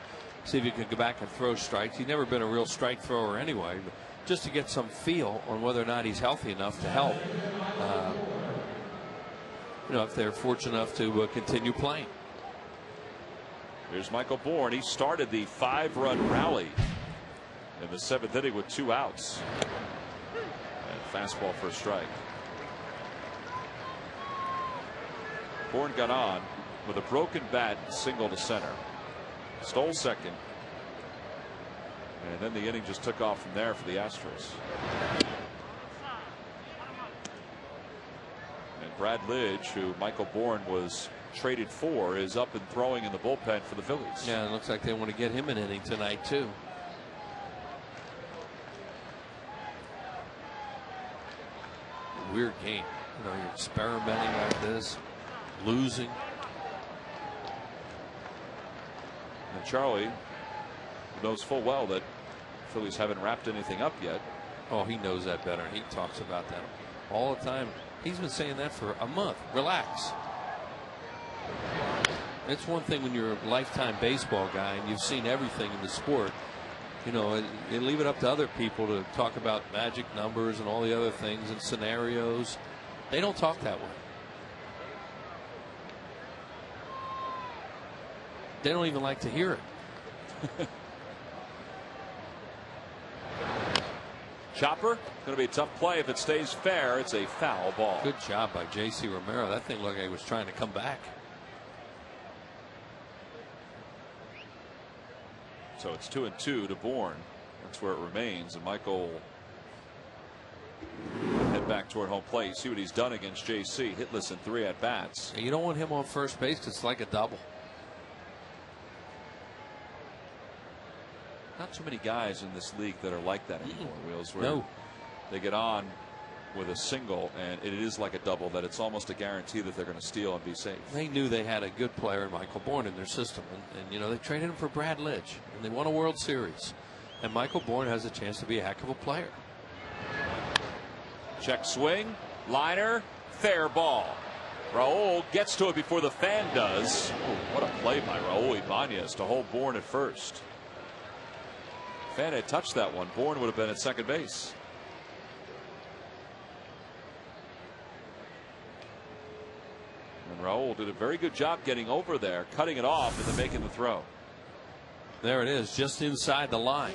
see if he could go back and throw strikes. He's never been a real strike thrower anyway, but just to get some feel on whether or not he's healthy enough to help. If they're fortunate enough to continue playing. Here's Michael Bourne. He started the 5-run rally in the 7th inning with 2 outs. And fastball for a strike. Bourne got on with a broken bat, single to center. Stole second. And then the inning just took off from there for the Astros. And Brad Lidge, who Michael Bourne was traded for, is up and throwing in the bullpen for the Phillies. Yeah, it looks like they want to get him an inning tonight too. Weird game. You're experimenting like this, losing. And Charlie knows full well that Phillies haven't wrapped anything up yet. Oh, he knows that better. He talks about that all the time. He's been saying that for a month. Relax. It's one thing when you're a lifetime baseball guy and you've seen everything in the sport. You leave it up to other people to talk about magic numbers and all the other things and scenarios. They don't talk that way. they don't even like to hear it. Chopper, going to be a tough play if it stays fair. It's a foul ball. Good job by J.C. Romero. That thing looked like it was trying to come back. So it's 2-2 to Bourne. That's where it remains. And Michael head back toward home plate. See what he's done against J.C. Hitless in 3 at bats. You don't want him on first base because it's like a double. Not too many guys in this league that are like that anymore, Wheels, where no. they get on with a single and it is like a double, that it's almost a guarantee that they're going to steal and be safe. They knew they had a good player in Michael Bourne in their system, and you know, they traded him for Brad Lidge, and they won a World Series, and Michael Bourne has a chance to be a heck of a player. Check swing, liner, fair ball. Raul gets to it before the fan does. Oh, what a play by Raul Ibanez to hold Bourne at first. Fan had touched that one, Bourne would have been at second base. And Raul did a very good job getting over there, cutting it off, and then making the throw. There it is, just inside the line.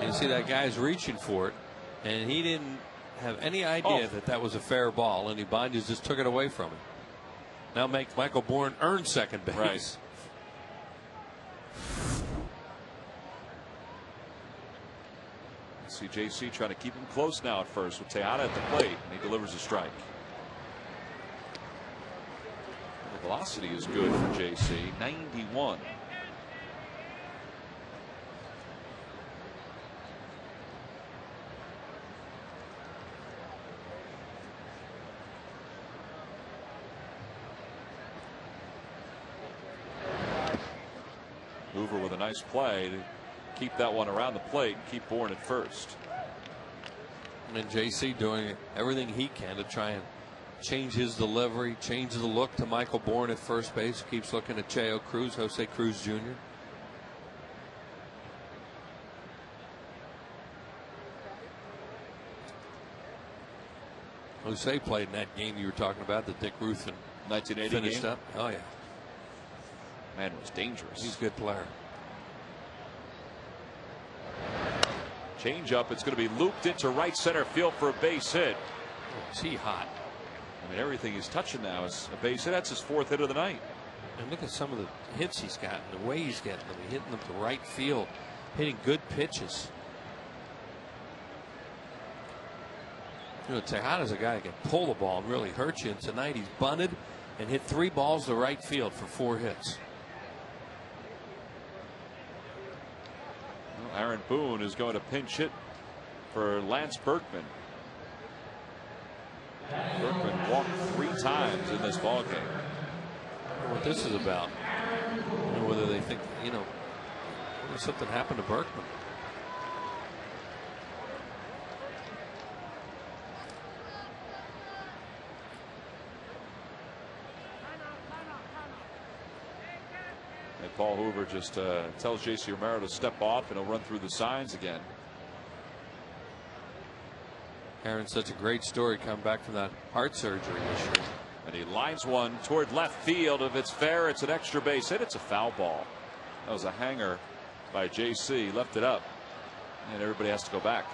And you see that guy's reaching for it, and he didn't have any idea that that was a fair ball, and Ibanez just took it away from him. Now makes Michael Bourne earn second base. Right. See JC trying to keep him close now at first with Tejada at the plate, and he delivers a strike. The velocity is good for JC, 91. Hoover with a nice play to keep that one around the plate and keep Bourne at first. And JC doing everything he can to try and change his delivery, change the look to Michael Bourne at first base. Keeps looking at Jose Cruz Jr. Jose played in that game you were talking about, the Dick Ruthven 1980 finished game. up. Oh yeah, man was dangerous. He's a good player. Change up. It's going to be looped into right center field for a base hit. Oh, is he hot? I mean, everything he's touching now is a base hit. That's his 4th hit of the night. And look at some of the hits he's gotten, the way he's getting them. He's hitting them to right field, hitting good pitches. You know, Tejada's a guy that can pull the ball and really hurt you. And tonight he's bunted and hit 3 balls to right field for 4 hits. Well, Aaron Boone is going to pinch hit for Lance Berkman. Berkman walked 3 times in this ball game. I don't know what this is about. I don't know whether they think, you know, something happened to Berkman. And Paul Hoover just tells J.C. Romero to step off, and he'll run through the signs again. Aaron's such a great story coming back from that heart surgery this year. And he lines one toward left field. If it's fair, it's an extra base hit. It's a foul ball. That was a hanger by J.C. Left it up, and everybody has to go back.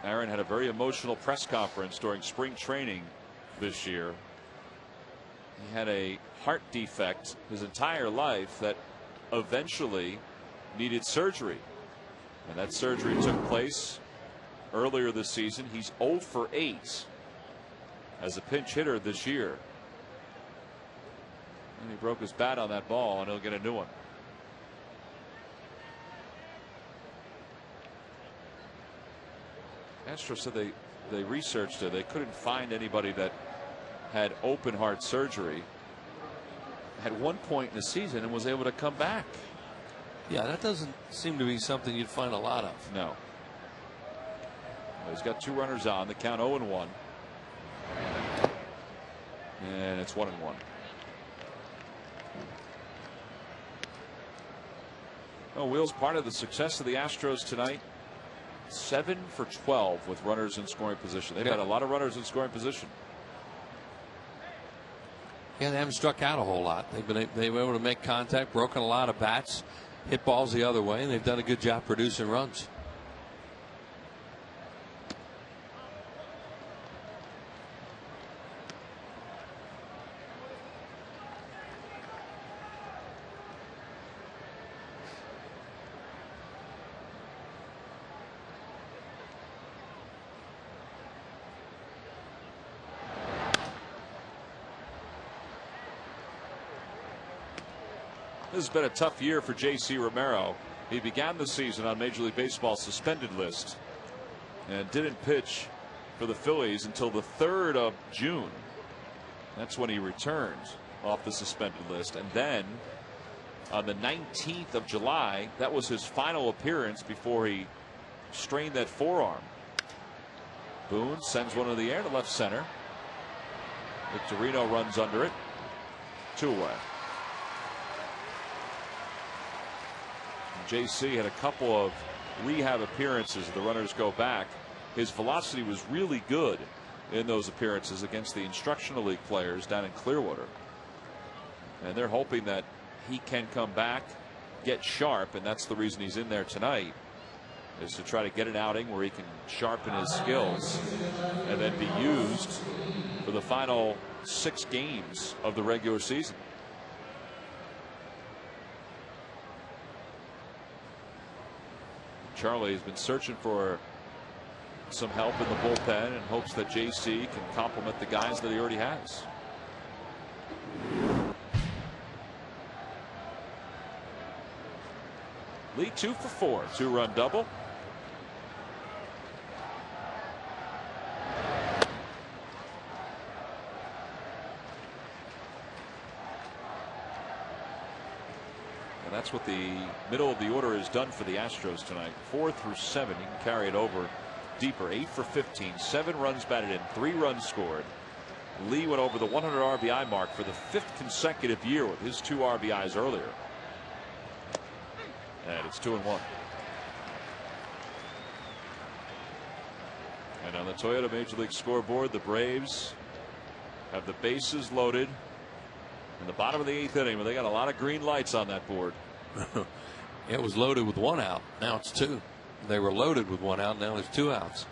Aaron had a very emotional press conference during spring training this year. He had a heart defect his entire life that eventually needed surgery, and that surgery took place earlier this season. He's 0 for 8 as a pinch hitter this year, and he broke his bat on that ball, and he'll get a new one. Astros said they researched it. They couldn't find anybody that had open heart surgery at one point in the season and was able to come back. Yeah, that doesn't seem to be something you'd find a lot of. No. Well, he's got 2 runners on. The count 0-1. And it's 1-1. Oh, Will's part of the success of the Astros tonight. 7 for 12 with runners in scoring position. They've had a lot of runners in scoring position. Yeah, they haven't struck out a whole lot. They've been able to make contact, broken a lot of bats, hit balls the other way, and they've done a good job producing runs. This has been a tough year for J.C. Romero. He began the season on Major League Baseball's suspended list and didn't pitch for the Phillies until the 3rd of June. That's when he returned off the suspended list. And then on the 19th of July, that was his final appearance before he strained that forearm. Boone sends one in the air to left center. Victorino runs under it. 2 away. JC had a couple of rehab appearances. The runners go back. His velocity was really good in those appearances against the instructional league players down in Clearwater. And they're hoping that he can come back, get sharp, and that's the reason he's in there tonight, is to try to get an outing where he can sharpen his skills and then be used for the final 6 games of the regular season. Charlie has been searching for some help in the bullpen and hopes that JC can complement the guys that he already has. Lee 2 for 4, 2-run double. And that's what the middle of the order has done for the Astros tonight. 4 through 7. You can carry it over deeper. 8 for 15. 7 runs batted in. 3 runs scored. Lee went over the 100 RBI mark for the 5th consecutive year with his 2 RBIs earlier. And it's 2-1. And on the Toyota Major League scoreboard, the Braves have the bases loaded in the bottom of the 8th inning, but they got a lot of green lights on that board. It was loaded with 1 out. Now it's 2. They were loaded with 1 out. Now there's 2 outs.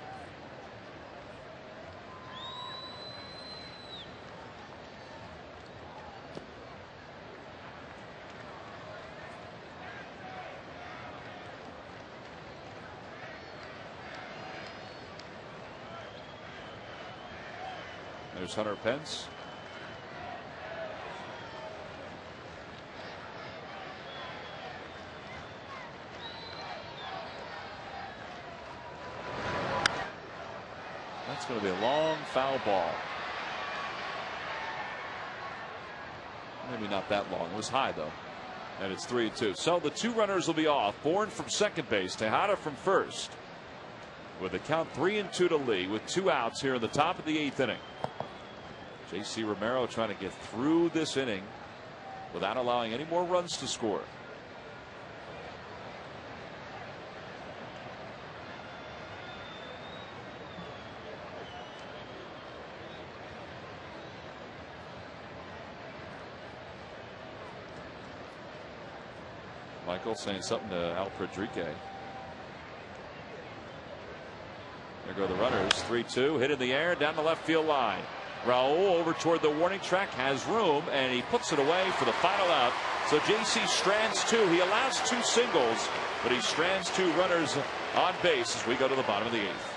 There's Hunter Pence. That's going to be a long foul ball. Maybe not that long. It was high though. And it's 3-2. So the 2 runners will be off. Bourne from second base, Tejada from first. With a count 3-2 to Lee with 2 outs here in the top of the 8th inning. J.C. Romero trying to get through this inning without allowing any more runs to score. Michael saying something to Al Pedrique. There go the runners. 3-2. Hit in the air down the left field line. Raul over toward the warning track, has room, and he puts it away for the final out. So JC strands 2. He allows 2 singles, but he strands 2 runners on base as we go to the bottom of the 8th.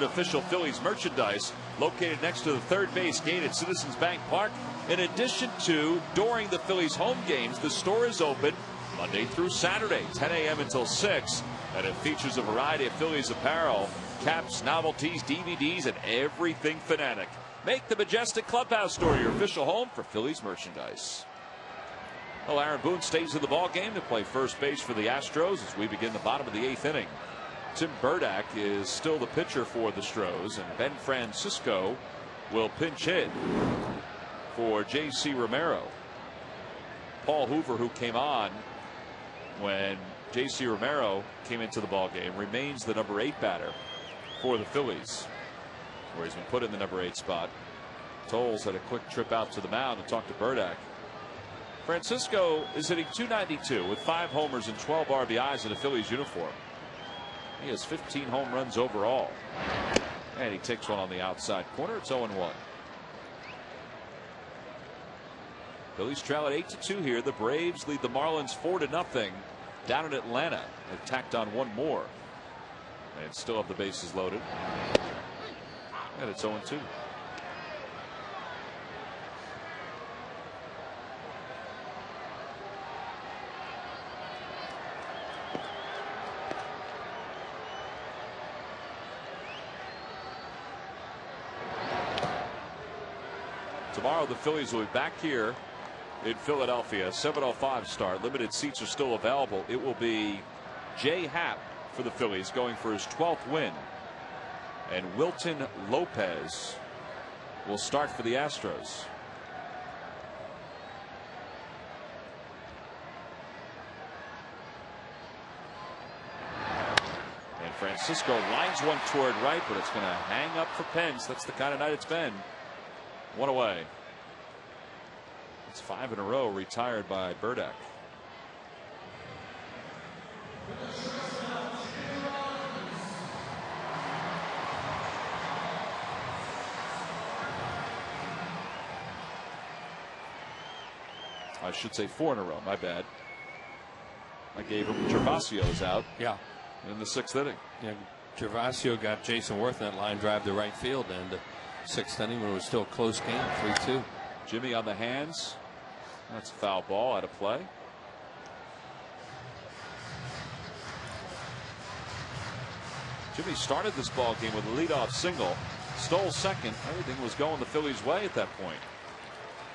Official Phillies merchandise located next to the third base gate at Citizens Bank Park. In addition to during the Phillies home games, the store is open Monday through Saturday, 10 a.m. until 6, and it features a variety of Phillies apparel, caps, novelties, DVDs, and everything Fanatic. Make the Majestic Clubhouse store your official home for Phillies merchandise. Well, Aaron Boone stays in the ball game to play first base for the Astros as we begin the bottom of the 8th inning. Tim Burdack is still the pitcher for the Stros, and Ben Francisco will pinch hit for J.C. Romero. Paul Hoover, who came on when J.C. Romero came into the ball game, remains the number 8 batter for the Phillies, where he's been put in the number 8 spot. Tolles had a quick trip out to the mound and talked to Burdack. Francisco is hitting .292 with 5 homers and 12 RBIs in a Phillies uniform. He has 15 home runs overall, and he takes one on the outside corner. It's 0-1. Phillies trail at 8-2 here. The Braves lead the Marlins 4-0 down in Atlanta. They've tacked on one more and still have the bases loaded, and it's 0-2. Tomorrow the Phillies will be back here in Philadelphia. 7:05 start. Limited seats are still available. It will be Jay Happ for the Phillies going for his 12th win, and Wilton Lopez will start for the Astros. And Francisco lines one toward right, but it's going to hang up for Pence. That's the kind of night it's been. One away. It's 5 in a row retired by Burdack. I should say 4 in a row. My bad. I gave him Gervasio's out. Yeah. In the 6th inning. Yeah. Gervasio got Jason Worth in that line drive to right field, and 6th inning when it was still a close game, 3-2. Jimmy on the hands. That's a foul ball out of play. Jimmy started this ball game with a leadoff single, stole second. Everything was going the Phillies' way at that point.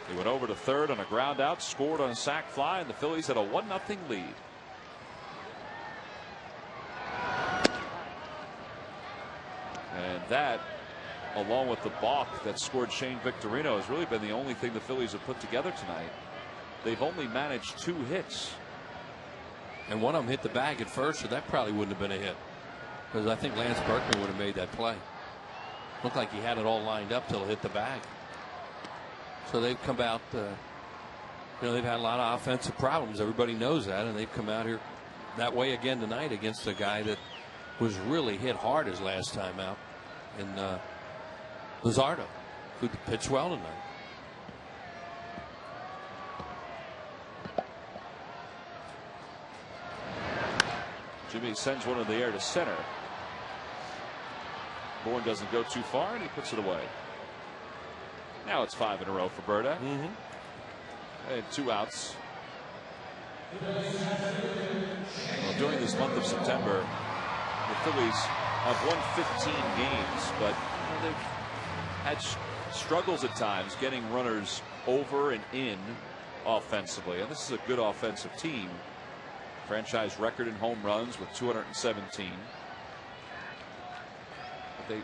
He went over to third on a ground out, scored on a sac fly, and the Phillies had a 1-0 lead. And that, along with the balk that scored Shane Victorino, has really been the only thing the Phillies have put together tonight. They've only managed 2 hits. And one of them hit the bag at first, so that probably wouldn't have been a hit, because I think Lance Berkman would have made that play. Looked like he had it all lined up till it hit the bag. So they've come out, they've had a lot of offensive problems. Everybody knows that, and they've come out here that way again tonight against a guy that was really hit hard his last time out in Luzardo, who pitched well tonight. Jimmy sends one in the air to center. Bourne doesn't go too far, and he puts it away. Now it's 5 in a row for Burdack. And 2 outs. Well, during this month of September, the Phillies have won 15 games, but they've had struggles at times getting runners over and in offensively. And this is a good offensive team. Franchise record in home runs with 217. But they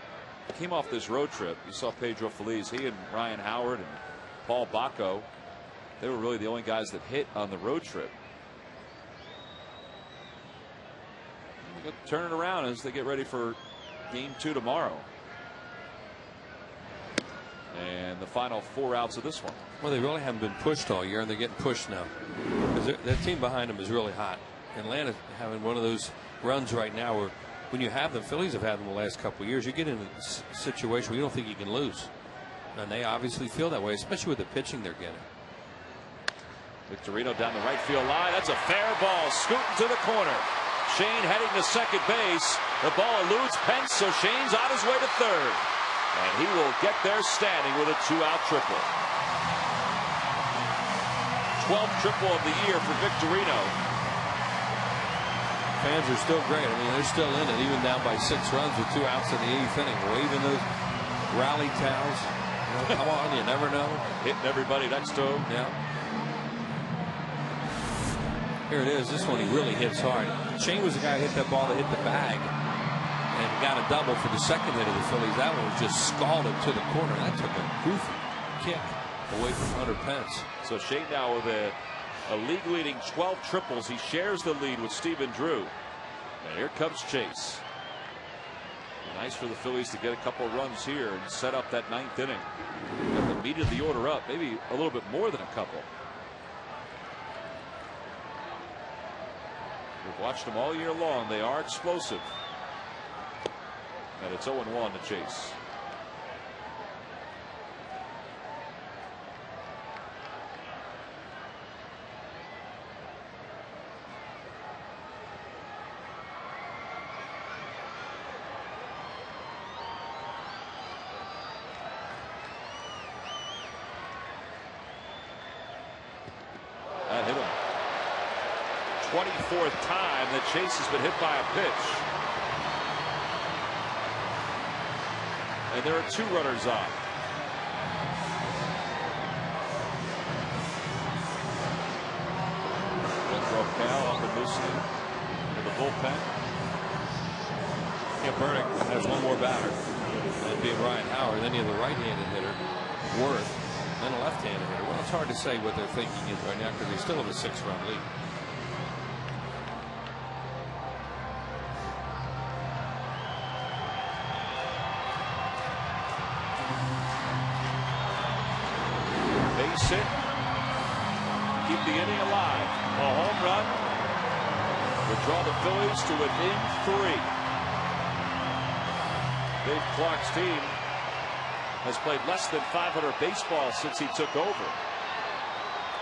came off this road trip. You saw Pedro Feliz. He and Ryan Howard and Paul Bacco, they were really the only guys that hit on the road trip. They'll turn it around as they get ready for game 2 tomorrow. And the final 4 outs of this one. Well, they really haven't been pushed all year, and they're getting pushed now, because that team behind them is really hot. Atlanta having one of those runs right now where when you have them, Phillies have had them the last couple of years, you get in a situation where you don't think you can lose. And they obviously feel that way, especially with the pitching they're getting. Victorino down the right field line. That's a fair ball, scooting to the corner. Shane heading to second base. The ball eludes Pence, so Shane's on his way to third. And he will get there standing with a 2-out triple. 12th triple of the year for Victorino. Fans are still great. I mean, they're still in it, even down by 6 runs with 2 outs in the 8th inning, waving those rally towels. You know, come on, you never know. Hitting everybody next to him. Yeah. Here it is. This one he really hits hard. Shane was the guy who hit that ball that hit the bag and got a double for the second hit of the Phillies. That one was just scalded to the corner. That took a goofy kick away from Hunter Pence. So Shane now with a league-leading 12 triples. He shares the lead with Stephen Drew. And here comes Chase. Nice for the Phillies to get a couple runs here and set up that 9th inning. Got the meat of the order up, maybe a little bit more than a couple. We've watched them all year long. They are explosive. And it's 0-1 to Chase. That hit him. 24th time that Chase has been hit by a pitch. And there are 2 runners on. Throw Cal up and listening to the bullpen. Yeah, Burdick has one more batter. That'd be Ryan Howard. Then you have the right-handed hitter, Worth, and a left-handed hitter. Well, it's hard to say what they're thinking is right now because they still have a 6-run lead. Base hit. Keep the inning alive. A home run would draw the Phillies to within 3. Dave Clark's team has played less than 500 baseball since he took over.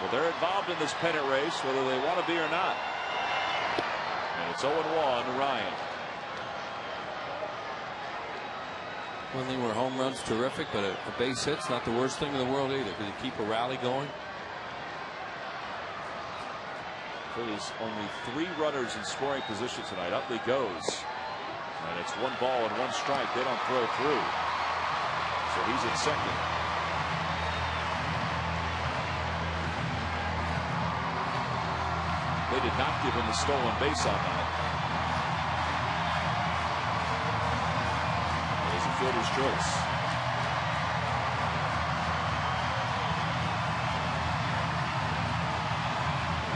Well, they're involved in this pennant race, whether they want to be or not. And it's 0-1 to Ryan. One thing where home runs terrific, but a base hit's not the worst thing in the world either because you keep a rally going. Phillies only 3 runners in scoring position tonight. Utley goes. And it's 1 ball and 1 strike. They don't throw through. So he's at second. They did not give him a stolen base on that. There's a fielder's choice.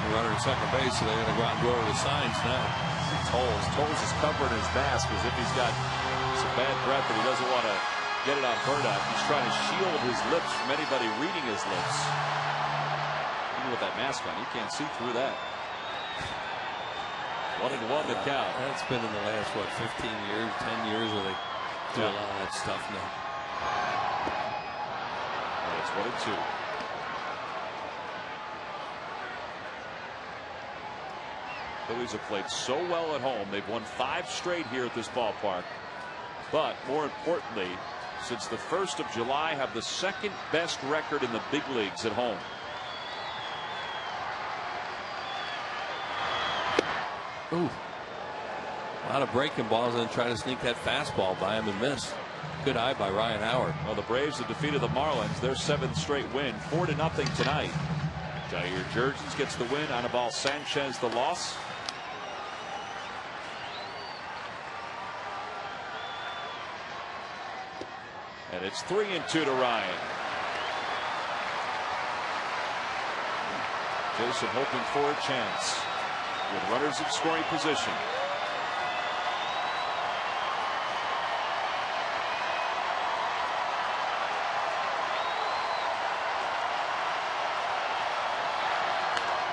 The runner at second base, so they're going to go out and go over the signs now. Tolles is covering his mask as if he's got some bad breath and he doesn't want to get it on Burdick. He's trying to shield his lips from anybody reading his lips. Even with that mask on, you can't see through that. 1-1 to count. That's been in the last, what, 15 years, 10 years where they do a lot of that stuff now. And it's 1-2. Phillies have played so well at home. They've won 5 straight here at this ballpark. But more importantly, since the 1st of July, have the 2nd best record in the big leagues at home. Ooh. A lot of breaking balls and trying to sneak that fastball by him and miss. Good eye by Ryan Howard. Well, the Braves have defeated the Marlins. Their 7th straight win, 4-0 tonight. Jair Jurgens gets the win. Anibal Sanchez the loss. And it's 3-2 to Ryan. Jason hoping for a chance with runners in scoring position.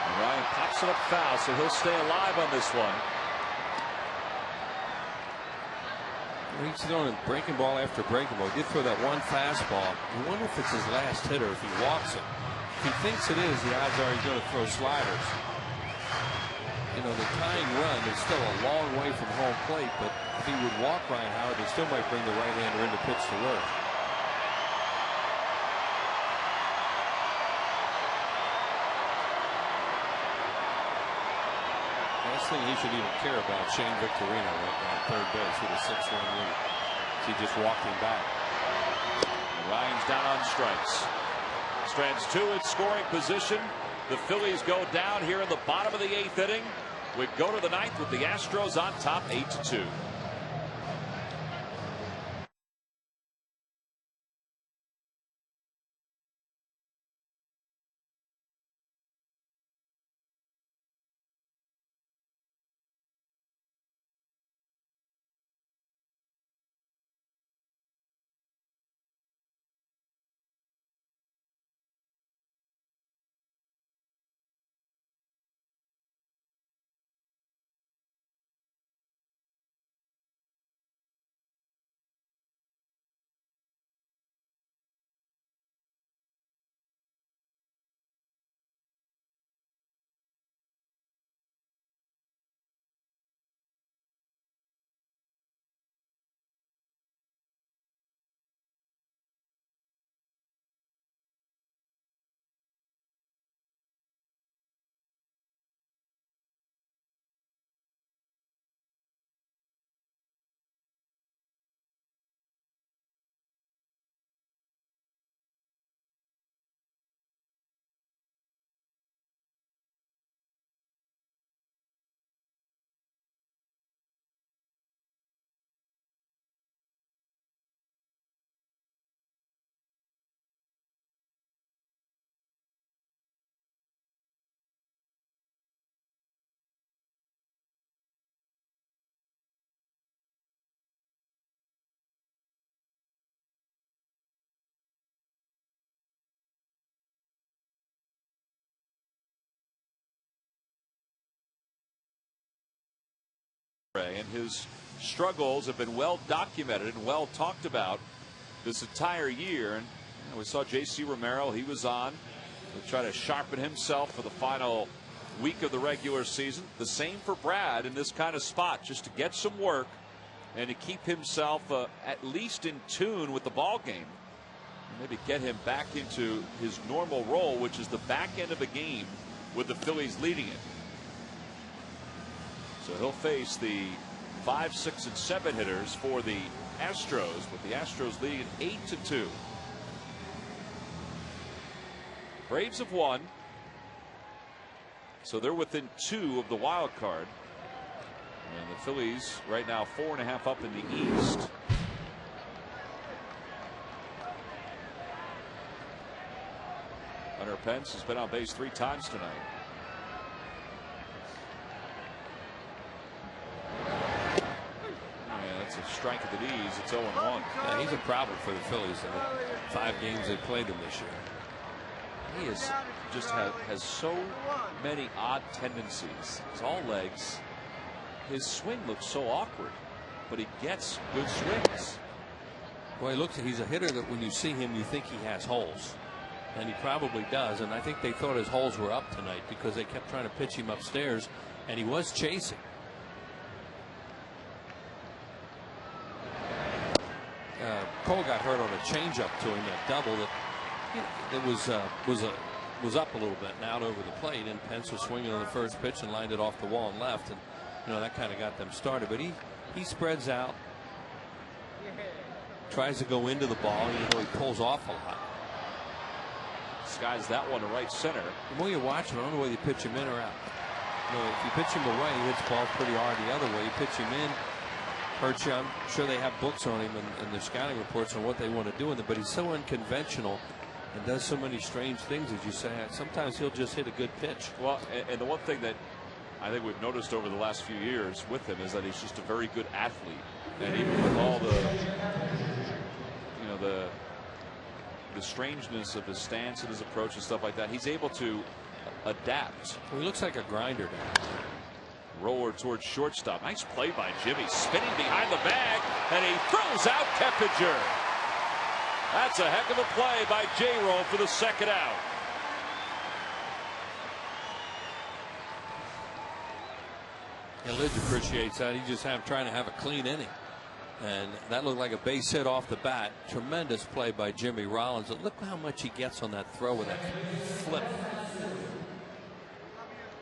And Ryan pops it up foul, so he'll stay alive on this one. He's throwing a breaking ball after breaking ball. He did throw that one fastball. I wonder if it's his last hitter, if he walks it. If he thinks it is, the odds are he's going to throw sliders. you know, the tying run is still a long way from home plate, but if he would walk Ryan Howard, they still might bring the right-hander in to pitch to work. Last thing he should even care about, Shane Victorino at third base with a 6-1 lead. He just walked him back. And Ryan's down on strikes. Strands 2 in scoring position. The Phillies go down here in the bottom of the 8th inning. We go to the 9th with the Astros on top 8-2. And his struggles have been well documented and well talked about this entire year. And we saw J.C. Romero, he was on to try to sharpen himself for the final week of the regular season. The same for Brad in this kind of spot, just to get some work and to keep himself at least in tune with the ball game. Maybe get him back into his normal role, which is the back end of a game with the Phillies leading it. So he'll face the 5, 6, and 7 hitters for the Astros, with the Astros leading 8-2. Braves have won, so they're within 2 of the wild card. And the Phillies right now 4.5 up in the East. Hunter Pence has been on base 3 times tonight. That's a strike at the knees. It's 0-1. Yeah, he's a problem for the Phillies in the 5 games they played him this year. He is just has so many odd tendencies. It's all legs. His swing looks so awkward, but he gets good swings. Well, he's a hitter that when you see him, you think he has holes. And he probably does. And I think they thought his holes were up tonight because they kept trying to pitch him upstairs, and he was chasing. Cole got hurt on a changeup to him, that double that was up a little bit and out over the plate, and Pence was swinging on the first pitch and lined it off the wall and left, and that kind of got them started. But he spreads out, tries to go into the ball, he pulls off a lot. Skies that one to right center. The more you watch him, I don't know whether you pitch him in or out. If you pitch him away, he hits balls pretty hard the other way. You pitch him in, hurts you. I'm sure they have books on him and their scouting reports on what they want to do with him, but he's so unconventional and does so many strange things, as you say. Sometimes he'll just hit a good pitch. Well, and the one thing that I think we've noticed over the last few years with him is that he's just a very good athlete. And even with all the strangeness of his stance and his approach and stuff like that, he's able to adapt. Well, he looks like a grinder now. Roller towards shortstop. Nice play by Jimmy, spinning behind the bag, and he throws out Keppinger. That's a heck of a play by J-Roll for the second out. And Lidge appreciates that. He just trying to have a clean inning. And that looked like a base hit off the bat. Tremendous play by Jimmy Rollins. But look how much he gets on that throw with that flip.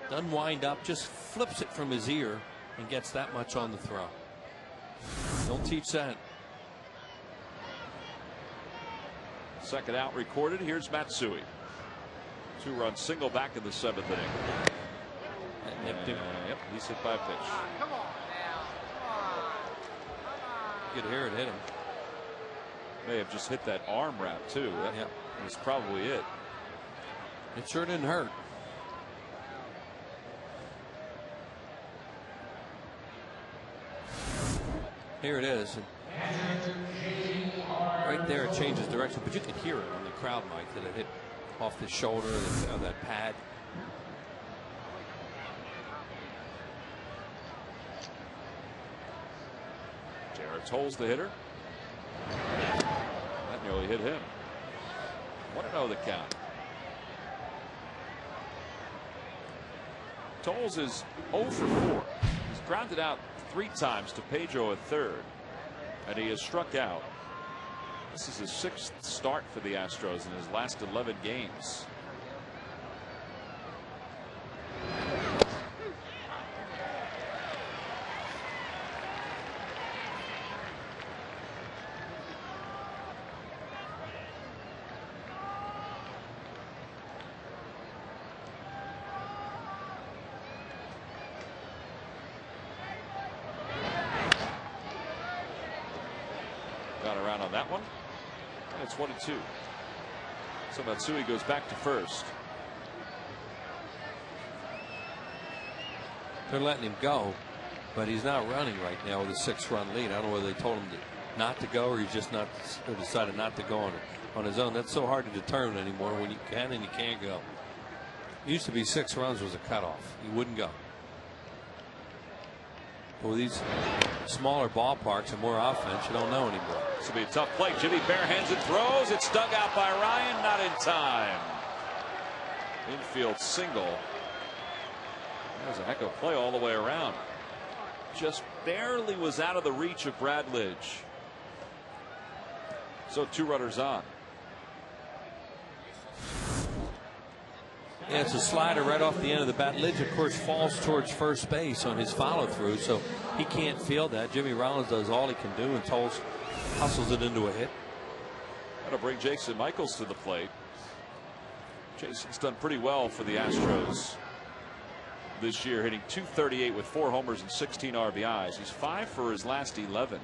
Doesn't wind up, just flips it from his ear and gets that much on the throw. Don't teach that. Second out recorded. Here's Matsui. 2-run single back in the 7th inning. That nipped him. Yep, he's hit by a pitch. You could hear it hit him. May have just hit that arm wrap too. That was probably it. It sure didn't hurt. Here it is. Right there, it changes direction, but you could hear it on the crowd mic that it hit off the shoulder, that pad. Jarrett Tolles the hitter. That nearly hit him. 1-0 the count. Tolles is 0 for 4. He's grounded out 3 times to Pedro at third, and he has struck out. This is his 6th start for the Astros in his last 11 games. Got around on that one. And it's 1-2. So Matsui goes back to first. They're letting him go, but he's not running right now with a 6-run lead. I don't know whether they told him not to go or he's just not, or decided not to go on his own. That's so hard to determine anymore when you can and you can't go. It used to be 6 runs was a cutoff. He wouldn't go. But with these smaller ballparks and more offense, you don't know anymore. This will be a tough play. Jimmy barehands and throws. It's dug out by Ryan. Not in time. Infield single. That was a heck of a play all the way around. Just barely was out of the reach of Brad Lidge. So 2 runners on. Yeah, it's a slider right off the end of the bat. Lidge, of course, falls towards first base on his follow through, so he can't field that. Jimmy Rollins does all he can do, and Tolles hustles it into a hit. That'll bring Jason Michaels to the plate. Jason's done pretty well for the Astros this year, hitting .238 with 4 homers and 16 RBIs. He's 5 for his last 11.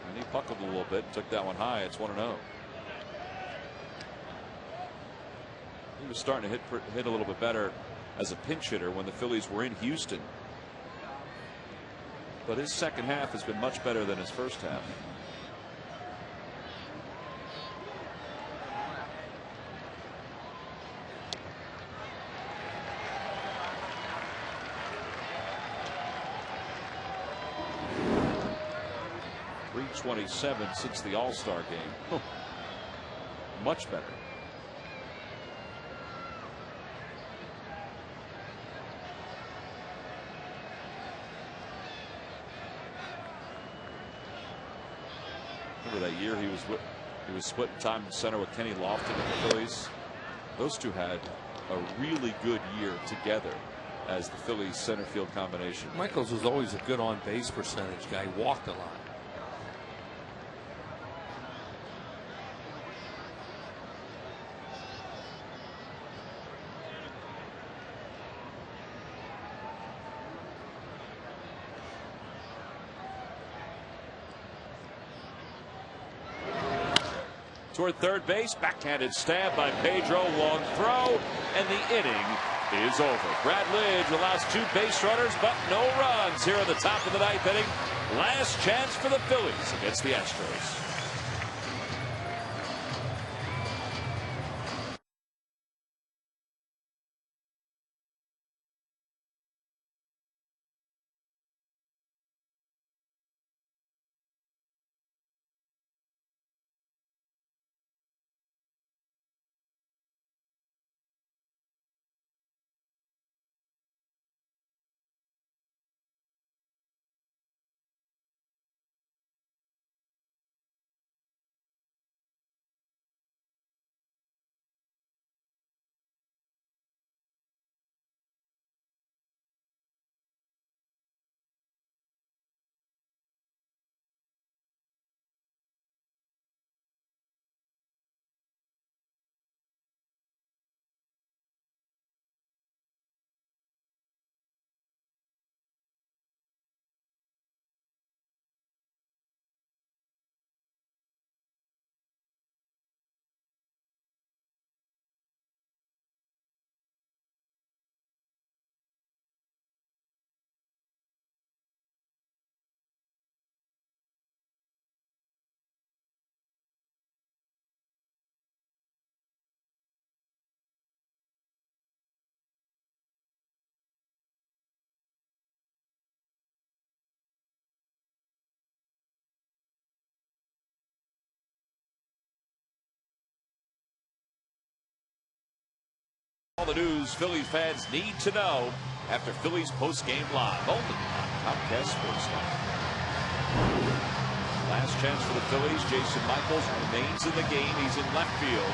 And he puckled a little bit and took that one high. It's 1-0. He was starting to hit a little bit better as a pinch hitter when the Phillies were in Houston. But his second half has been much better than his first half. .327 since the All-Star game. Much better. Remember that year he was splitting time in center with Kenny Lofton and the Phillies. Those two had a really good year together as the Phillies center field combination. Michaels was always a good on base percentage guy. He walked a lot. Toward third base, backhanded stab by Pedro, long throw, and the inning is over. Brad Lidge allows 2 base runners, but no runs here at the top of the 9th inning. Last chance for the Phillies against the Astros. All the news Phillies fans need to know after Phillies post-game live. Only on Comcast Sports Network. Last chance for the Phillies. Jason Michaels remains in the game. He's in left field.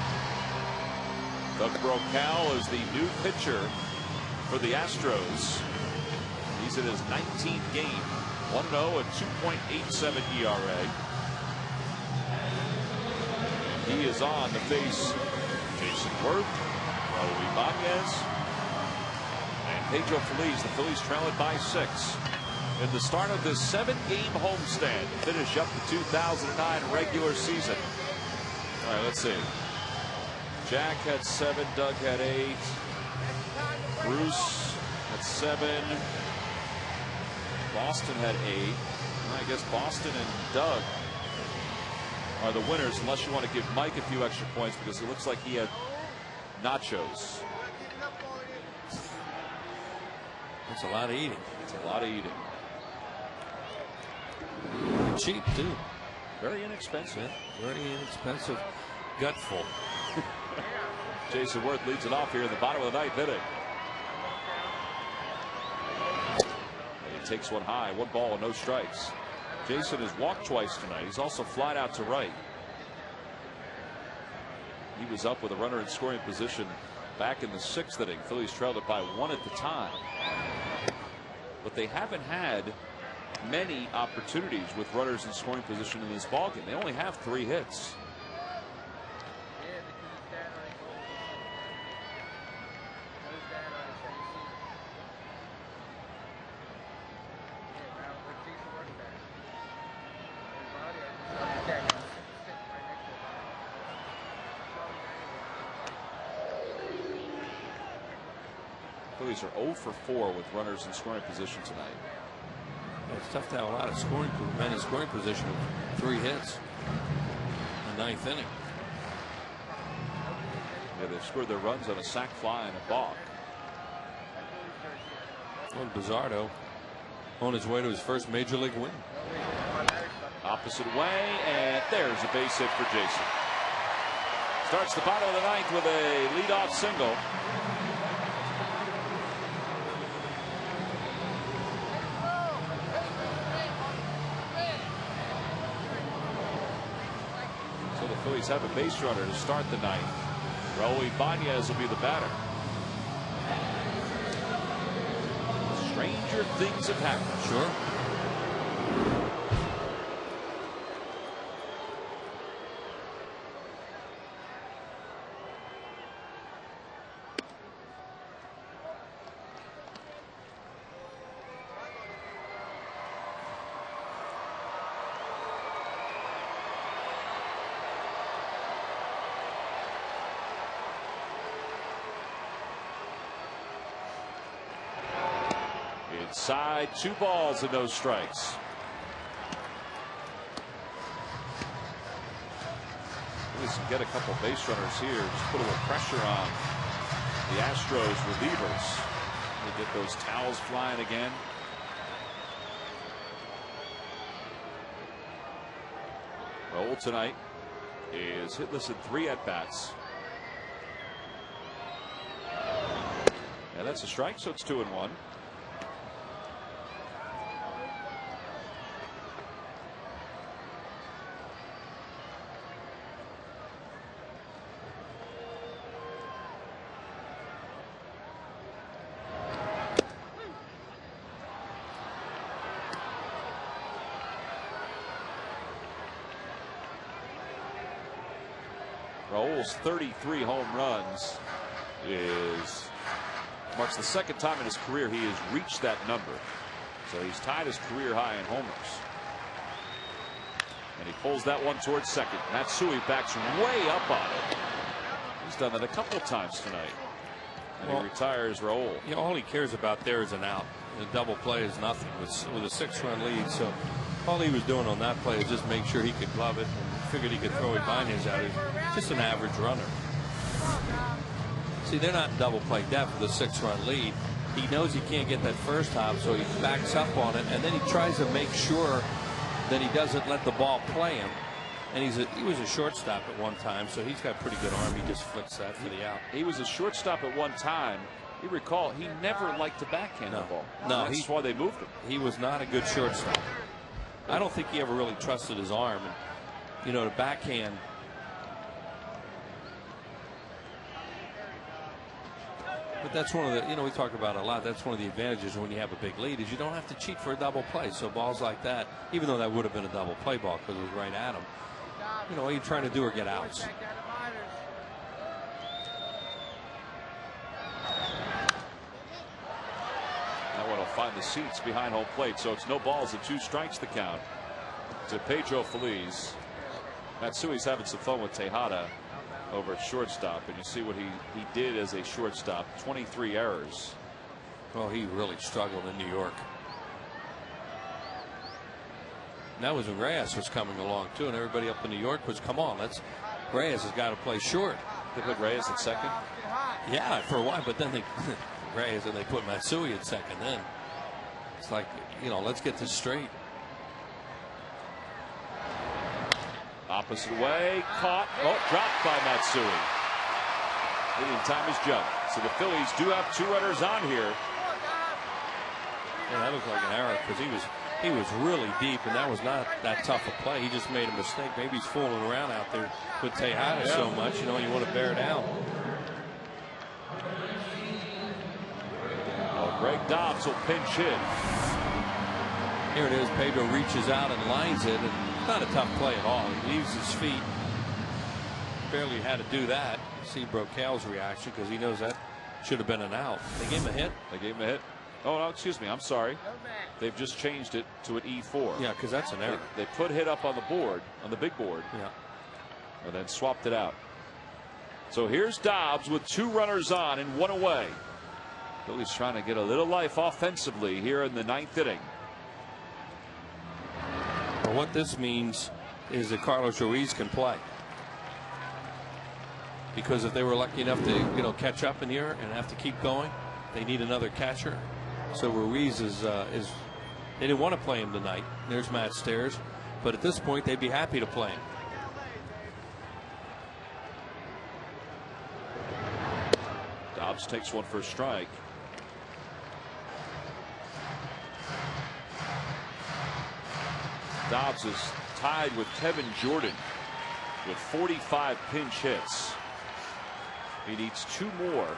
Doug Brocal is the new pitcher for the Astros. He's in his 19th game. 1-0 at 2.87 ERA. He is on to face Jason Worth, Raul Ibanez, and Pedro Feliz. The Phillies trail it by 6 in the start of this 7-game homestand to finish up the 2009 regular season. All right, let's see. Jack had 7, Doug had 8, Bruce had 7, Boston had 8. I guess Boston and Doug are the winners, unless you want to give Mike a few extra points because it looks like he had nachos. That's a lot of eating. It's a lot of eating. Cheap too. Very inexpensive. Very inexpensive. Gutful. Jason Worth leads it off here in the bottom of the 9th inning. He takes one high, 1 ball and no strikes. Jason has walked twice tonight. He's also flied out to right. He was up with a runner in scoring position back in the 6th inning. Phillies trailed it by 1 at the time. But they haven't had many opportunities with runners in scoring position in this ballgame. They only have 3 hits. Phillies are 0 for 4 with runners in scoring position tonight. Yeah, it's tough to have a lot of men in scoring position with 3 hits in the 9th inning. Yeah, they've scored their runs on a sac fly and a balk. Well, Bizardo on his way to his first major league win. Opposite way, and there's a base hit for Jason. Starts the bottom of the 9th with a leadoff single. So the Phillies have a base runner to start the 9th. Raul Ibanez will be the batter. Stranger things have happened. Sure. Inside, 2 balls and no strikes. Phillies can get a couple base runners here. Just put a little pressure on the Astros relievers. They get those towels flying again. Raul tonight is hitless in 3 at-bats. And that's a strike, so it's 2-1. Raul's 33 home runs marks the 2nd time in his career he has reached that number. So he's tied his career high in homers. And he pulls that one towards second. Matsui backs way up on it. He's done that a couple times tonight. And he retires Raul. You know, all he cares about there is an out. The double play is nothing with a 6-run lead. So all he was doing on that play is just make sure he could glove it, and figured he could throw Ibanez out. He's just an average runner. See, they're not in double play depth with a 6-run lead. He knows he can't get that first hop, so he backs up on it, and then he tries to make sure that he doesn't let the ball play him. And he was a shortstop at one time, so he's got pretty good arm. He just flicks that for the out. He was a shortstop at one time. You recall, he never liked to backhand the ball. No, that's why they moved him. He was not a good shortstop. I don't think he ever really trusted his arm. And, you know, the backhand. But that's one of the, you know, we talk about it a lot. That's one of the advantages when you have a big lead is you don't have to cheat for a double play. So balls like that, even though that would have been a double play ball because it was right at him, you know, what are you trying to do or get outs? That one will find the seats behind home plate. So it's no balls and 2 strikes the count to Pedro Feliz. Matsui's having some fun with Tejada over at shortstop, and you see what he did as a shortstop. 23 errors. Well, he really struggled in New York. And that was when Reyes was coming along too, and everybody up in New York was, come on, Reyes has got to play short. They put Reyes at second. Yeah, for a while, but then they Reyes and they put Matsui at second. Then it's like, you know, let's get this straight. Opposite way, caught, dropped by Matsui. He didn't time his jump. So the Phillies do have 2 runners on here. Yeah, that looked like an error because he was really deep, and that was not that tough a play. He just made a mistake. Maybe he's fooling around out there with Tejada so much, you know, you want to bear down. Greg Dobbs will pinch hit. Here it is. Pedro reaches out and lines it, and it's not a tough play at all. He leaves his feet. Barely had to do that. See Brocail's reaction because he knows that should have been an out. They gave him a hit. They gave him a hit. Oh, no, excuse me. I'm sorry. They've just changed it to an E4. Yeah, because that's an error. They put hit up on the board, on the big board. Yeah. And then swapped it out. So here's Dobbs with 2 runners on and 1 away. Phillies trying to get a little life offensively here in the 9th inning. Well, what this means is that Carlos Ruiz can play. Because if they were lucky enough to, you know, catch up in here and have to keep going, they need another catcher. So Ruiz is they didn't want to play him tonight. There's Matt Stairs, but at this point they'd be happy to play him. Dobbs takes one for a strike. Dobbs is tied with Kevin Jordan with 45 pinch hits. He needs 2 more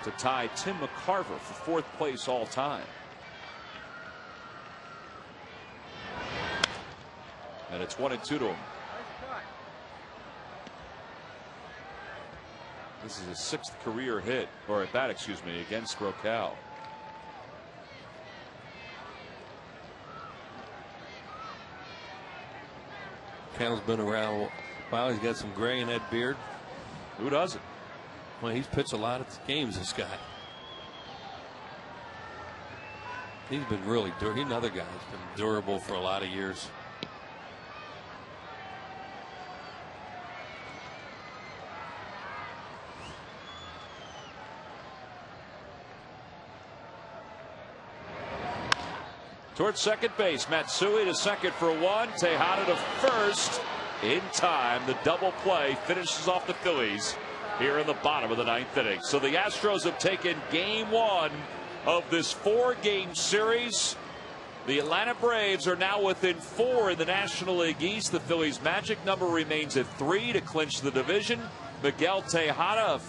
to tie Tim McCarver for 4th place all time. And it's 1-2 to him. This is his 6th career hit, or at bat, excuse me, against Brocail. Cannell's been around a while. He's got some gray in that beard. Who doesn't? Well, he's pitched a lot of games, this guy. He's been really durable. He's another guy who's been durable for a lot of years. Towards second base, Matsui to second for 1. Tejada to first in time. The double play finishes off the Phillies here in the bottom of the 9th inning. So the Astros have taken game 1 of this 4-game series. The Atlanta Braves are now within 4 in the National League East. The Phillies' magic number remains at 3 to clinch the division. Miguel Tejada,